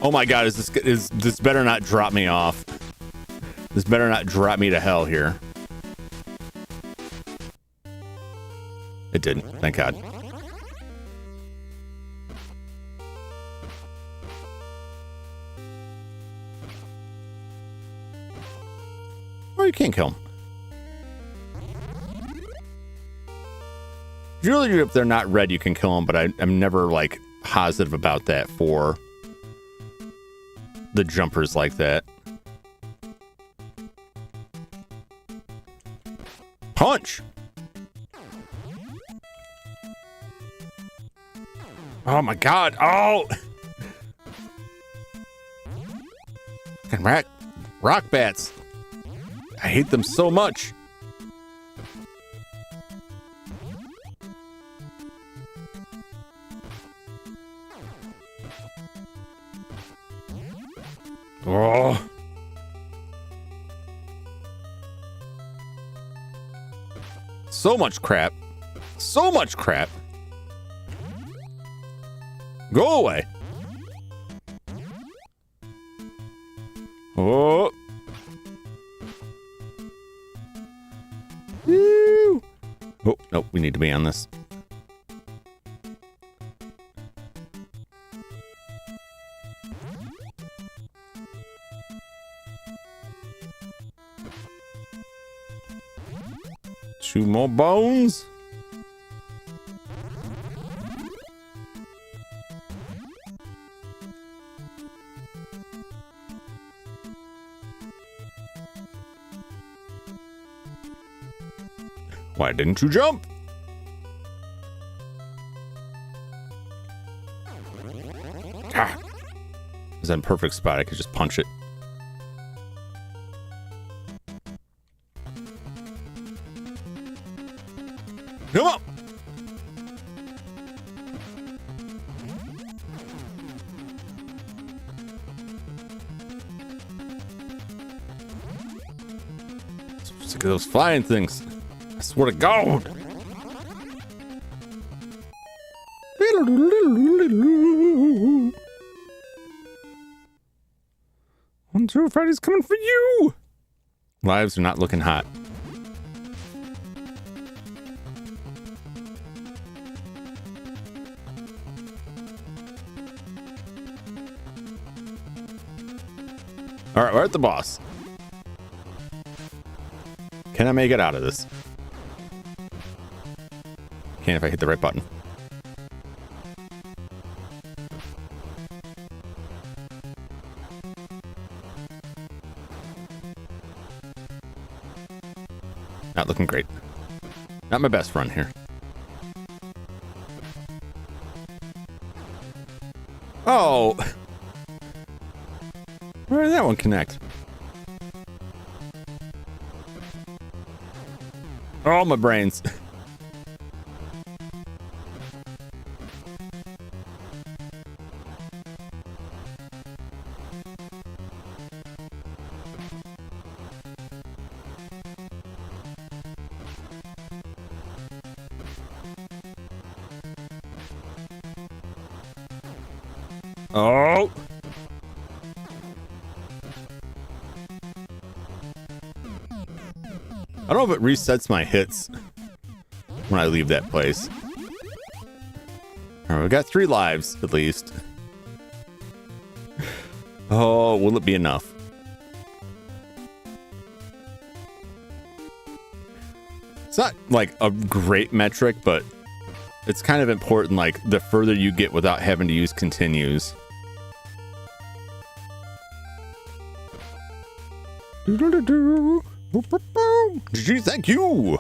Oh my god, is this better not drop me off? This better not drop me to hell here. It didn't, thank God. Oh, you can't kill him. Usually if they're not red, you can kill them, but I'm never, like, positive about that for the jumpers like that. Punch! Oh my god, oh! Rock bats. I hate them so much. Oh. So much crap. So much crap. Go away. Oh. Woo. Oh, nope, we need to be on this. Two more bones. Why didn't you jump? Ah. It was in a perfect spot. I could just punch it. Come on! Sick of those flying things. I swear to God. One, two, Freddy's coming for you. Lives are not looking hot. All right, we're at the boss. Can I make it out of this? Can if I hit the right button. Not looking great. Not my best run here. Oh! Where did that one connect? Oh, my brains. Oh! I don't know if it resets my hits when I leave that place. All right, we got 3 lives at least. Oh, will it be enough? It's not like a great metric, but it's kind of important, like the further you get without having to use continues. GG, thank you.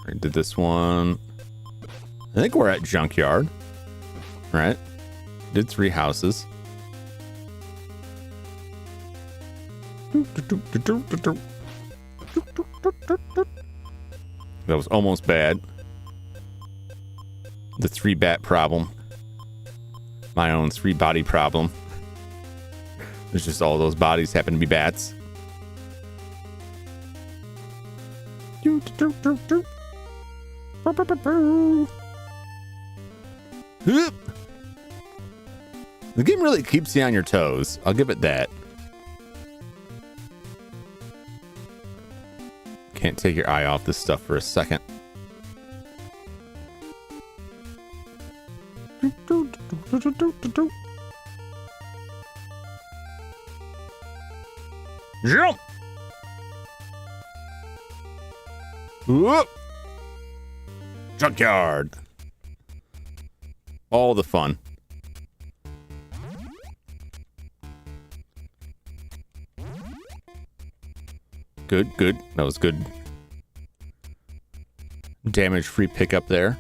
I did this one. I think we're at Junkyard, right? Did 3 houses. That was almost bad. The 3 bat problem. My own 3 body problem. There's just all those bodies happen to be bats. The game really keeps you on your toes. I'll give it that. Can't take your eye off this stuff for a second. Jump! Whoop! Junkyard. All the fun. Good, good. That was good. Damage-free pickup there.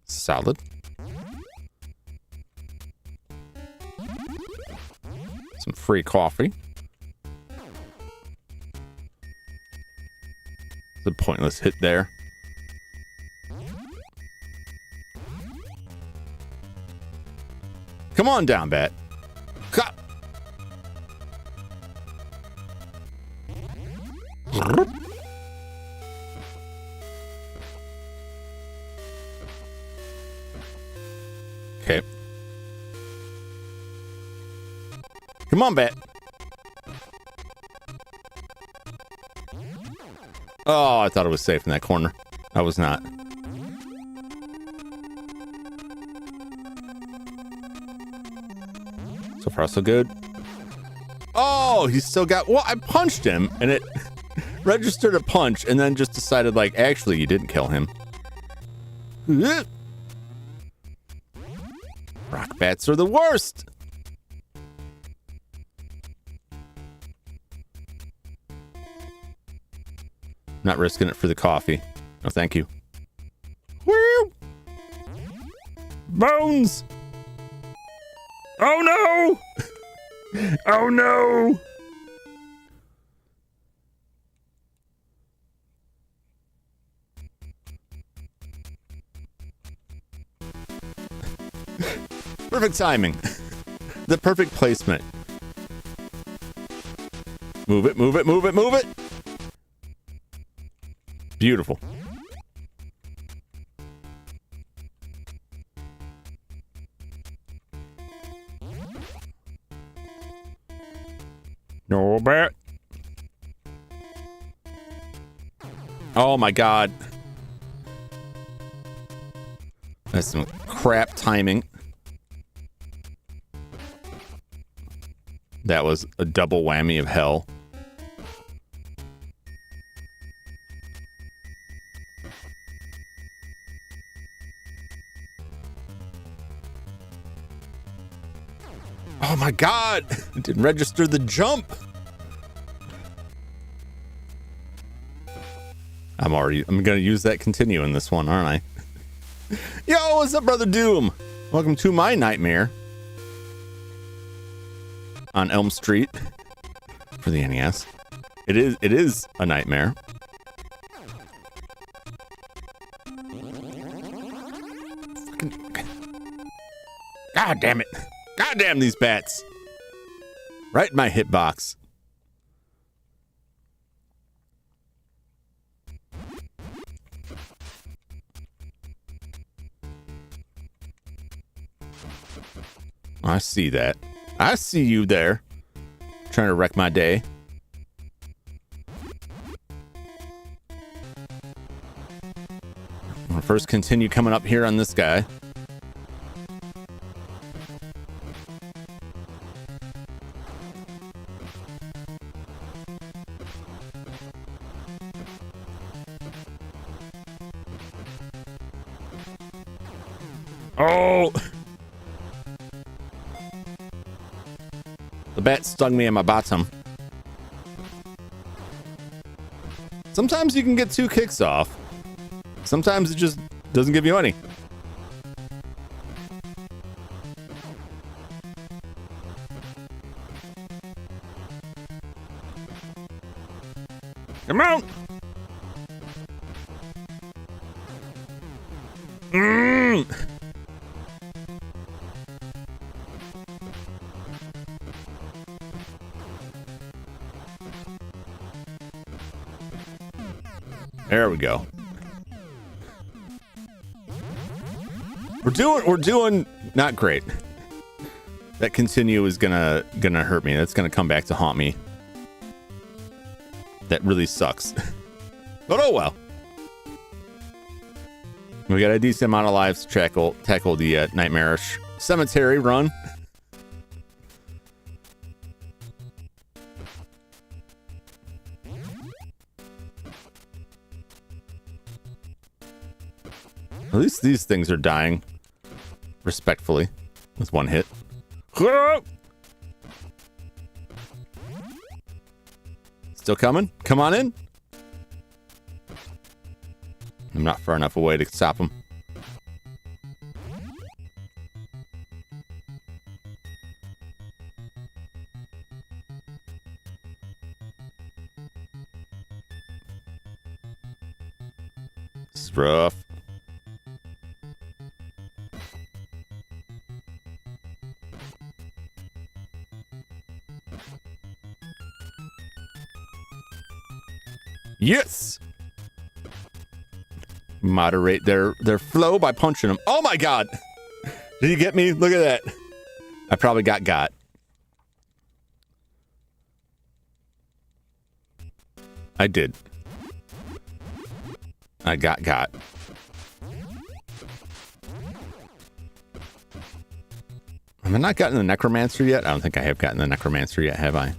Solid. Some free coffee. It's a pointless hit there. Come on down, bat. Cut. Okay. Come on, bat. Oh, I thought it was safe in that corner. I was not. So far, so good. Oh, he's still got... Well, I punched him, and it registered a punch, and then just decided, like, actually, you didn't kill him. Rock bats are the worst! Not risking it for the coffee. No, thank you. Woo! Bones! Oh no! Oh no! Perfect timing. The perfect placement. Move it, move it, move it, move it! Beautiful. No bat. Oh my god. That's some crap timing. That was a double whammy of hell. Oh my god! It didn't register the jump! I'm gonna use that continue in this one, aren't I? Yo, what's up, Brother Doom? Welcome to my nightmare. On Elm Street. For the NES. It is a nightmare. God damn it. God damn these bats. Right in my hitbox. I see that. I see you there. Trying to wreck my day. I'm gonna first continue coming up here on this guy. Oh! The bat stung me in my bottom. Sometimes you can get 2 kicks off. Sometimes it just doesn't give you any. Come on! There we go. We're doing not great. That continue is gonna hurt me. That's gonna come back to haunt me. That really sucks. But oh well. We got a decent amount of lives to tackle the nightmarish cemetery run. At least these things are dying respectfully with one hit. Still coming? Come on in. I'm not far enough away to stop him. This is rough. Yes. Moderate their flow by punching them. Oh my god. Did you get me? Look at that. I probably got. I did. I got. Have I not gotten the necromancer yet? I don't think I have gotten the necromancer yet, have I?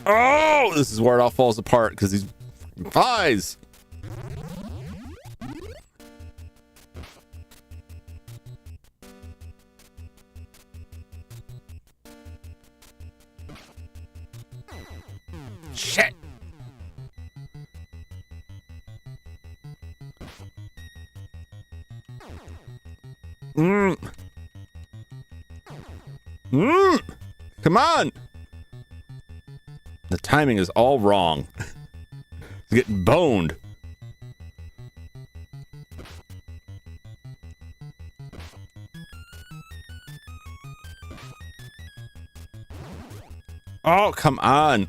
Oh, this is where it all falls apart because these flies. Shit. Come on. The timing is all wrong. It's getting boned. Oh, come on.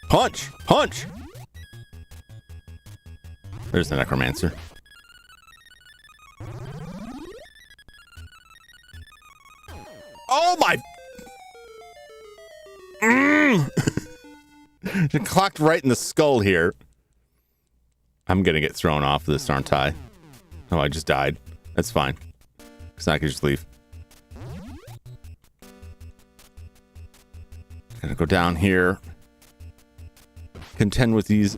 Punch! There's the necromancer. Oh my! It clocked right in the skull here. I'm gonna get thrown off this, aren't I? Oh, I just died. That's fine. Because I can just leave. Gonna go down here. Contend with these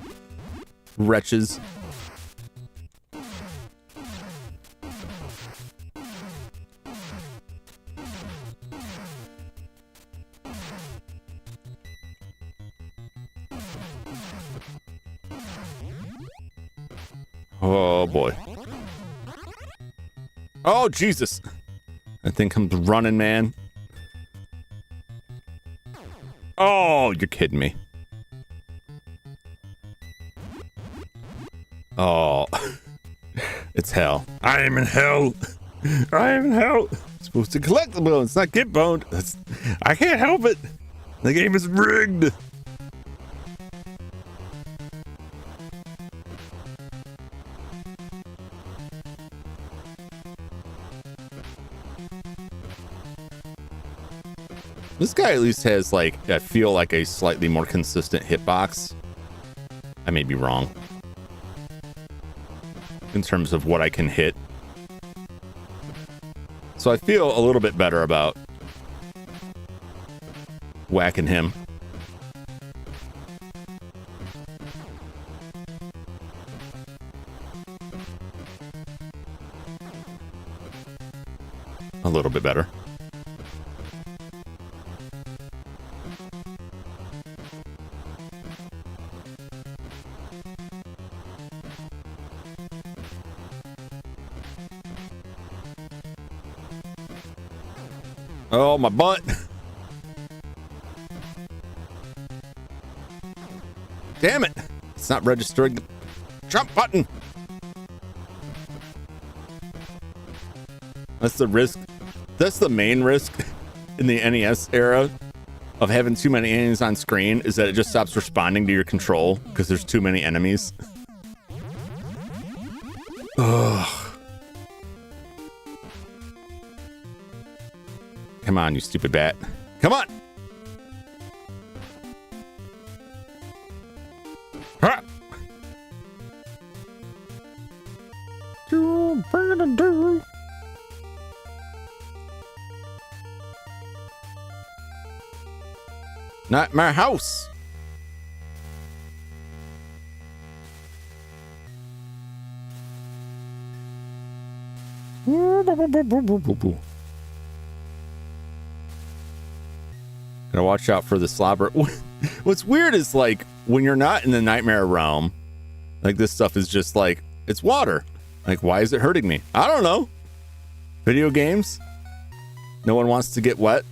wretches. Oh boy. Oh Jesus. That thing comes running, man. Oh, you're kidding me. Oh. It's hell. I am in hell. I am in hell. I'm supposed to collect the bones, not get boned. I can't help it. The game is rigged. This guy at least has, like, I feel like a slightly more consistent hitbox. I may be wrong. In terms of what I can hit. So I feel a little bit better about whacking him. A little bit better. Oh, my butt. Damn it. It's not registering the jump button. That's the risk. That's the main risk in the NES era of having too many enemies on screen, is that it just stops responding to your control because there's too many enemies. Ugh. Come on, you stupid bat. Come on. Ha! Not my house. Gotta watch out for the slobber. What's weird is, like, when you're not in the nightmare realm, like, this stuff is just like, it's water. Like, why is it hurting me? I don't know. Video games? No one wants to get wet,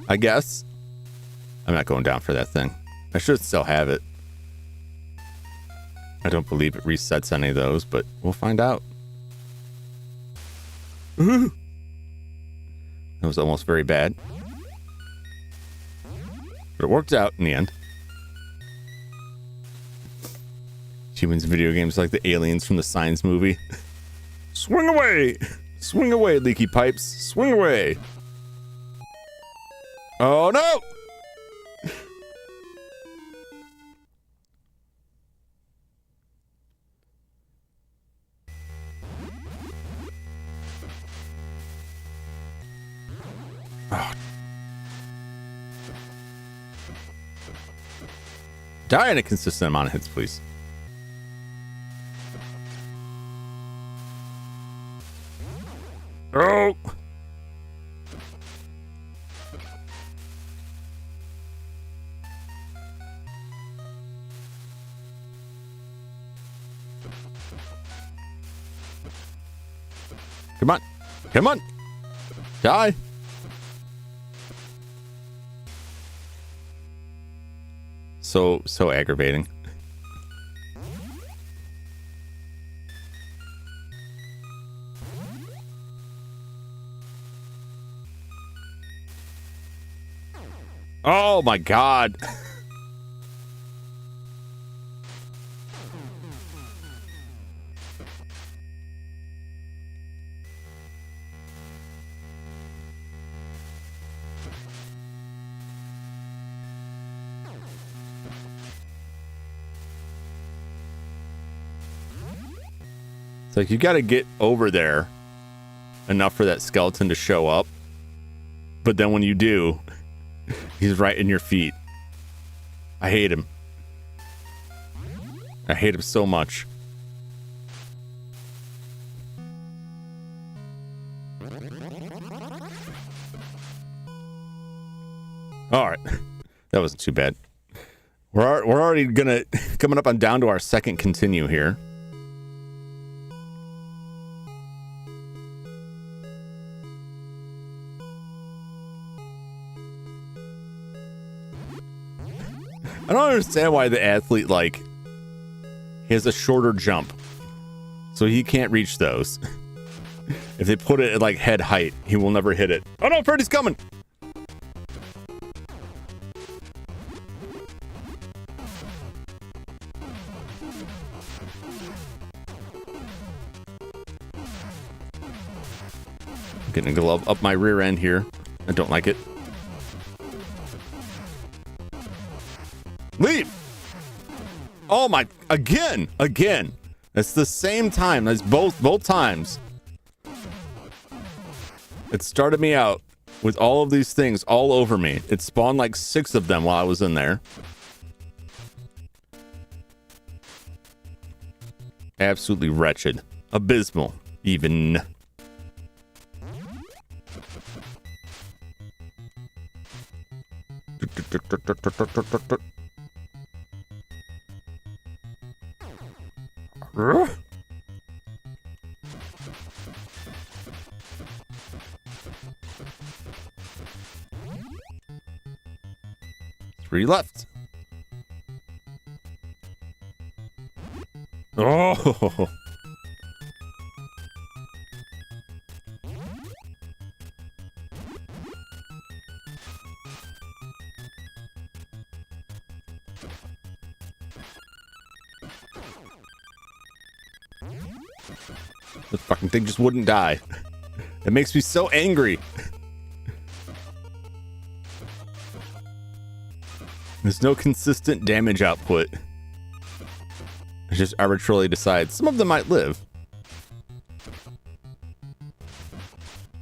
I guess. I'm not going down for that thing. I should still have it. I don't believe it resets any of those, but we'll find out. Ooh. That was almost very bad. But it worked out in the end. Humans in video games like the aliens from the Signs movie. Swing away! Swing away, leaky pipes. Swing away. Oh no! Oh. Die in a consistent amount of hits, please. Oh! Come on. Come on. Die. So aggravating. Oh my God. Like, you got to get over there enough for that skeleton to show up. But then when you do, he's right in your feet. I hate him. I hate him so much. All right. That wasn't too bad. We're already coming up on down to our second continue here. I don't understand why the athlete, like, he has a shorter jump, so he can't reach those. If they put it at, like, head height, he will never hit it. Oh no, Freddy's coming! I'm getting a glove up my rear end here. I don't like it. Leave! Oh my, again. That's the same time. That's both times. It started me out with all of these things all over me. It spawned like 6 of them while I was in there. Absolutely wretched. Abysmal, even. Three left. Oh. The fucking thing just wouldn't die. It makes me so angry. There's no consistent damage output. It just arbitrarily decides some of them might live.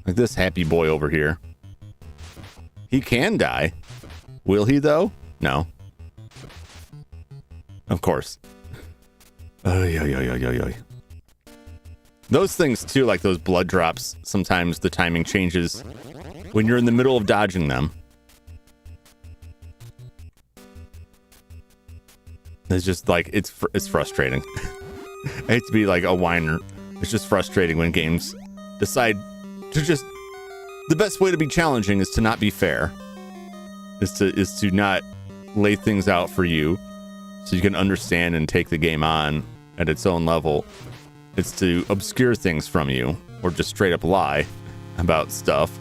Like this happy boy over here. He can die. Will he though? No. Of course. Those things too, like those blood drops, sometimes the timing changes when you're in the middle of dodging them. It's just like, it's frustrating. I hate to be like a whiner. It's just frustrating when games decide to just, the best way to be challenging is to not be fair. Is to not lay things out for you so you can understand and take the game on at its own level. It's to obscure things from you or just straight up lie about stuff.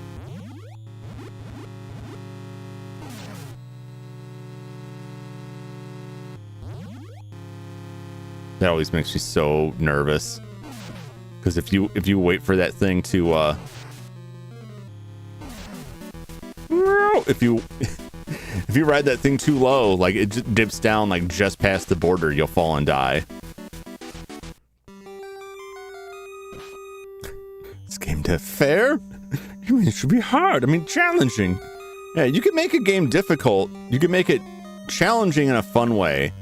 That always makes me so nervous. Because if you wait for that thing to if you ride that thing too low, like it just dips down like just past the border, you'll fall and die. This game to fair? You mean it should be hard? I mean challenging. Yeah, you can make a game difficult. You can make it challenging in a fun way,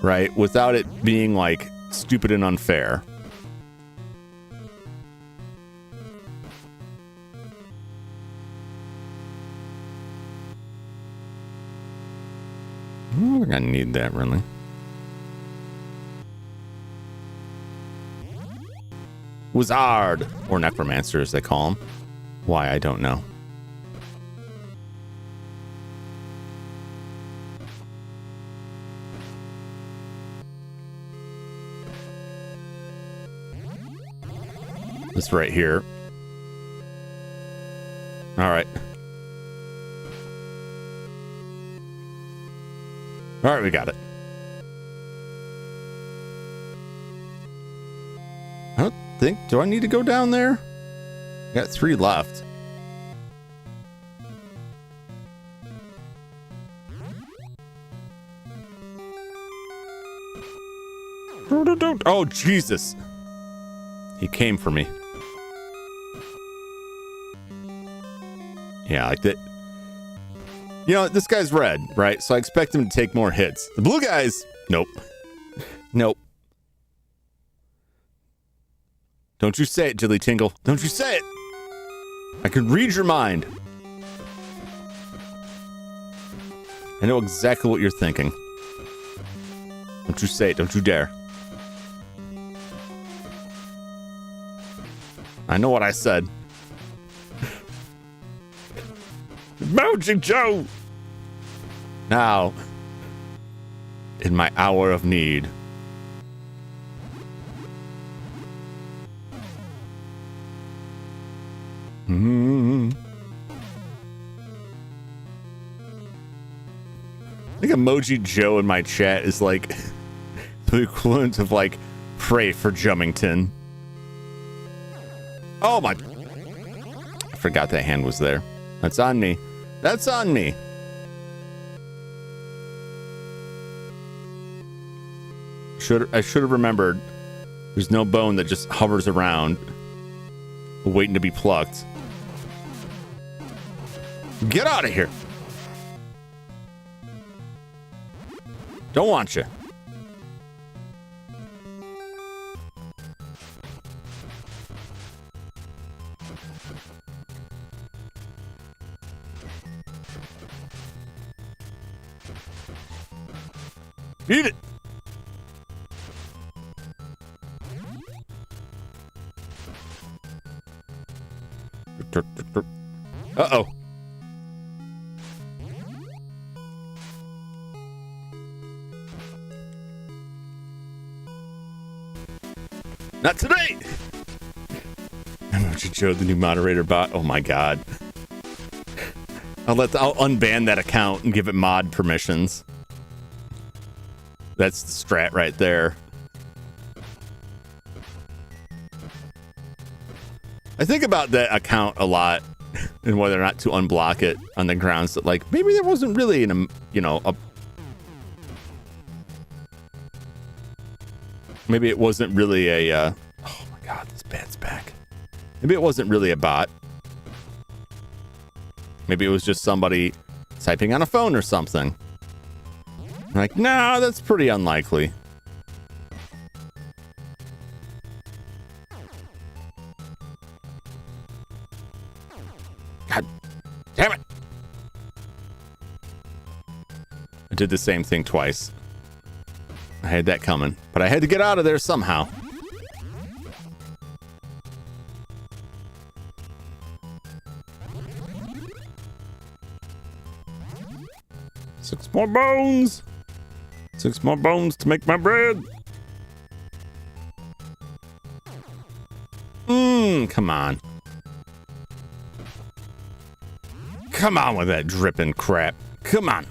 right? Without it being like stupid and unfair. I don't think I need that really. Wizard, or necromancer as they call him. Why, I don't know. This right here. All right. All right, we got it. I don't think... Do I need to go down there? I got 3 left. Oh, Jesus. He came for me. Yeah, like that. You know, this guy's red, right? So I expect him to take more hits. The blue guys, nope. Nope. Don't you say it, Jilly Tingle. Don't you say it. I can read your mind. I know exactly what you're thinking. Don't you say it. Don't you dare. I know what I said. Moji Joe! Now, in my hour of need. I think Emoji Joe in my chat is like the equivalent of like pray for Jumington. Oh my. I forgot that hand was there. That's on me. That's on me. I should have remembered there's no bone that just hovers around waiting to be plucked. Get out of here. Don't want you. Eat it. Uh-oh. Not today! Emoji Joe, the new moderator bot. Oh my god. I'll unban that account and give it mod permissions. That's the strat right there. I think about that account a lot and whether or not to unblock it on the grounds that, like, maybe there wasn't really maybe it wasn't really a, oh my god, this bat's back. Maybe it wasn't really a bot. Maybe it was just somebody typing on a phone or something. I'm like, no, that's pretty unlikely. God damn it. I did the same thing twice. I had that coming, but I had to get out of there somehow. Six more bones. 6 more bones to make my bread. Come on. Come on with that dripping crap. Come on.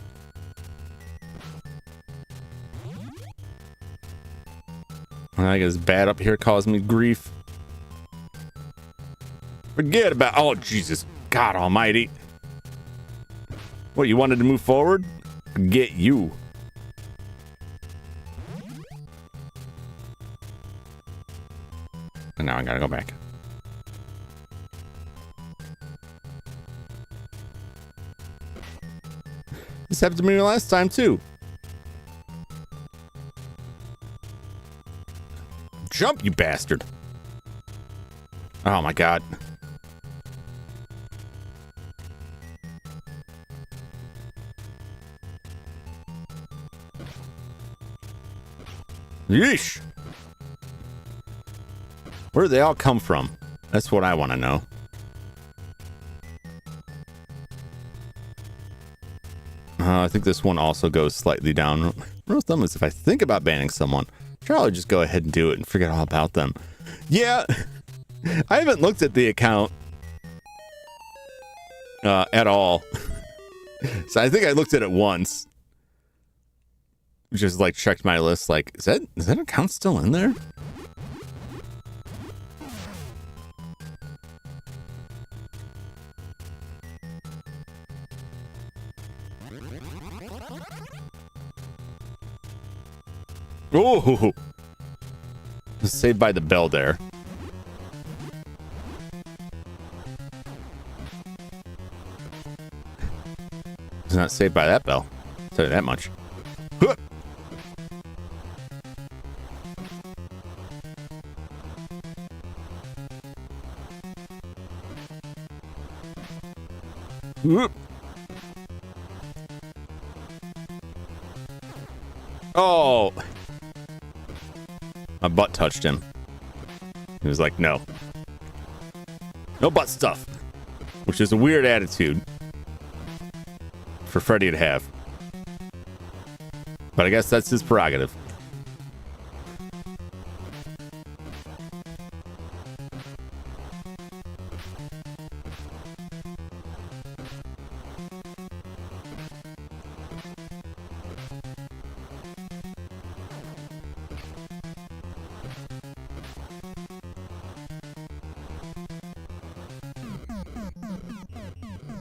I guess bad up here causing me grief. Forget about, oh Jesus, God almighty. What, you wanted to move forward? Forget you. And now I gotta go back. This happened to me last time too. Jump, you bastard. Oh my god. Yeesh. Where did they all come from? That's what I want to know. I think this one also goes slightly down. Rule of thumb is if I think about banning someone, I'll just go ahead and do it and forget all about them. Yeah, I haven't looked at the account at all. So I think I looked at it once. Just like checked my list, like, is that account still in there? Oh, saved by the bell there. It's not saved by that bell. I'll tell you that much. Oh, my butt touched him. He was like, no. No butt stuff. Which is a weird attitude for Freddy to have. But I guess that's his prerogative.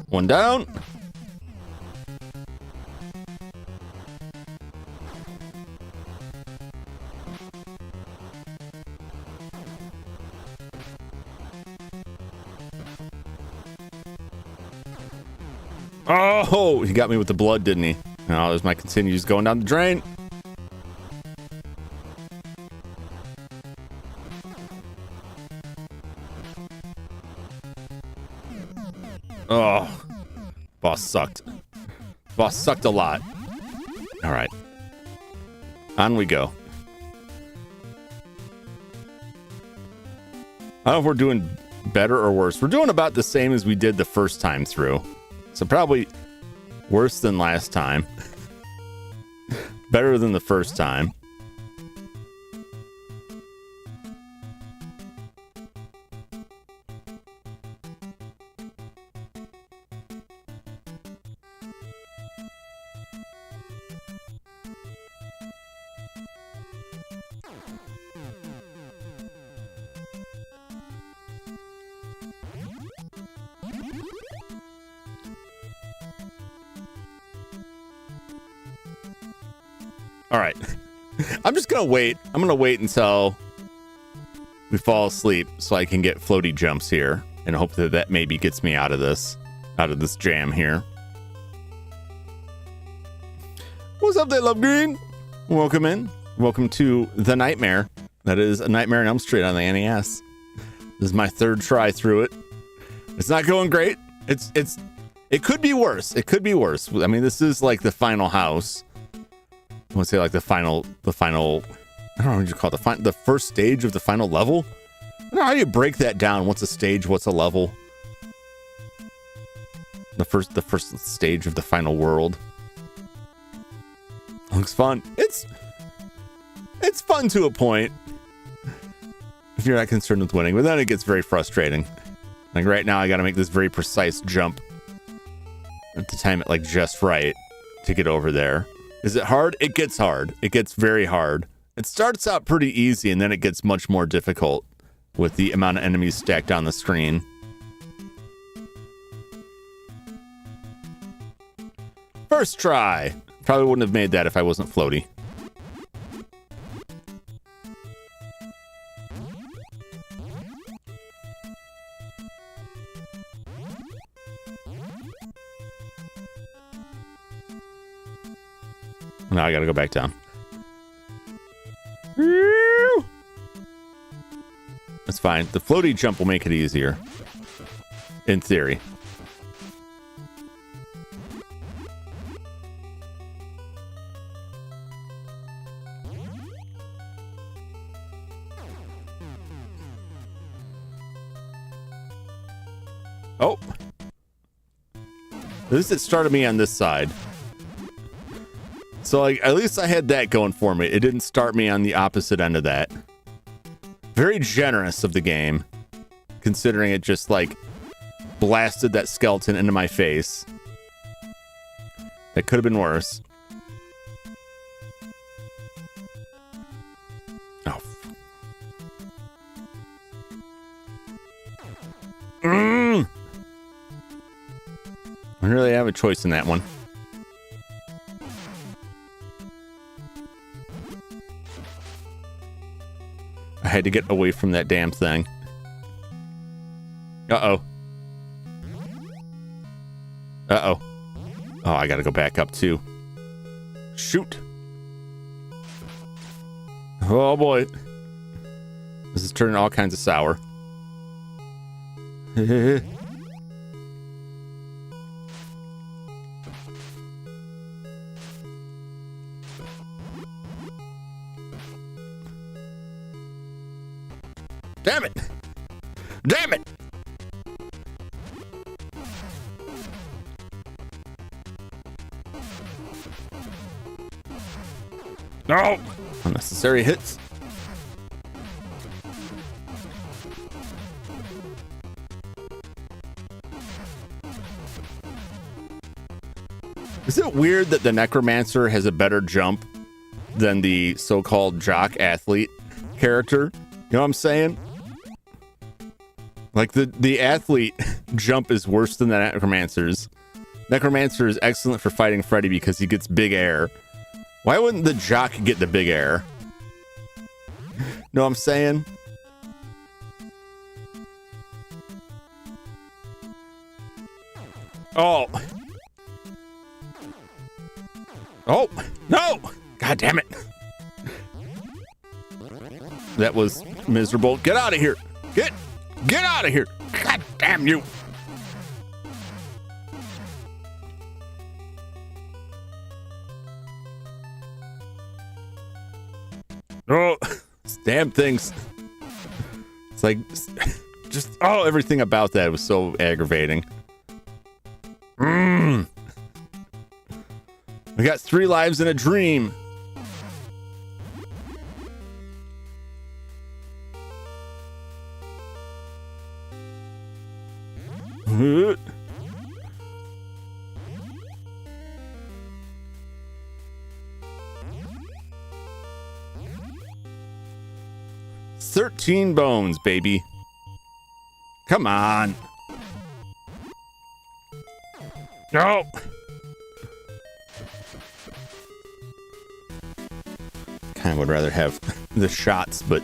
One down. Oh, he got me with the blood, didn't he? Oh, there's my continues going down the drain. Oh, boss sucked. Boss sucked a lot. All right. On we go. I don't know if we're doing better or worse. We're doing about the same as we did the first time through. So probably worse than last time. Better than the first time. All right. I'm just going to wait. I'm going to wait until we fall asleep so I can get floaty jumps here and hope that that maybe gets me out of this jam here. What's up there, Love Green? Welcome in. Welcome to The Nightmare. That is A Nightmare on Elm Street on the NES. This is my third try through it. It's not going great. It could be worse. It could be worse. I mean, this is like the final house. I want to say like the final, I don't know what you call it, the first stage of the final level. I don't know how you break that down. What's a stage? What's a level? The first stage of the final world. Looks fun. It's fun to a point if you're not concerned with winning, but then it gets very frustrating. Like right now, I got to make this very precise jump to time it like just right to get over there. Is it hard? It gets hard. It gets very hard. It starts out pretty easy, and then it gets much more difficult with the amount of enemies stacked on the screen. First try. Probably wouldn't have made that if I wasn't floaty. Now I gotta go back down. That's fine. The floaty jump will make it easier. In theory. Oh. At least it started me on this side. So, like, at least I had that going for me. It didn't start me on the opposite end of that. Very generous of the game, considering it just, like, blasted that skeleton into my face. That could have been worse. Oh. I don't really have a choice in that one. I had to get away from that damn thing. Uh-oh. Uh-oh. Oh, I gotta go back up too. Shoot. Oh boy. This is turning all kinds of sour. Damn it! Damn it! No! Unnecessary hits. Is it weird that the Necromancer has a better jump than the so-called jock athlete character? You know what I'm saying? Like the athlete jump is worse than the Necromancer's. Necromancer is excellent for fighting Freddy because he gets big air. Why wouldn't the jock get the big air? Know what I'm saying? Oh. Oh, no! God damn it. That was miserable. Get out of here. Get out of here. God damn you. Oh, damn things. It's like, just, oh, everything about that was so aggravating. I got 3 lives in a dream. Huh? 13 bones, baby. Come on. No. I would rather have the shots, but...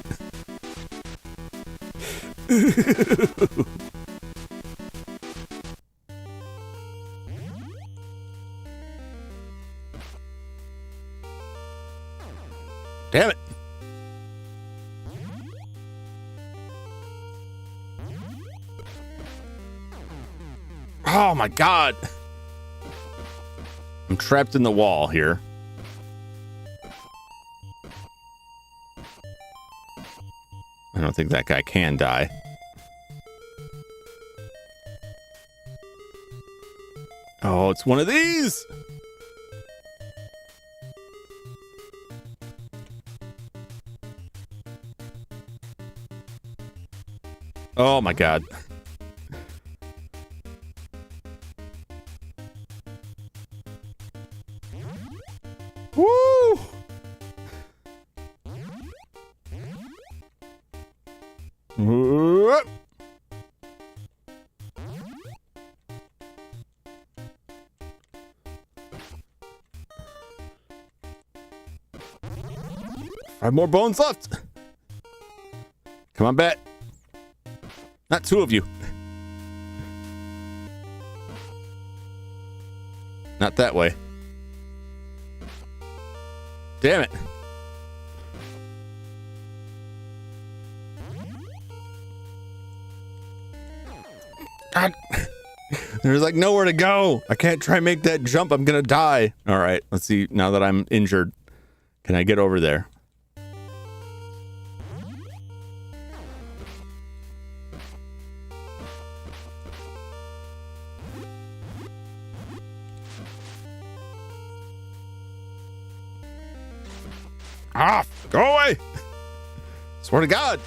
Damn it. Oh my God. I'm trapped in the wall here. I don't think that guy can die. Oh, it's one of these. Oh my God. Woo! Whoop. Five more bones left. Come on, bat. Not two of you. Not that way. Damn it. God. There's like nowhere to go. I can't try and make that jump. I'm gonna die. All right, let's see. Now that I'm injured, can I get over there? Ah, go away. Swear to God.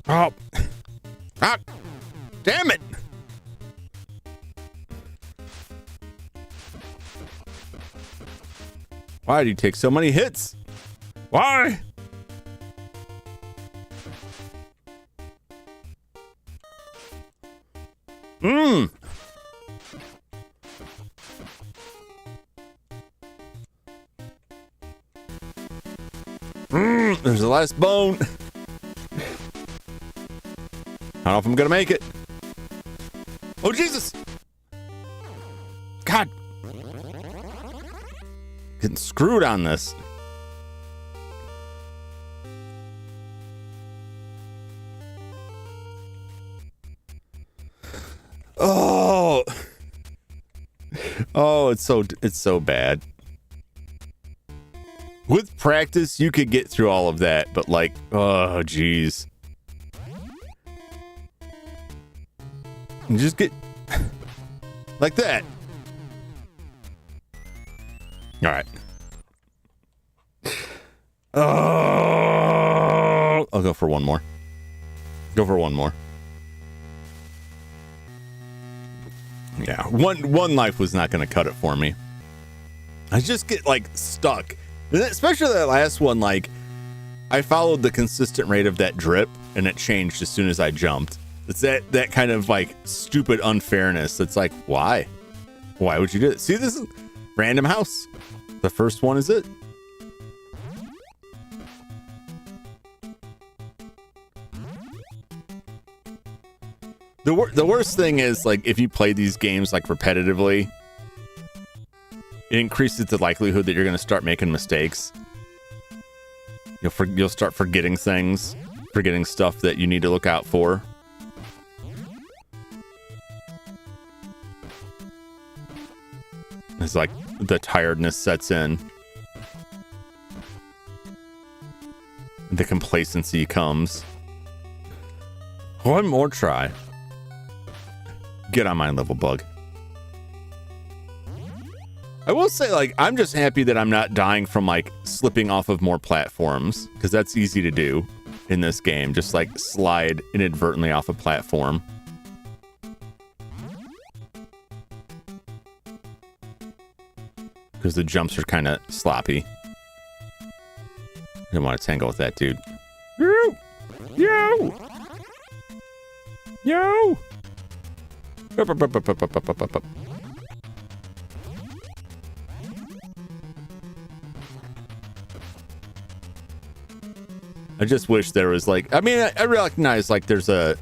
Oh. Ah. Damn it. Why do you take so many hits? Why? There's the last bone. I don't know if I'm gonna make it. Oh, Jesus. God. Getting screwed on this. Oh. Oh, it's so bad. With practice, you could get through all of that, but like, oh, geez. You just get like that. All right. Oh, I'll go for one more. Go for one more. Yeah, one life was not going to cut it for me. I just get like stuck. Especially that last one, like, I followed the consistent rate of that drip, and it changed as soon as I jumped. It's that kind of, like, stupid unfairness. It's like, why? Why would you do it? See, this is random house. The first one is it. The worst thing is, like, if you play these games, like, repetitively, it increases the likelihood that you're going to start making mistakes. You'll start forgetting things, forgetting stuff that you need to look out for. It's like the tiredness sets in. The complacency comes. One more try. Get on my level, bug. I will say, like, I'm just happy that I'm not dying from, like, slipping off of more platforms, because that's easy to do in this game. Just, like, slide inadvertently off a platform. because the jumps are kind of sloppy. Didn't want to tangle with that dude. Yo! Yo! Yo! Up, up, up, up, up, up, up, up, up. I just wish there was like, I mean, I recognize like there's a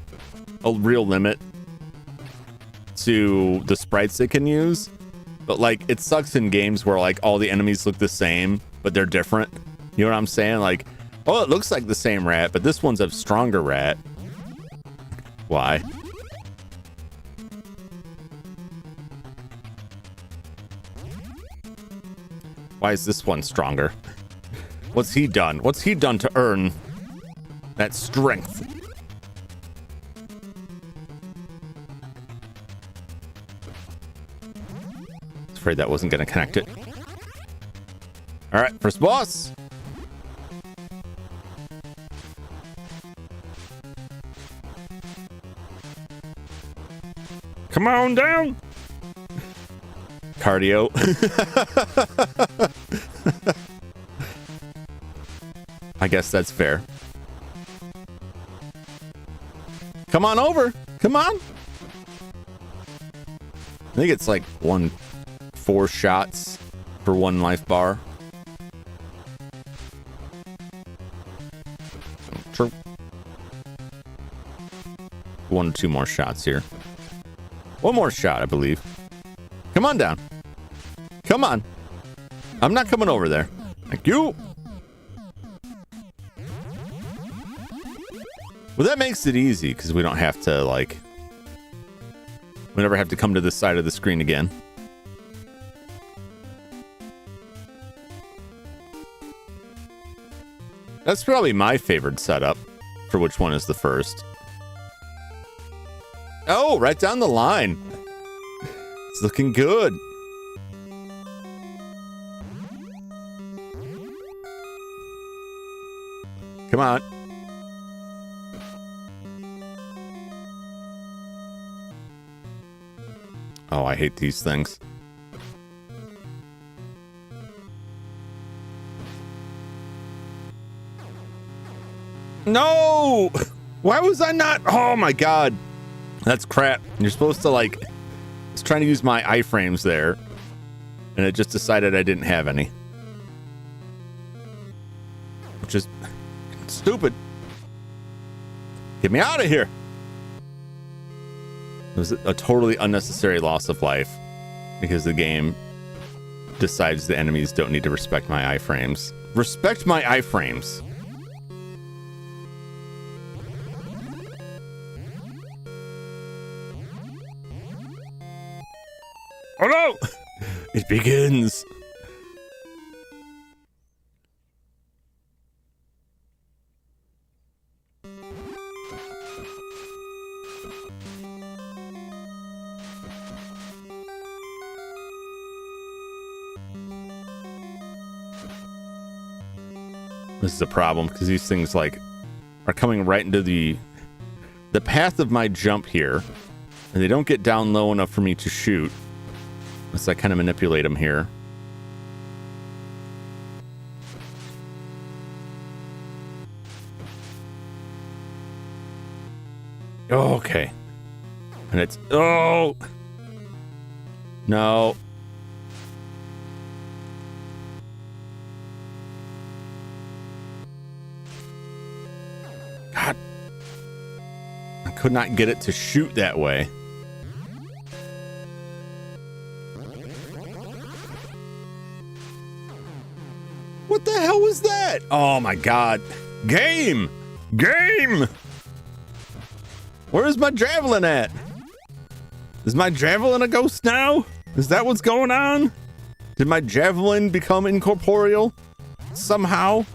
real limit to the sprites they can use, but like it sucks in games where like all the enemies look the same, but they're different. You know what I'm saying? Like, oh, it looks like the same rat, but this one's a stronger rat. Why? Why is this one stronger? What's he done? What's he done to earn that strength? I was afraid that wasn't going to connect it. All right, first boss. Come on down. Cardio. I guess that's fair. Come on over. Come on. I think it's like 4 shots for 1 life bar. True. 1 or 2 more shots here. 1 more shot, I believe. Come on down. Come on. I'm not coming over there. Thank you. Well, that makes it easy because we don't have to, like... We never have to come to this side of the screen again. That's probably my favorite setup for which one is the first. Oh, right down the line. It's looking good. Come on. Oh, I hate these things. No! Why was I not? Oh my god. That's crap. You're supposed to like... I was trying to use my iframes there, and it just decided I didn't have any. Which is stupid. Get me out of here. It was a totally unnecessary loss of life because the game decides the enemies don't need to respect my iframes. Respect my iframes. Oh no! It begins. This is a problem because these things like are coming right into the path of my jump here, and they don't get down low enough for me to shoot. Unless I kind of manipulate them here. Okay. And it's... Oh! No. God. I could not get it to shoot that way. What the hell was that? Oh my god. Game! Game! Where's my javelin at? Is my javelin a ghost now? Is that what's going on? Did my javelin become incorporeal? Somehow?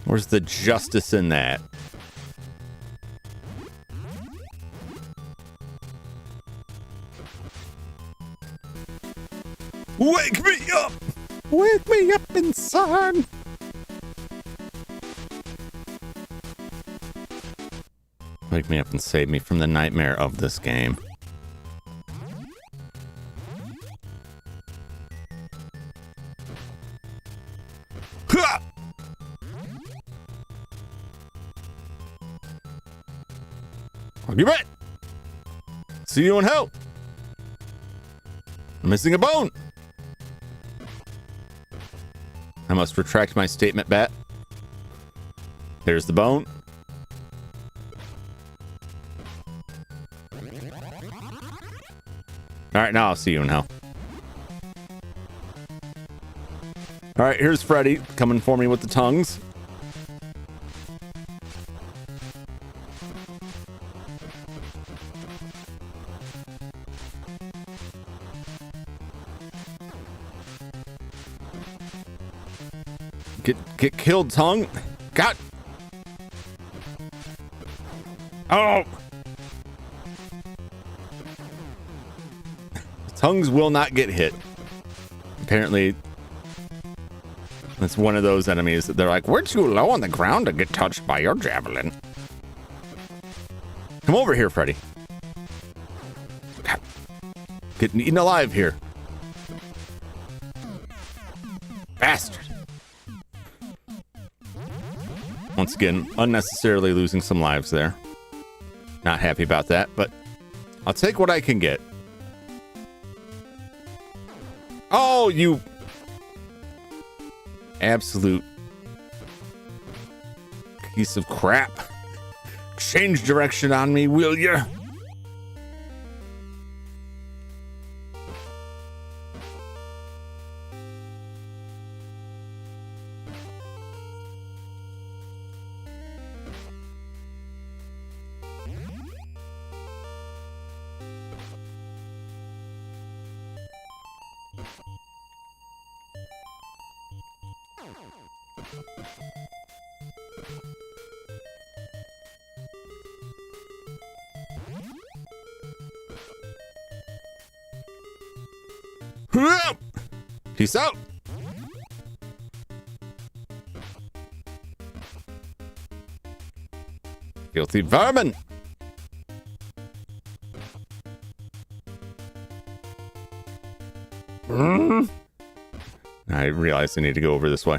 Where's the justice in that? Wake me up! Wake me up inside! Wake me up and save me from the nightmare of this game. You bet. See you in hell. I'm missing a bone. I must retract my statement, Bat. There's the bone. All right, now I'll see you in hell. All right, here's Freddy coming for me with the tongues. Get killed, tongue. God. Oh. Tongues will not get hit. Apparently, it's one of those enemies that they're like, we're too low on the ground to get touched by your javelin. Come over here, Freddy. God. Getting eaten alive here. Bastard. Once again, unnecessarily losing some lives there. Not happy about that, but I'll take what I can get. Oh, you absolute piece of crap. Change direction on me, will ya? Peace out. Filthy vermin. I realize I need to go over this way.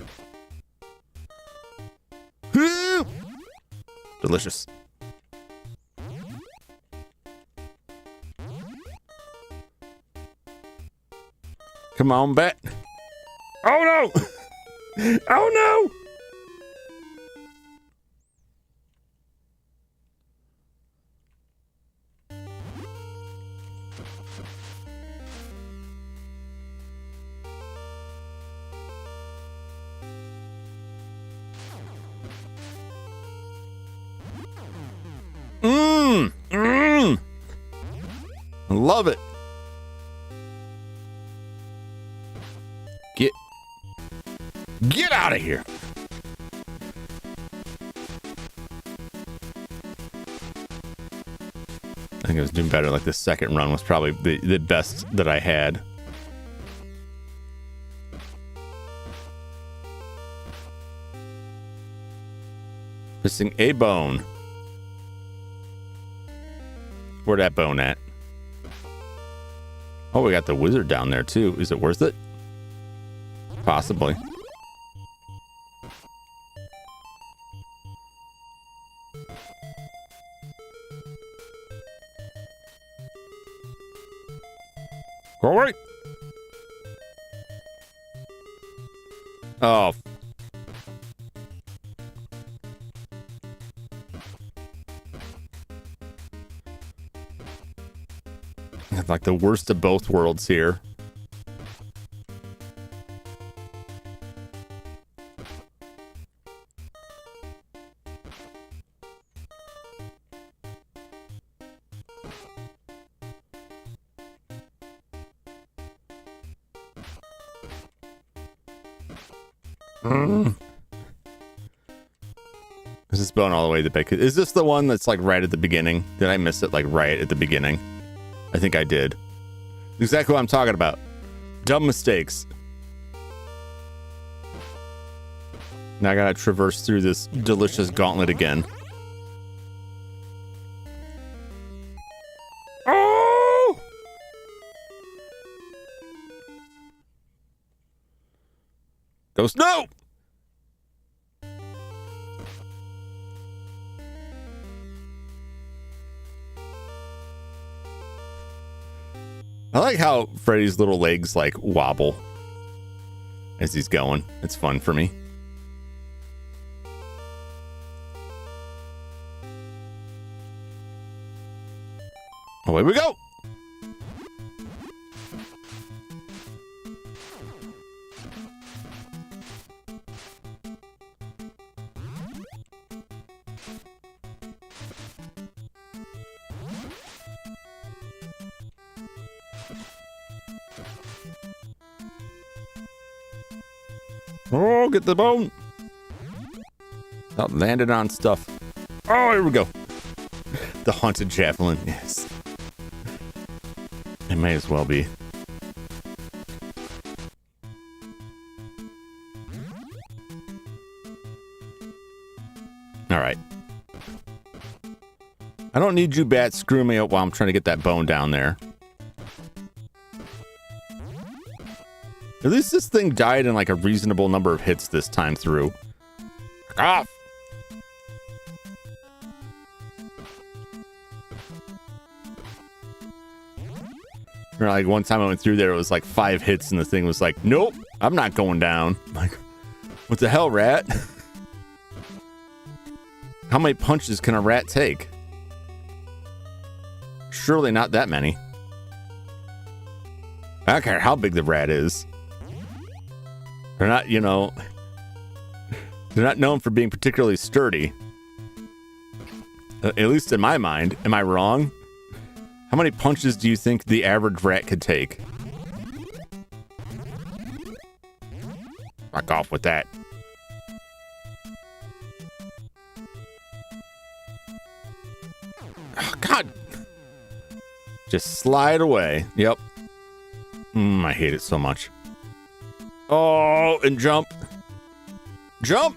Delicious. Come on, Bat. Oh no! Oh no! I love it. Get out of here. I think I was doing better. Like the second run was probably the best that I had. Missing a bone. Where that bone at? Oh, we got the wizard down there too. Is it worth it? Possibly. Go away. Oh. Like the worst of both worlds here. Is this bone all the way to the back? Is this the one that's like right at the beginning? Did I miss it like right at the beginning? I think I did. Exactly what I'm talking about. Dumb mistakes. Now I gotta traverse through this delicious gauntlet again. Ghost, no! I like how Freddy's little legs like wobble as he's going. It's fun for me. Away we go. Oh, get the bone. Stop landing on stuff. Oh, here we go. The haunted javelin. Yes. It may as well be. All right. I don't need you bats screwing me up while I'm trying to get that bone down there. At least this thing died in like a reasonable number of hits this time through. Fuck off! Or like one time I went through there, it was like 5 hits and the thing was like, nope, I'm not going down. I'm like, what the hell, rat? How many punches can a rat take? Surely not that many. I don't care how big the rat is. They're not, you know, they're not known for being particularly sturdy. At least in my mind. Am I wrong? How many punches do you think the average rat could take? Fuck off with that. Oh, God. Just slide away. Yep. I hate it so much. Oh, and jump. Jump!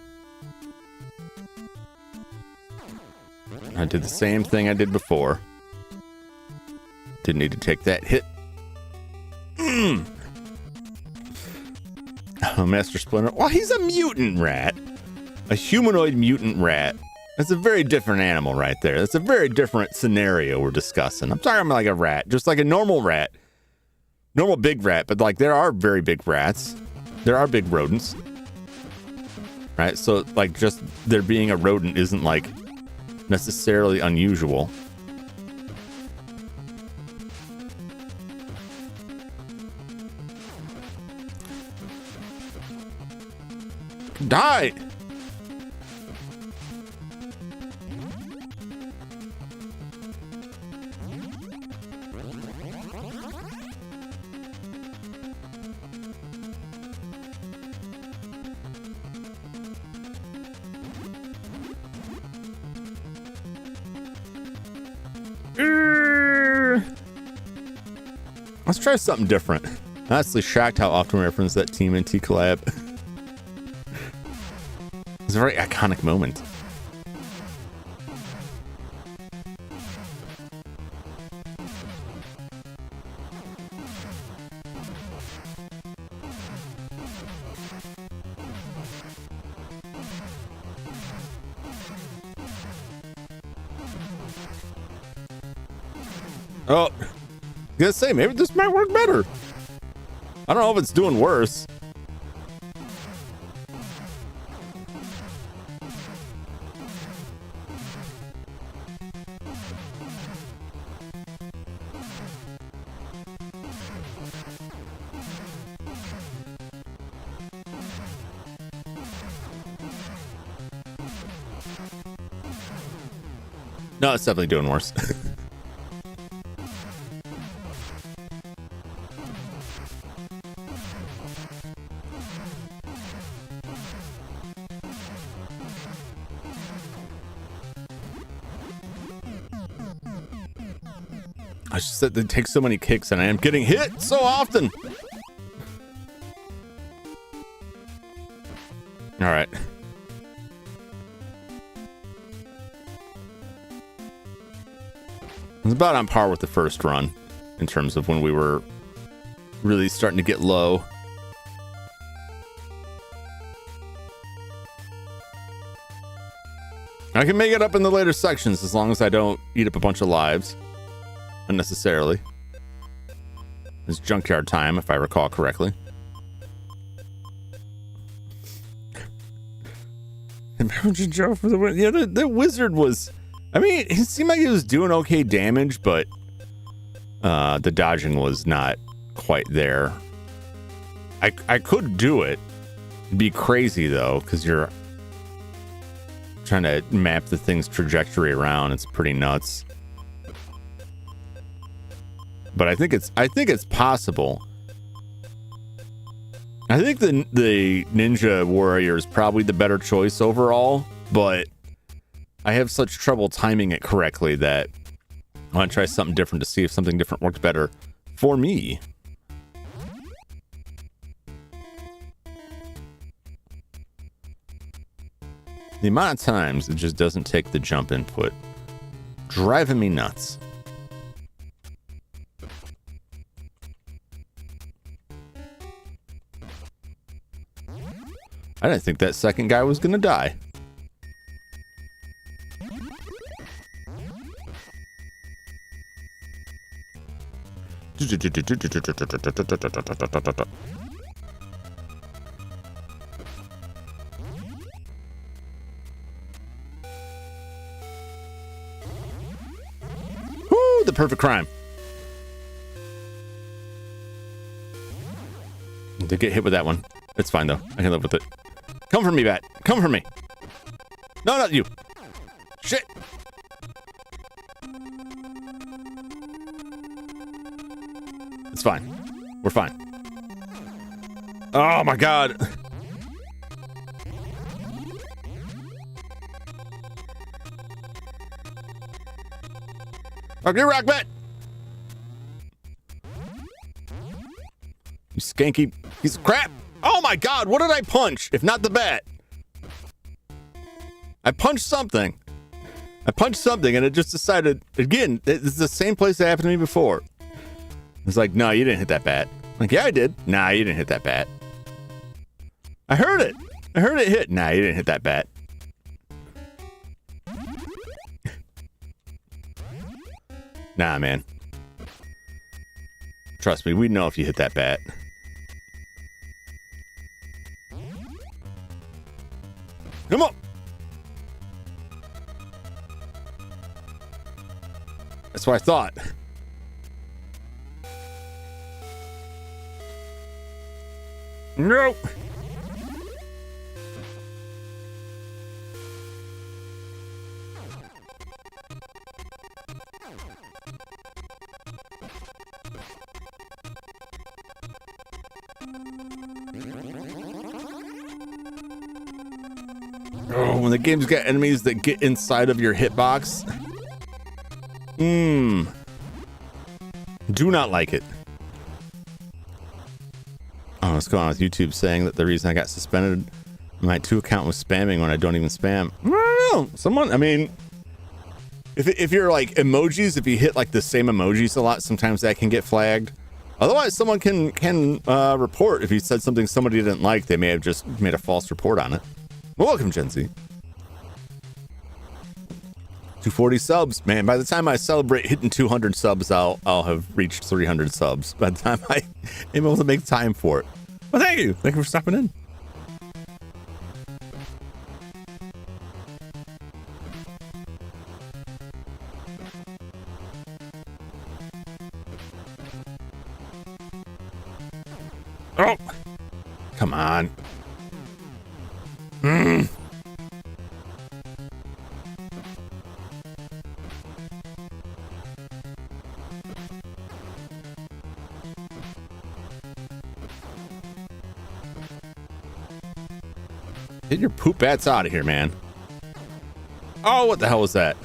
I did the same thing I did before. Didn't need to take that hit. Oh, Master Splinter. Well, he's a mutant rat. A humanoid mutant rat. That's a very different animal right there. That's a very different scenario we're discussing. I'm talking about like a rat. Just like a normal rat. Normal big rat. But like there are very big rats. There are big rodents. Right? So like just there being a rodent isn't like necessarily unusual. Die! Let's try something different. I'm honestly shocked how often we reference that Team NT collab. It's a very iconic moment. Oh, I was gonna say, maybe this might work better. I don't know if it's doing worse. No, it's definitely doing worse. I just said they take so many kicks and I am getting hit so often. All right. It's about on par with the first run in terms of when we were really starting to get low. I can make it up in the later sections as long as I don't eat up a bunch of lives unnecessarily. It's junkyard time, if I recall correctly. Emergent Joe for the win. Yeah, the wizard was... I mean, it seemed like he was doing okay damage, but the dodging was not quite there. I could do it. It'd be crazy, though, because you're trying to map the thing's trajectory around. It's pretty nuts. But I think it's possible. I think the Ninja Warrior is probably the better choice overall, but I have such trouble timing it correctly that I want to try something different to see if something different works better for me. The amount of times it just doesn't take the jump input, driving me nuts. I didn't think that second guy was gonna die. Woo, the perfect crime. To get hit with that one. It's fine though. I can live with it. Come for me, Bat. Come for me. No, not you. Shit. It's fine. We're fine. Oh my god. Okay, rock Bat. You skanky piece of crap. Oh my god, what did I punch? If not the bat. I punched something. And it just decided, again, it's the same place that happened to me before. It's like, no, you didn't hit that bat. I'm like, yeah, I did. Nah, you didn't hit that bat. I heard it. Hit. Nah, you didn't hit that bat. Nah, man. Trust me, we'd know if you hit that bat. Come on. That's what I thought. No. Oh, when the game's got enemies that get inside of your hitbox. Do not like it. Oh, what's going on with YouTube saying that the reason I got suspended, my 2 account was spamming when I don't even spam. I don't know. Someone, I mean, if you're like emojis, if you hit like the same emojis a lot, sometimes that can get flagged. Otherwise, someone can report if you said something somebody didn't like. They may have just made a false report on it. Well, welcome, Gen Z. 240 subs, man. By the time I celebrate hitting 200 subs, I'll have reached 300 subs. By the time I am able to make time for it. Well, thank you. Thank you for stopping in. Oh, come on. Get your poop bats out of here, man. Oh, what the hell was that?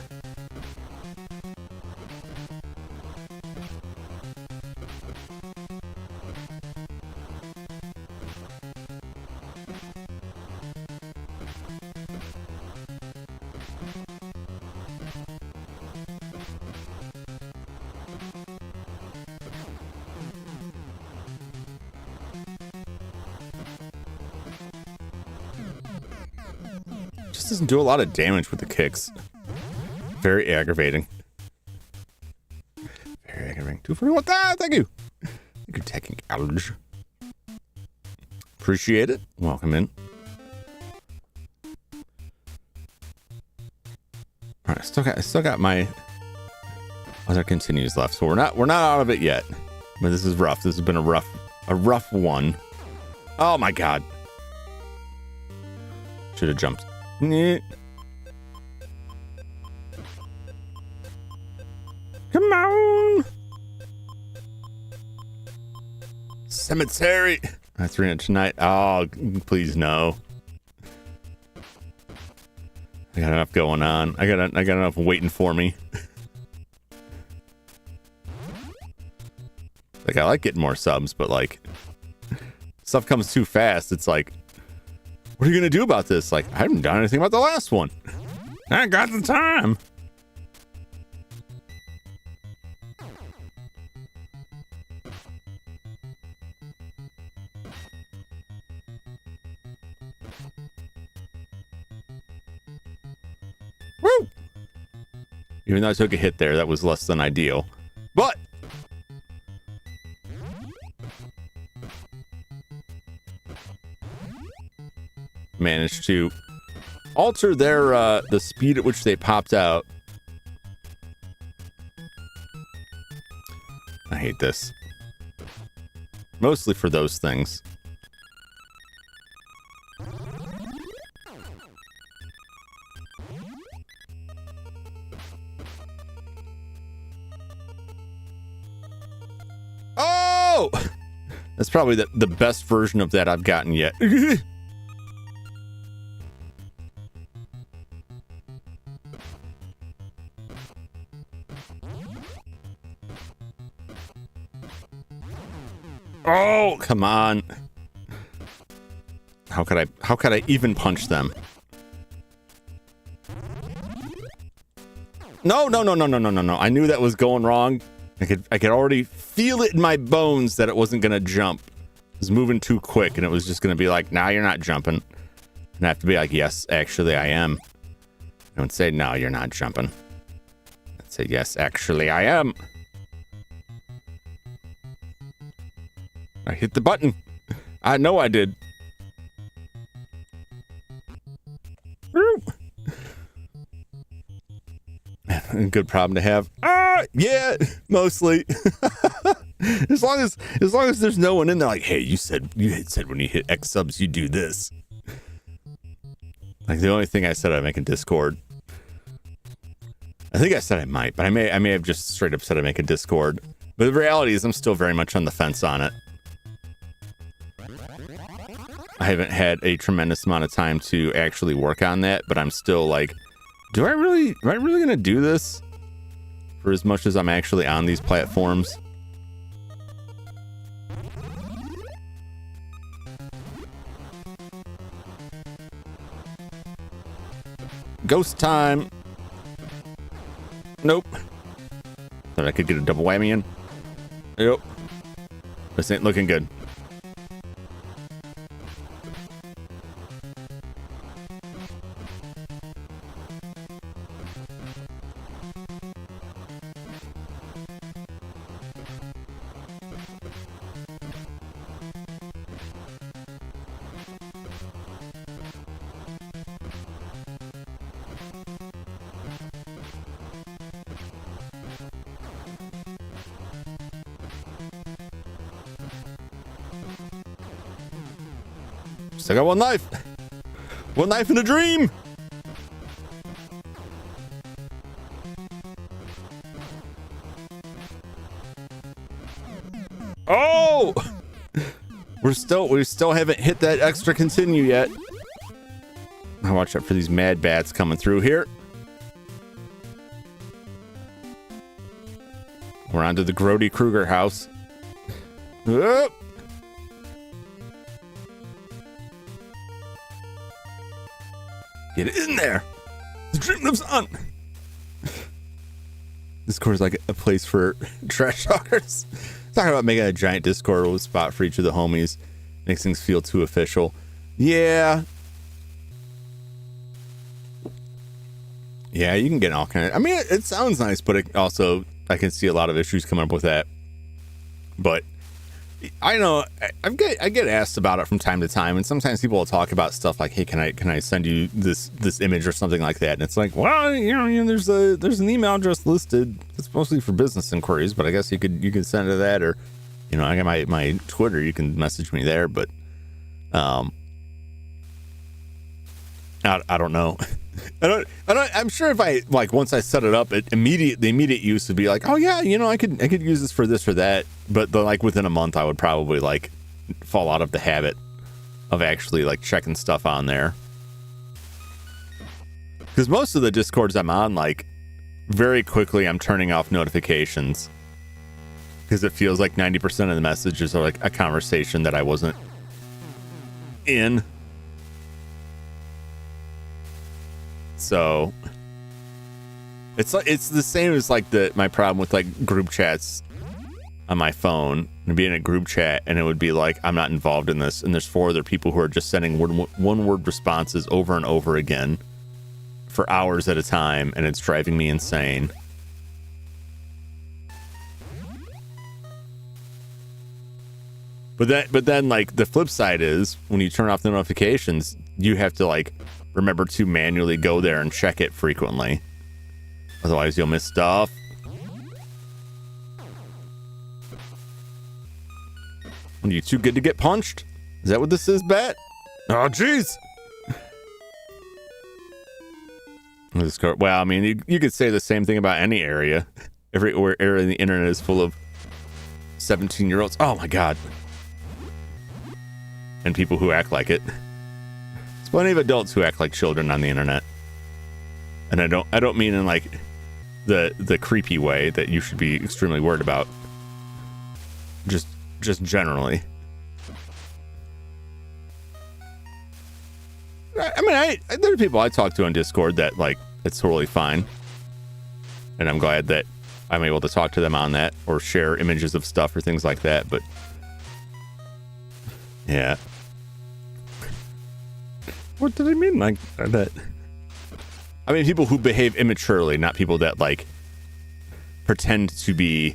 just doesn't do a lot of damage with the kicks. Very aggravating. Very aggravating. 241. Ah, thank you. Thank you, taking college. Appreciate it. Welcome in. All right, I still got my other continues left, so we're not out of it yet. But this is rough. This has been a rough one. Oh my god. Should have jumped. Come on. Cemetery. That's reading it tonight. Oh, please no. I got enough going on. I got enough waiting for me. Like, I like getting more subs, but like, stuff comes too fast. It's like, what are you gonna do about this? Like, I haven't done anything about the last one. I ain't got the time. Woo! Even though I took a hit there, that was less than ideal. But managed to alter their the speed at which they popped out. I hate this. Mostly for those things. Oh! That's probably the best version of that I've gotten yet. Oh, come on. How could I even punch them? No. I knew that was going wrong. I could already feel it in my bones that it wasn't gonna jump. It was moving too quick and it was just gonna be like, nah, you're not jumping. And I have to be like, yes, actually I am. I don't say, no, you're not jumping. I'd say, yes, actually I am. I hit the button. I know I did. Good problem to have. Yeah, mostly. as long as there's no one in there like, hey, you had said when you hit X subs you do this. Like the only thing I said I'd make a Discord. I think I said I might, but I may have just straight up said I'd make a Discord. But the reality is I'm still very much on the fence on it. I haven't had a tremendous amount of time to actually work on that, but I'm still like, am I really gonna do this for as much as I'm actually on these platforms? Ghost time. Nope. Thought I could get a double whammy in. Yep. This ain't looking good. Still got one life. One life in a dream. Oh! We still haven't hit that extra continue yet. I'll watch out for these mad bats coming through here. We're onto the Grody Kruger house. Oh. Get in there. The dream lives on. Discord is like a place for trash talkers. Talking about making a giant Discord spot for each of the homies makes things feel too official. Yeah. Yeah, you can get all kind of. I mean, it sounds nice, but it also I can see a lot of issues coming up with that. But I know I get asked about it from time to time, and sometimes people will talk about stuff like, "Hey, can I send you this image or something like that?" And it's like, well, there's an email address listed. It's mostly for business inquiries, but I guess you could send to that, or I got my Twitter. You can message me there, but I don't know. I'm sure if I once I set it up, the immediate use would be like, oh yeah, I could use this for this or that. But within a month, I would probably fall out of the habit of actually checking stuff on there. Because most of the Discords I'm on, very quickly I'm turning off notifications. Because it feels like 90% of the messages are a conversation that I wasn't in. So it's the same as my problem with group chats on my phone, and be in a group chat and it would be I'm not involved in this, and there's 4 other people who are just sending one word responses over and over again for hours at a time, and it's driving me insane. But then the flip side is when you turn off the notifications, you have to remember to manually go there and check it frequently. Otherwise you'll miss stuff. Are you too good to get punched? Is that what this is, Bat? Oh, jeez. Well, I mean, you could say the same thing about any area. Every area of the internet is full of 17-year-olds. Oh my God. And people who act like it. There's plenty of adults who act like children on the internet. And I don't mean in the creepy way that you should be extremely worried about. Just generally. I mean, there are people I talk to on Discord that it's totally fine. And I'm glad that I'm able to talk to them on that or share images of stuff or things like that. But yeah. What did I mean like that? I mean, people who behave immaturely, not people that pretend to be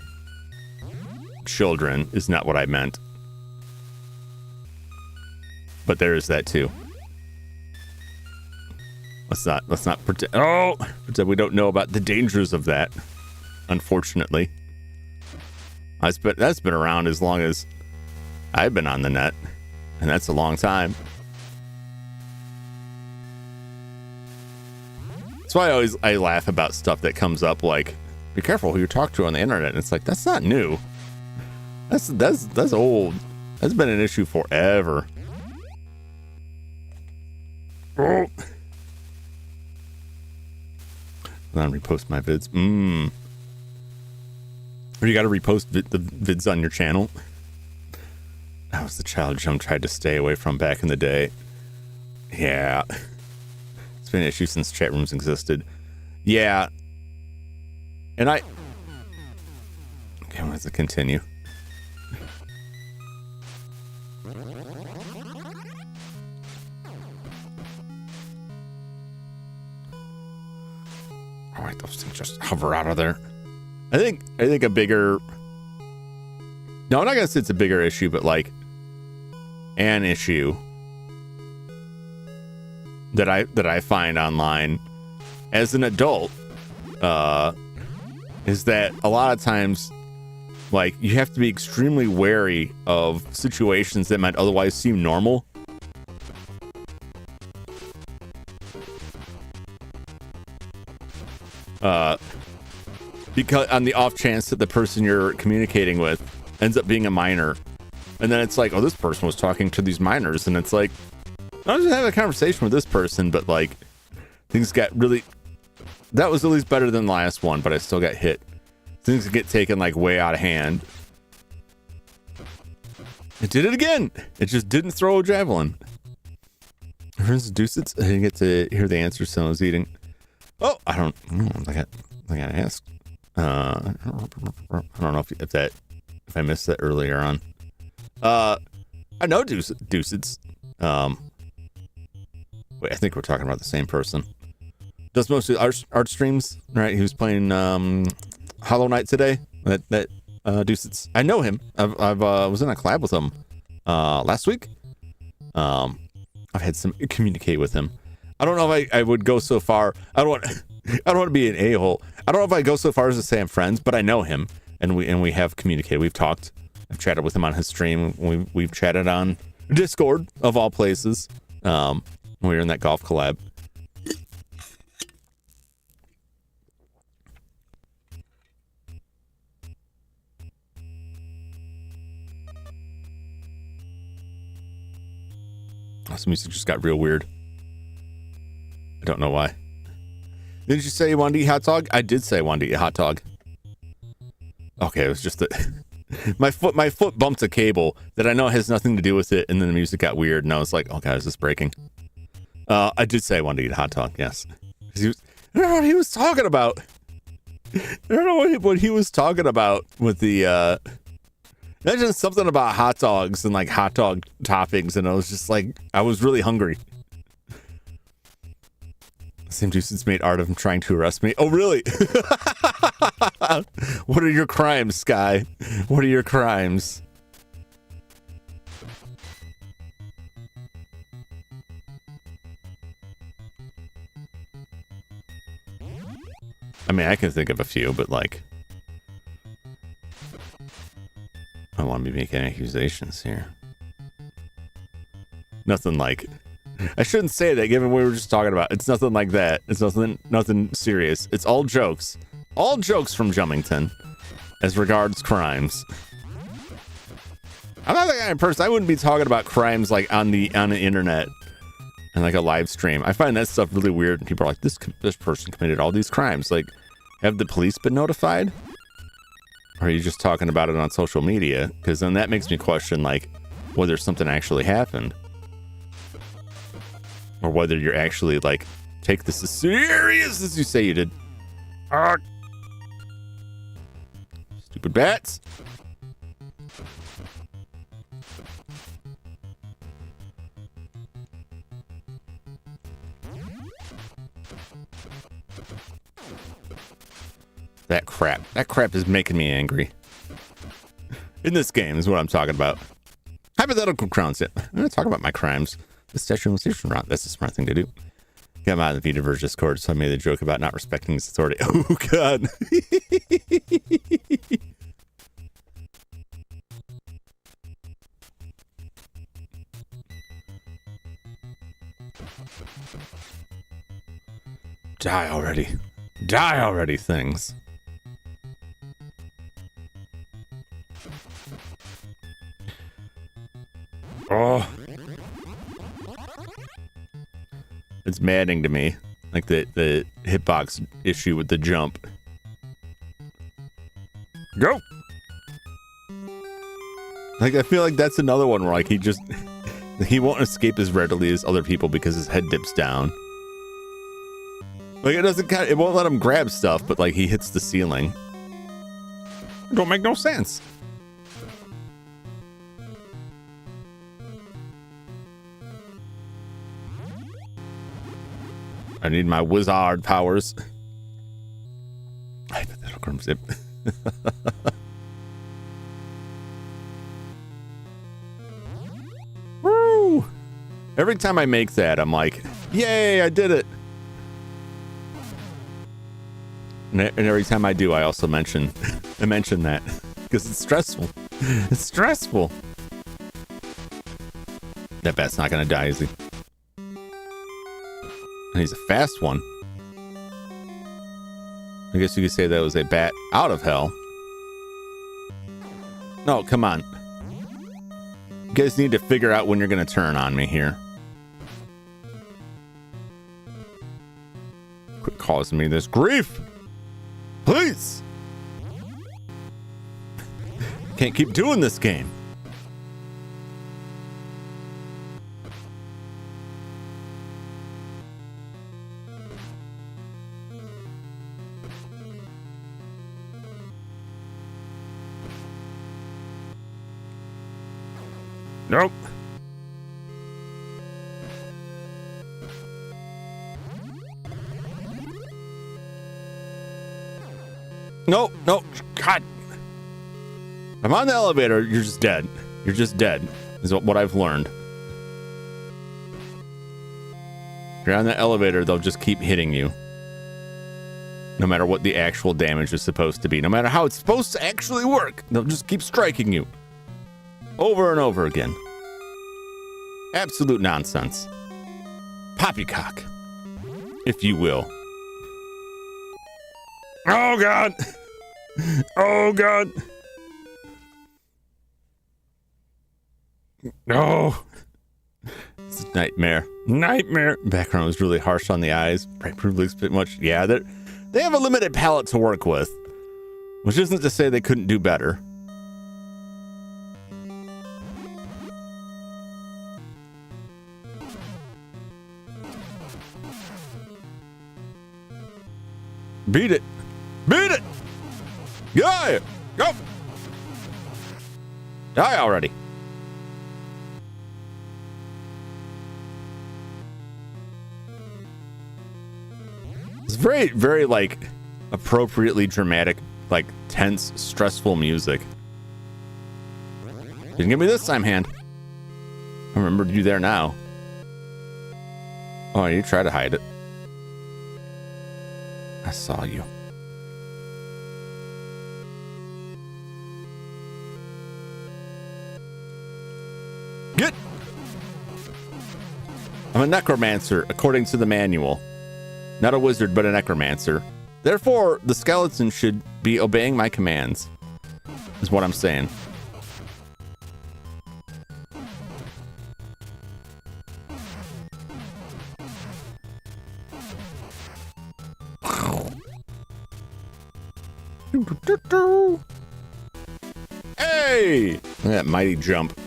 children is not what I meant. But there is that too. Let's not pretend. Oh, pretend we don't know about the dangers of that. Unfortunately, that's been around as long as I've been on the net, and that's a long time. That's why I laugh about stuff that comes up be careful who you talk to on the internet. And it's that's not new. That's old. That's been an issue forever. Oh. Then repost my vids. Or you got to repost the vids on your channel. That was the child Jum tried to stay away from back in the day. Yeah. It's been an issue since chat rooms existed. Yeah. And okay, let's continue. All right, those things just hover out of there. I think a bigger... No, I'm not gonna say it's a bigger issue, but an issue that I find online as an adult is that a lot of times you have to be extremely wary of situations that might otherwise seem normal. Because on the off chance that the person you're communicating with ends up being a minor, and then it's oh, this person was talking to these minors, and it's I was just having a conversation with this person, but things got really... That was at least better than the last one, but I still got hit. Things get taken way out of hand. It did it again. It just didn't throw a javelin. For instance, I didn't get to hear the answer someone was eating. Oh, I don't think I asked. I don't know if I missed that earlier on. I know Deuceds. Wait, I think we're talking about the same person. does mostly art streams, right? He was playing Hollow Knight today. That Deuce, I know him. I've was in a collab with him last week. I've had some communicate with him. I don't know if I would go so far. I don't want to be an a-hole. I don't know if I go so far as to say I'm friends, but I know him, and we have communicated. We've talked. I've chatted with him on his stream. We've chatted on Discord of all places. When we were in that golf collab. This music just got real weird. I don't know why. Didn't you say you wanted to eat hot dog? I did say I wanted to eat a hot dog. Okay, it was just that my foot bumped a cable that I know has nothing to do with it, and then the music got weird, and I was like, oh god, is this breaking? I did say I wanted to eat a hot dog, yes. I don't know what he was talking about. I don't know what he was talking about with the mentioned something about hot dogs and like hot dog toppings, and I was just like, I was really hungry. Same Juice's made art of him trying to arrest me. Oh, really? What are your crimes, Sky? What are your crimes? I mean, I can think of a few, but like, I don't want to be making accusations here. Nothing like, I shouldn't say that given what we were just talking about. It's nothing like that. It's nothing serious. It's all jokes. All jokes from Jumington as regards crimes. I'm not that kind of person. I wouldn't be talking about crimes like on the internet and like a live stream. I find that stuff really weird, and people are like, this person committed all these crimes. Like, have the police been notified? Or are you just talking about it on social media? Because then that makes me question like whether something actually happened. Or whether you're actually like, take this as serious as you say you did. Stupid bats. That crap is making me angry. In this game is what I'm talking about. Hypothetical crowns. I'm going to talk about my crimes. The statue station route. That's a smart thing to do. Got him out of the Vitaverse Discord, so I made the joke about not respecting his authority. Oh, God. Die already. Die already, things. Oh. It's maddening to me. Like the hitbox issue with the jump. Go! Like, I feel like that's another one where like he won't escape as readily as other people because his head dips down. Like, it won't let him grab stuff, but like he hits the ceiling. It don't make no sense. I need my wizard powers. Hypothetical zip. Woo! Every time I make that, I'm like, yay, I did it. And every time I do, I also mention that because it's stressful. It's stressful. That bat's not gonna die, is he? And he's a fast one. I guess you could say that was a bat out of hell. No, come on. You guys need to figure out when you're going to turn on me here. Quit causing me this grief. Please. Can't keep doing this game. Nope. No, no, God. I'm on the elevator, you're just dead. You're just dead, is what I've learned. If you're on the elevator, they'll just keep hitting you. No matter what the actual damage is supposed to be. No matter how it's supposed to actually work, they'll just keep striking you. Over and over again. Absolute nonsense. Poppycock, if you will. Oh, God. Oh, God. No. It's a nightmare. Nightmare. Background was really harsh on the eyes. Probably a bit much. Yeah, they have a limited palette to work with, which isn't to say they couldn't do better. Beat it. Beat it. Yeah. Go. Die already. It's very, very, like, appropriately dramatic, like, tense, stressful music. Didn't get me this time, hand. I remembered you there now. Oh, you try to hide it. I saw you. Get! I'm a necromancer, according to the manual. Not a wizard, but a necromancer. Therefore, the skeleton should be obeying my commands, is what I'm saying. Hey! Look at that mighty jump.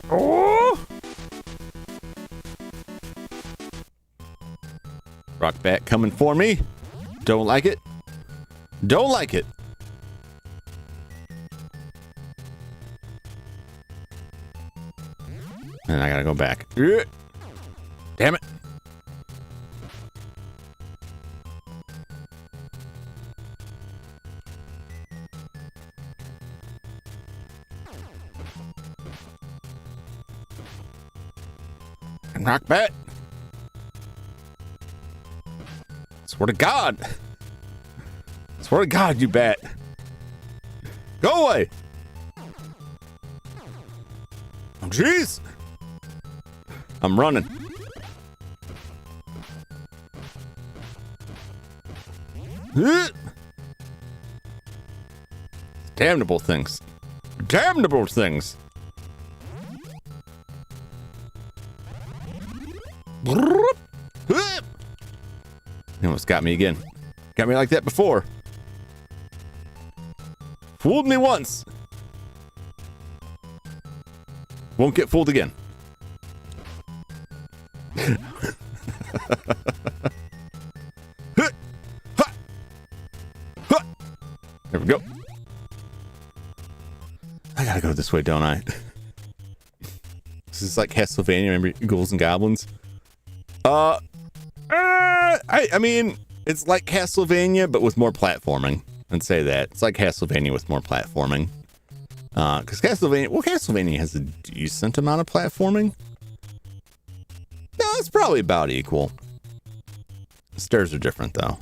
Oh! Rock bat coming for me. Don't like it. Don't like it. And I gotta go back. Damn it. Rock bat. Swear to God. Swear to God, you bat. Go away. Oh, jeez. I'm running. Damnable things. Damnable things. He almost got me again. Got me like that before. Fooled me once. Won't get fooled again. There we go. I gotta go this way, don't I? This is like Castlevania, remember Ghouls and Goblins? I mean, it's like Castlevania, but with more platforming. I'd say that. It's like Castlevania with more platforming. Because Castlevania has a decent amount of platforming. No, it's probably about equal. The stairs are different, though.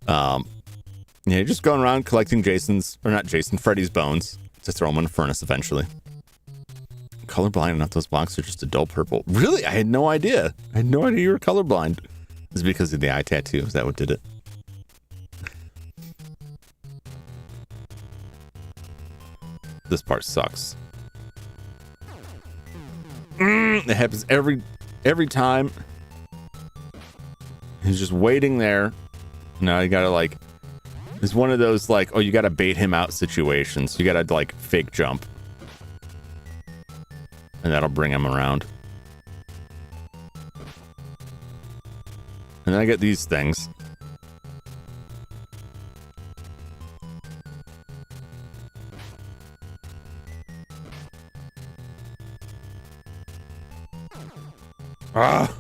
Yeah, you're just going around collecting Freddy's bones to throw them in a furnace eventually. Colorblind enough, those blocks are just a dull purple. Really? I had no idea. I had no idea you were colorblind. It's because of the eye tattoo. Is that what did it? This part sucks. It happens every time. He's just waiting there. Now you gotta like, it's one of those like, oh, you gotta bait him out situations. You gotta like fake jump. And that'll bring him around. And then I get these things. Ah!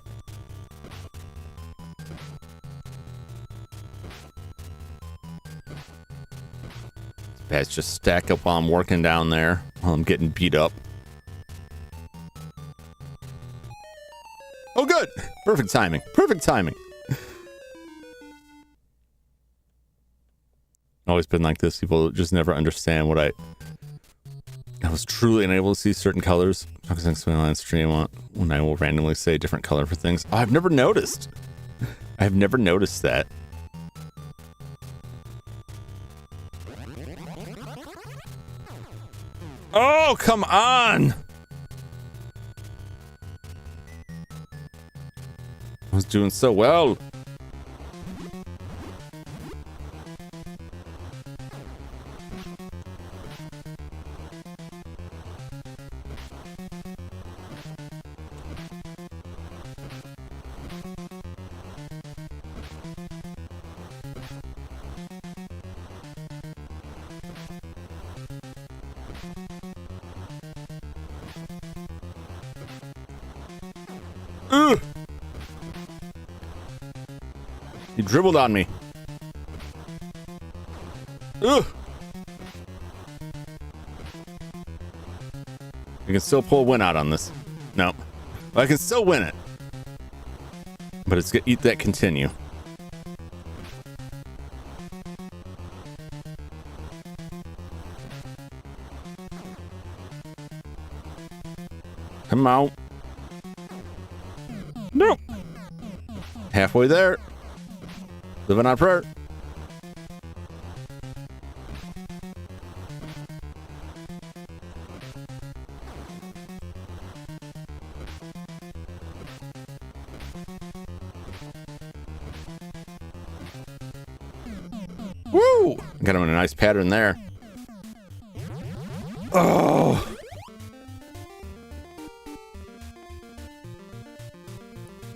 Guys, just stack up while I'm working down there, while I'm getting beat up. Oh, good. Perfect timing. Perfect timing. Always been like this. People just never understand what I was truly unable to see certain colors. Focusing on stream when I will randomly say a different color for things. Oh, I've never noticed. I've never noticed that. Oh, come on. I was doing so well. Ugh. He dribbled on me. Ugh. You can still pull a win out on this. No. I can still win it. But it's gonna eat that continue. Come out. No. Halfway there. Living on prayer. Woo! Got him in a nice pattern there. Oh.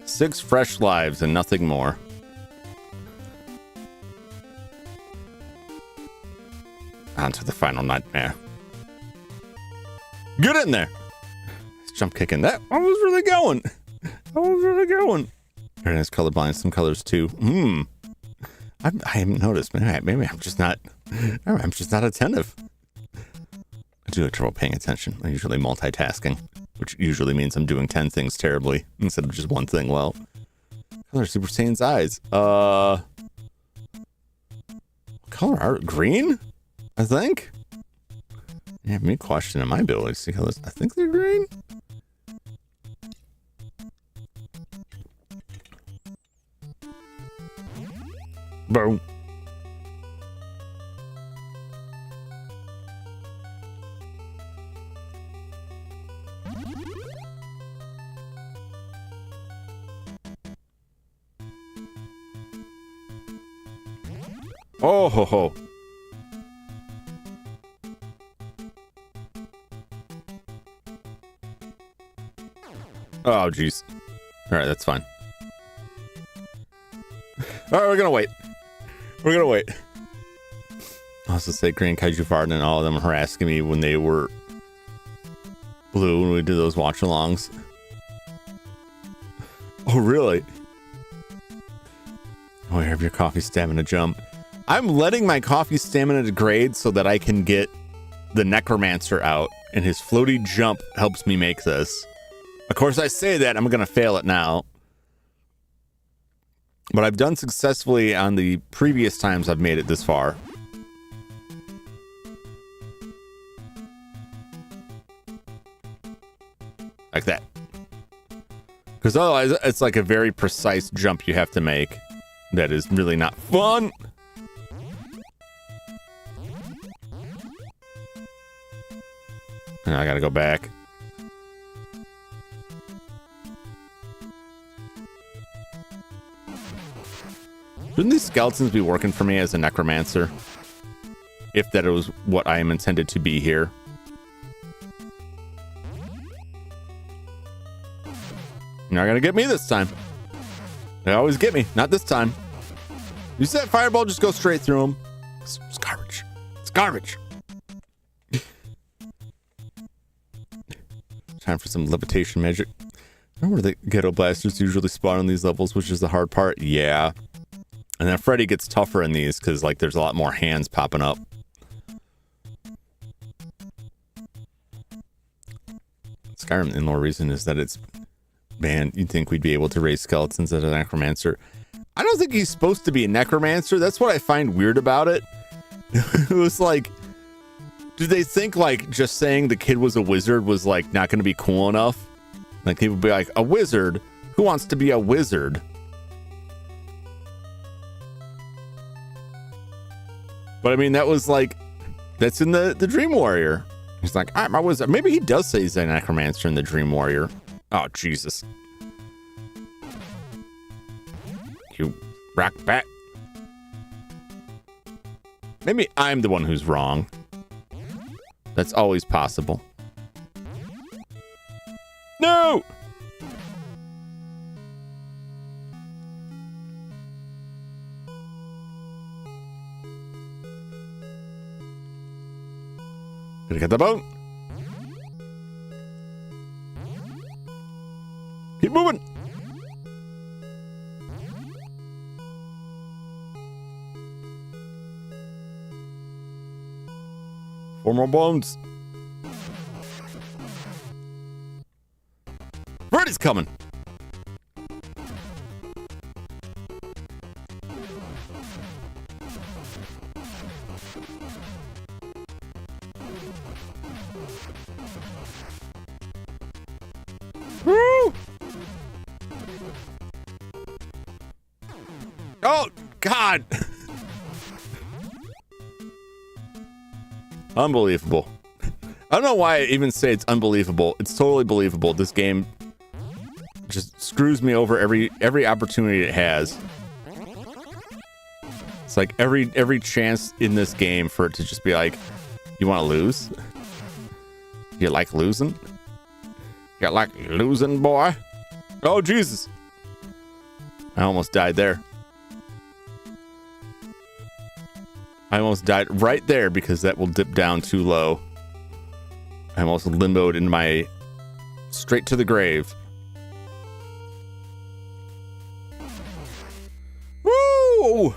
Six fresh lives and nothing more. On to the final nightmare. Get in there. Jump kicking. That I was really going. I was really going. Very nice colorblind. Some colors too. I haven't noticed. Maybe I'm just not. I'm just not attentive. I do have trouble paying attention. I'm usually multitasking, which usually means I'm doing 10 things terribly instead of just one thing well. Color Super Saiyan's eyes. What color are green? I think. You have me questioning my ability to see colors. I think they're green. Boom. Oh ho ho. Oh jeez. All right, that's fine. All right, we're gonna wait. We're gonna wait. I also say Green Kaiju Varden and all of them were harassing me when they were blue when we did those watch-alongs. Oh really? Oh, you have your coffee stamina jump. I'm letting my coffee stamina degrade so that I can get the Necromancer out, and his floaty jump helps me make this. Of course, I say that, I'm going to fail it now. But I've done successfully on the previous times I've made it this far. Like that. Because otherwise, it's like a very precise jump you have to make. That is really not fun. And I gotta go back. Shouldn't these skeletons be working for me as a necromancer? If that was what I am intended to be here. You're not gonna get me this time. They always get me. Not this time. You said fireball, just go straight through them. It's garbage. It's garbage. Time for some levitation magic. Remember the ghetto blasters usually spawn on these levels, which is the hard part? Yeah. And then Freddy gets tougher in these because like there's a lot more hands popping up. Skyrim in-law reason is that it's banned. You'd think we'd be able to raise skeletons as a necromancer. I don't think he's supposed to be a necromancer. That's what I find weird about it. It was like, did they think like just saying the kid was a wizard was like not going to be cool enough? Like people would be like, a wizard? Who wants to be a wizard? But I mean, that was like, that's in the Dream Warrior. He's like, I'm a wizard. Maybe he does say he's a necromancer in the Dream Warrior. Oh, Jesus. You rock bat. Maybe I'm the one who's wrong. That's always possible. No! Gonna get the boat. Keep moving. Four more bones. Freddy's coming. Woo! Oh, God. Unbelievable. I don't know why I even say it's unbelievable. It's totally believable. This game just screws me over every opportunity it has. It's like every chance in this game for it to just be like, you want to lose? You like losing? You like losing, boy? Oh, Jesus. I almost died there. I almost died right there because that will dip down too low. I almost limboed in my straight to the grave. Woo!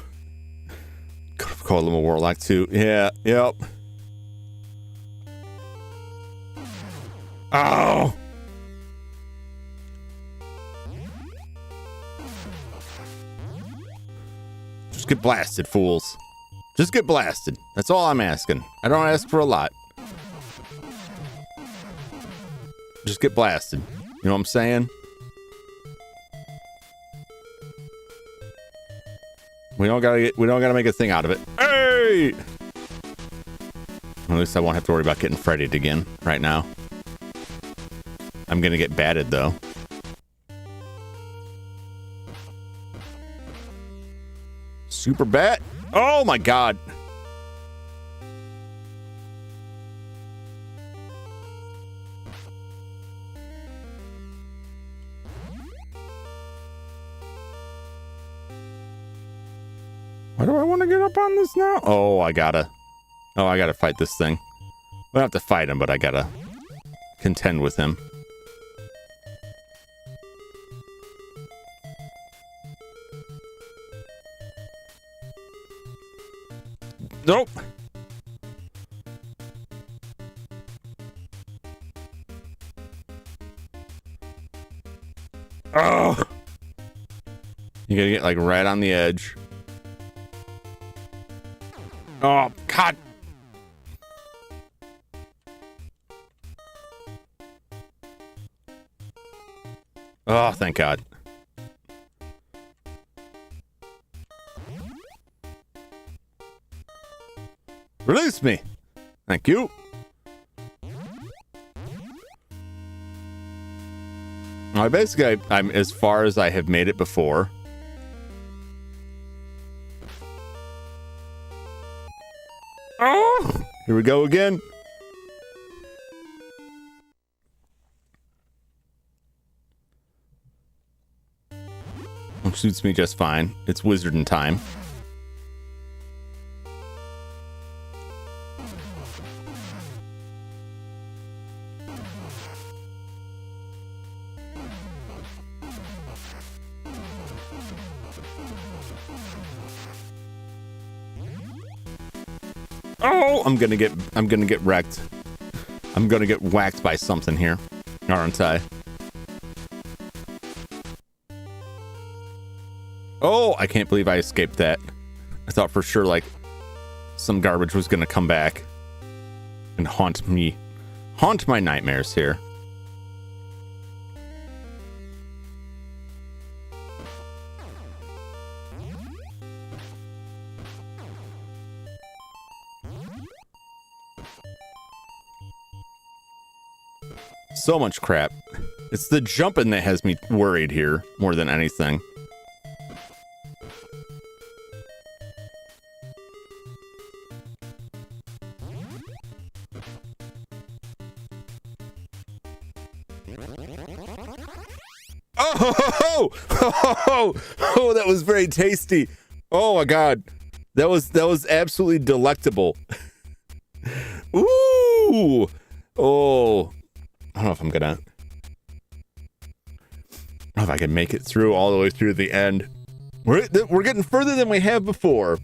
Could have called him a warlock too. Yeah, yep. Oh! Just get blasted, fools. Just get blasted. That's all I'm asking. I don't ask for a lot. Just get blasted. You know what I'm saying? We don't gotta make a thing out of it. Hey! At least I won't have to worry about getting Freddy'd again right now. I'm gonna get batted though. Super bat. Oh my God. Why do I want to get up on this now? Oh, I gotta fight this thing. I don't have to fight him, but I gotta contend with him. Nope. Oh. You gotta get like right on the edge. Oh, God. Oh, thank God. Release me. Thank you. Basically, I'm as far as I have made it before. Oh, here we go again. Which suits me just fine. It's wizarding time. Oh, I'm gonna get wrecked. I'm gonna get whacked by something here. aren't I? Oh, I can't believe I escaped that. I thought for sure, like, some garbage was gonna come back and haunt my nightmares here. So much crap. It's the jumping that has me worried here more than anything. Oh, that was very tasty. Oh my god. That was absolutely delectable. Ooh. Oh. I don't know if I don't know if I can make it through all the way through the end. We're getting further than we have before.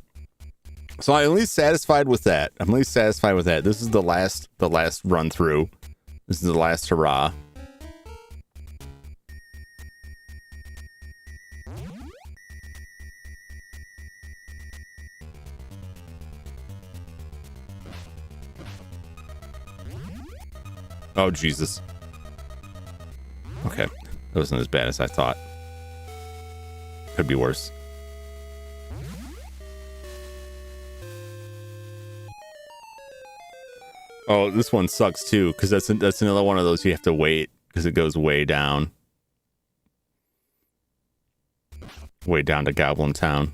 So I'm at least satisfied with that. This is the last run through. This is the last hurrah. Oh, Jesus. Okay. That wasn't as bad as I thought. Could be worse. Oh, this one sucks too, because that's another one of those you have to wait, because it goes way down. Way down to Goblin Town.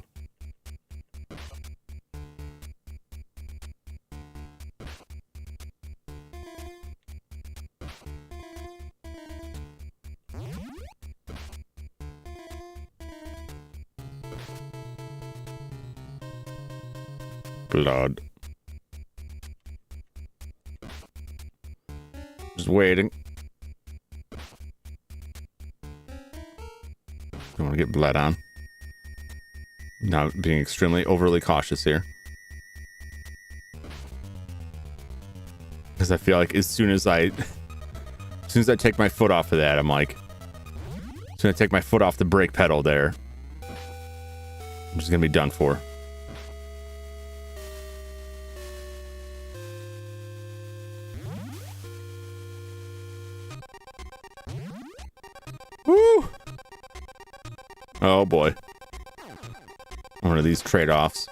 Blood. Just waiting. Don't want to get blood on. Now being extremely overly cautious here. Because I feel like as soon as I take my foot off of that, I'm like, as soon as I take my foot off the brake pedal there, I'm just gonna be done for. Woo! Oh boy. One of these trade-offs.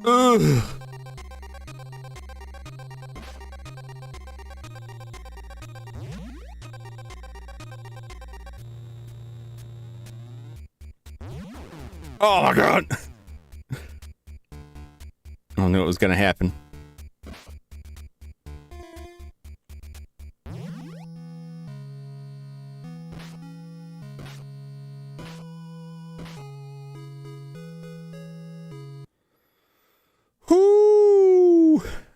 Ugh. Oh my god! I knew it was gonna happen.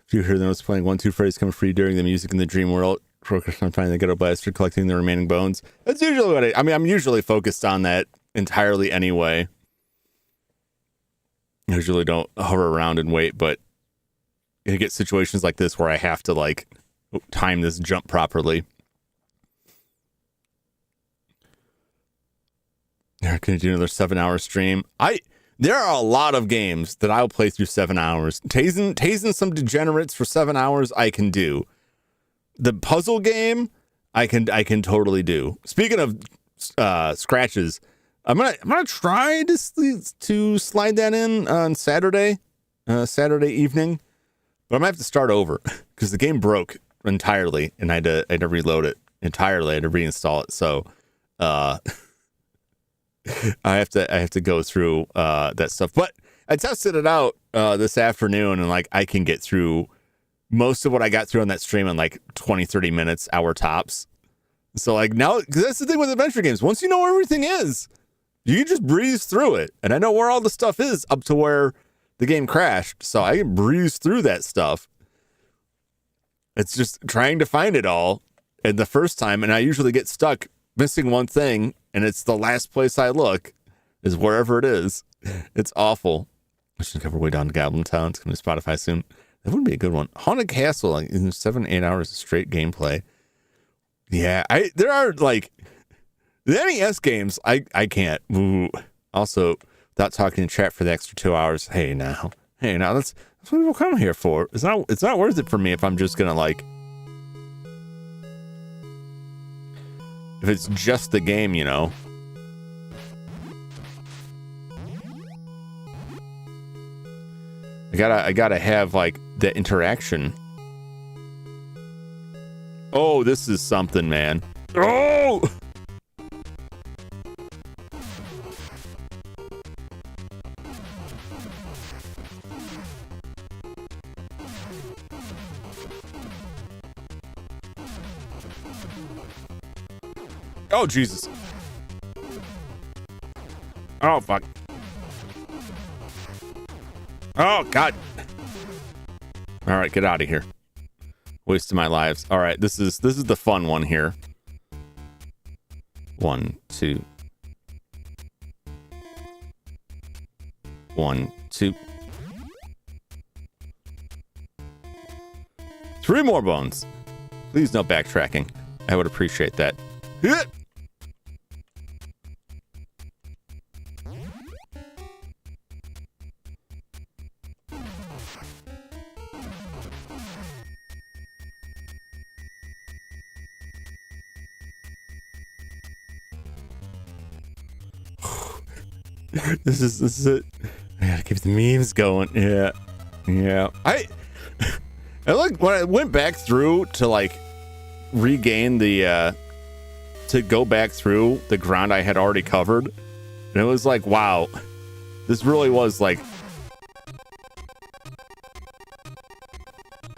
If you hear them was playing 1-2 Freddy's coming free during the music in the dream world, focus on finding the ghetto blaster, collecting the remaining bones. That's usually what I'm usually focused on that entirely anyway. I usually don't hover around and wait, but you get situations like this where I have to like time this jump properly. Yeah, can you do another 7-hour stream? There are a lot of games that I'll play through 7 hours. Tasing some degenerates for 7 hours, I can do. The puzzle game, I can totally do. Speaking of scratches, I'm gonna try to slide that in on Saturday evening, but I'm gonna have to start over because the game broke entirely, and I had to reload it entirely. I had to reinstall it. So, I have to go through that stuff. But I tested it out this afternoon, and like I can get through most of what I got through on that stream in like 20-30 minutes, hour tops. So like now, because that's the thing with adventure games. Once you know where everything is, you can just breeze through it. And I know where all the stuff is up to where the game crashed, so I can breeze through that stuff. It's just trying to find it all. And the first time, and I usually get stuck missing one thing, and it's the last place I look is wherever it is. It's awful. Which is cover way down to Goblin Town. It's going to Spotify soon. That would be a good one. Haunted Castle, like in 7-8 hours of straight gameplay. Yeah, there are like the NES games. I can't. Ooh. Also, without talking in chat for the extra 2 hours. Hey now, that's what people come here for. It's not worth it for me if I'm just gonna like. If it's just the game, you know. I gotta have like the interaction. Oh, this is something, man. Oh! Oh, Jesus. Oh, fuck. Oh, God. All right, get out of here. Wasting my lives. All right, this is the fun one here. 1, 2. 1, 2. 3 more bones. Please no backtracking. I would appreciate that. This is it. I gotta keep the memes going. Yeah. I look when I went back through to like regain the to go back through the ground I had already covered, and it was like, wow, this really was like,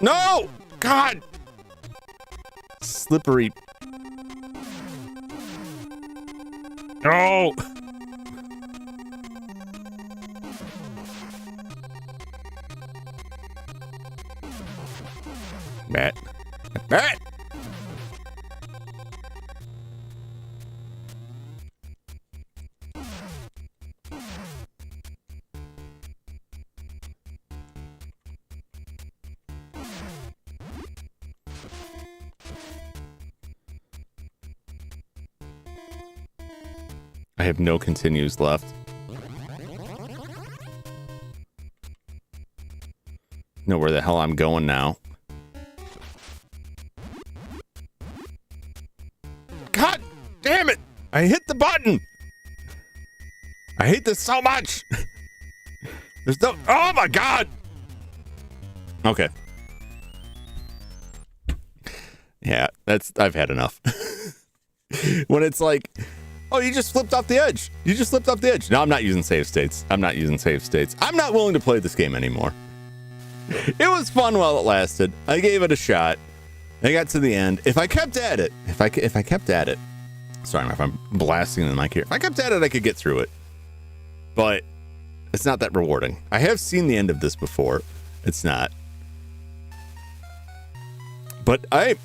no, God, slippery. No. Matt. I have no continues left. Know where the hell I'm going now. God damn it! I hit the button! I hate this so much! There's no... Oh my God! Okay. Yeah, I've had enough. When it's like, oh, you just flipped off the edge. No, I'm not using save states. I'm not willing to play this game anymore. It was fun while it lasted. I gave it a shot. I got to the end. If I kept at it, sorry if I'm blasting the mic here. If I kept at it, I could get through it. But it's not that rewarding. I have seen the end of this before. It's not. But I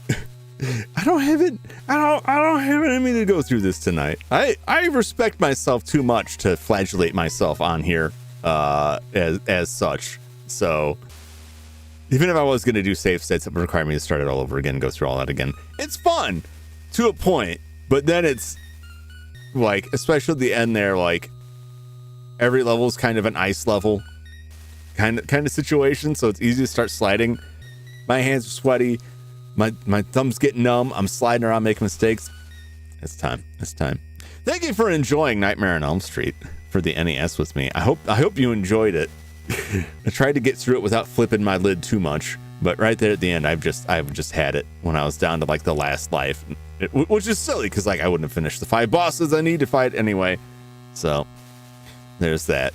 don't have it. I don't have it in me to go through this tonight. I respect myself too much to flagellate myself on here as such. So even if I was going to do save states, it would require me to start it all over again and go through all that again. It's fun to a point, but then it's like, especially at the end there, like every level is kind of an ice level kind of situation. So it's easy to start sliding. My hands are sweaty. My thumbs get numb. I'm sliding around, making mistakes. It's time. Thank you for enjoying Nightmare on Elm Street for the NES with me. I hope you enjoyed it. I tried to get through it without flipping my lid too much, but right there at the end, I've just had it when I was down to like the last life, which is silly because like I wouldn't have finished the 5 bosses I need to fight anyway. So there's that.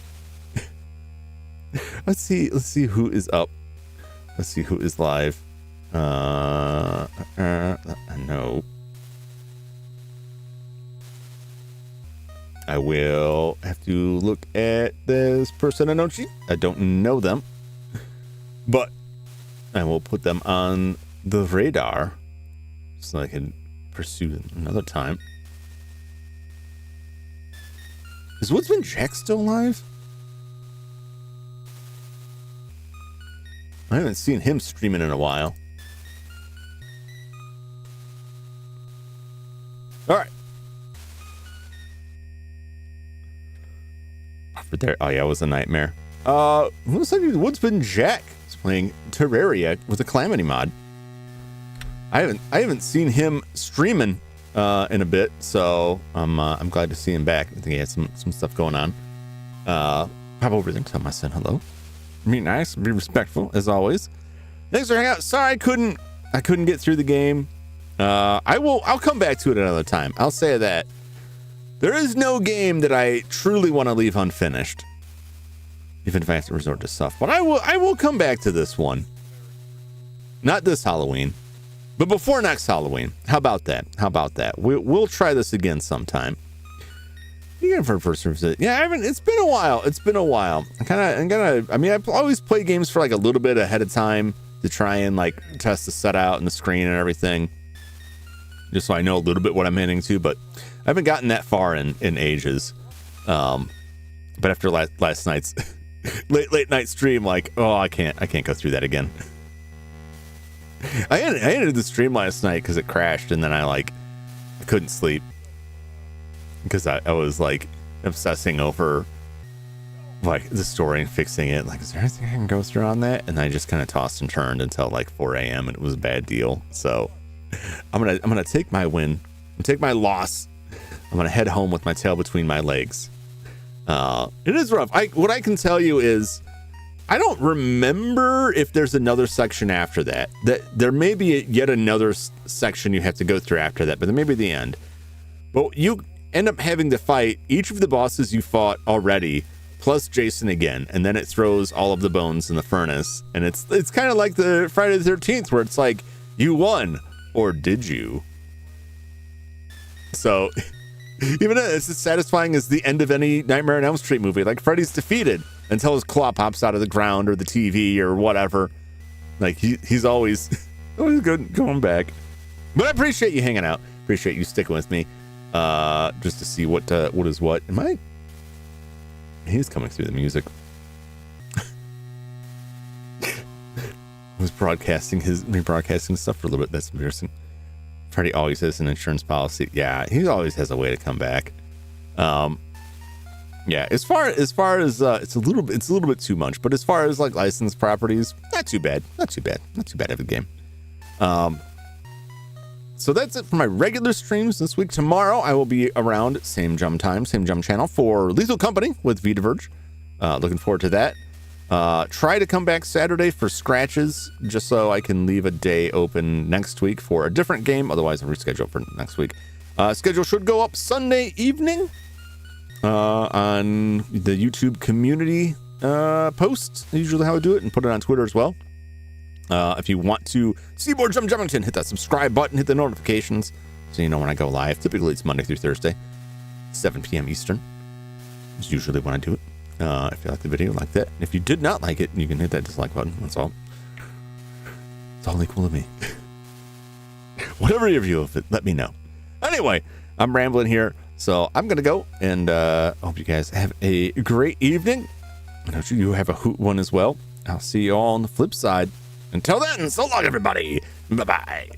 Let's see who is up. Let's see who is live. No. I will have to look at this person. I don't know them, but I will put them on the radar so I can pursue them another time. Is Woodsman Jack still alive? I haven't seen him streaming in a while. All right. For there. Oh yeah, it was a nightmare. Looks like Woodsman Jack is playing Terraria with a Calamity mod. I haven't seen him streaming in a bit, so I'm glad to see him back. I think he had some stuff going on. Pop over there and tell my son hello. Be nice, be respectful as always. Thanks for hanging out. Sorry I couldn't get through the game. I'll come back to it another time. I'll say that. There is no game that I truly want to leave unfinished, even if I have to resort to stuff. But I will come back to this one. Not this Halloween, but before next Halloween. How about that? We'll try this again sometime. Yeah, for first visit. Yeah, I haven't. It's been a while. I mean, I always play games for like a little bit ahead of time to try and like test the set out and the screen and everything, just so I know a little bit what I'm heading to. But I haven't gotten that far in ages. But after last night's late night stream, like, oh, I can't go through that again. I ended the stream last night because it crashed, and then I couldn't sleep because I was like obsessing over like the story and fixing it. Like, is there anything I can go through on that? And I just kind of tossed and turned until like 4 a.m. and it was a bad deal. So I'm gonna take my win and take my loss. I'm gonna head home with my tail between my legs. It is rough. What I can tell you is I don't remember if there's another section after that. That there may be yet another section you have to go through after that, but then maybe the end. But you end up having to fight each of the bosses you fought already, plus Jason again, and then it throws all of the bones in the furnace. And it's kind of like the Friday the 13th, where it's like, you won, or did you? So even though it's as satisfying as the end of any Nightmare on Elm Street movie, like Freddy's defeated until his claw pops out of the ground or the TV or whatever. Like he's always good going back. But I appreciate you hanging out. Appreciate you sticking with me, just to see what is what. He's coming through the music. Was rebroadcasting stuff for a little bit. That's embarrassing. Freddy always has an insurance policy. Yeah, he always has a way to come back. Yeah, as far as it's a little bit too much, but as far as like licensed properties, not too bad of a game. So that's it for my regular streams this week. Tomorrow I will be around, same Jum time, same Jum channel, for Lethal Company with V Diverge. Looking forward to that. Try to come back Saturday for scratches, just so I can leave a day open next week for a different game. Otherwise, I'll reschedule for next week. Schedule should go up Sunday evening on the YouTube community post. Usually how I do it, and put it on Twitter as well. If you want to see more Jum Jumington, hit that subscribe button, hit the notifications so you know when I go live. Typically, it's Monday through Thursday, 7 p.m. Eastern. It's usually when I do it. If you like the video like that. If you did not like it, you can hit that dislike button. That's all. It's all equal to me. Whatever your view of it, let me know. Anyway, I'm rambling here, so I'm gonna go, and hope you guys have a great evening. I hope you have a hoot one as well. I'll see you all on the flip side. Until then, so long, everybody. Bye-bye.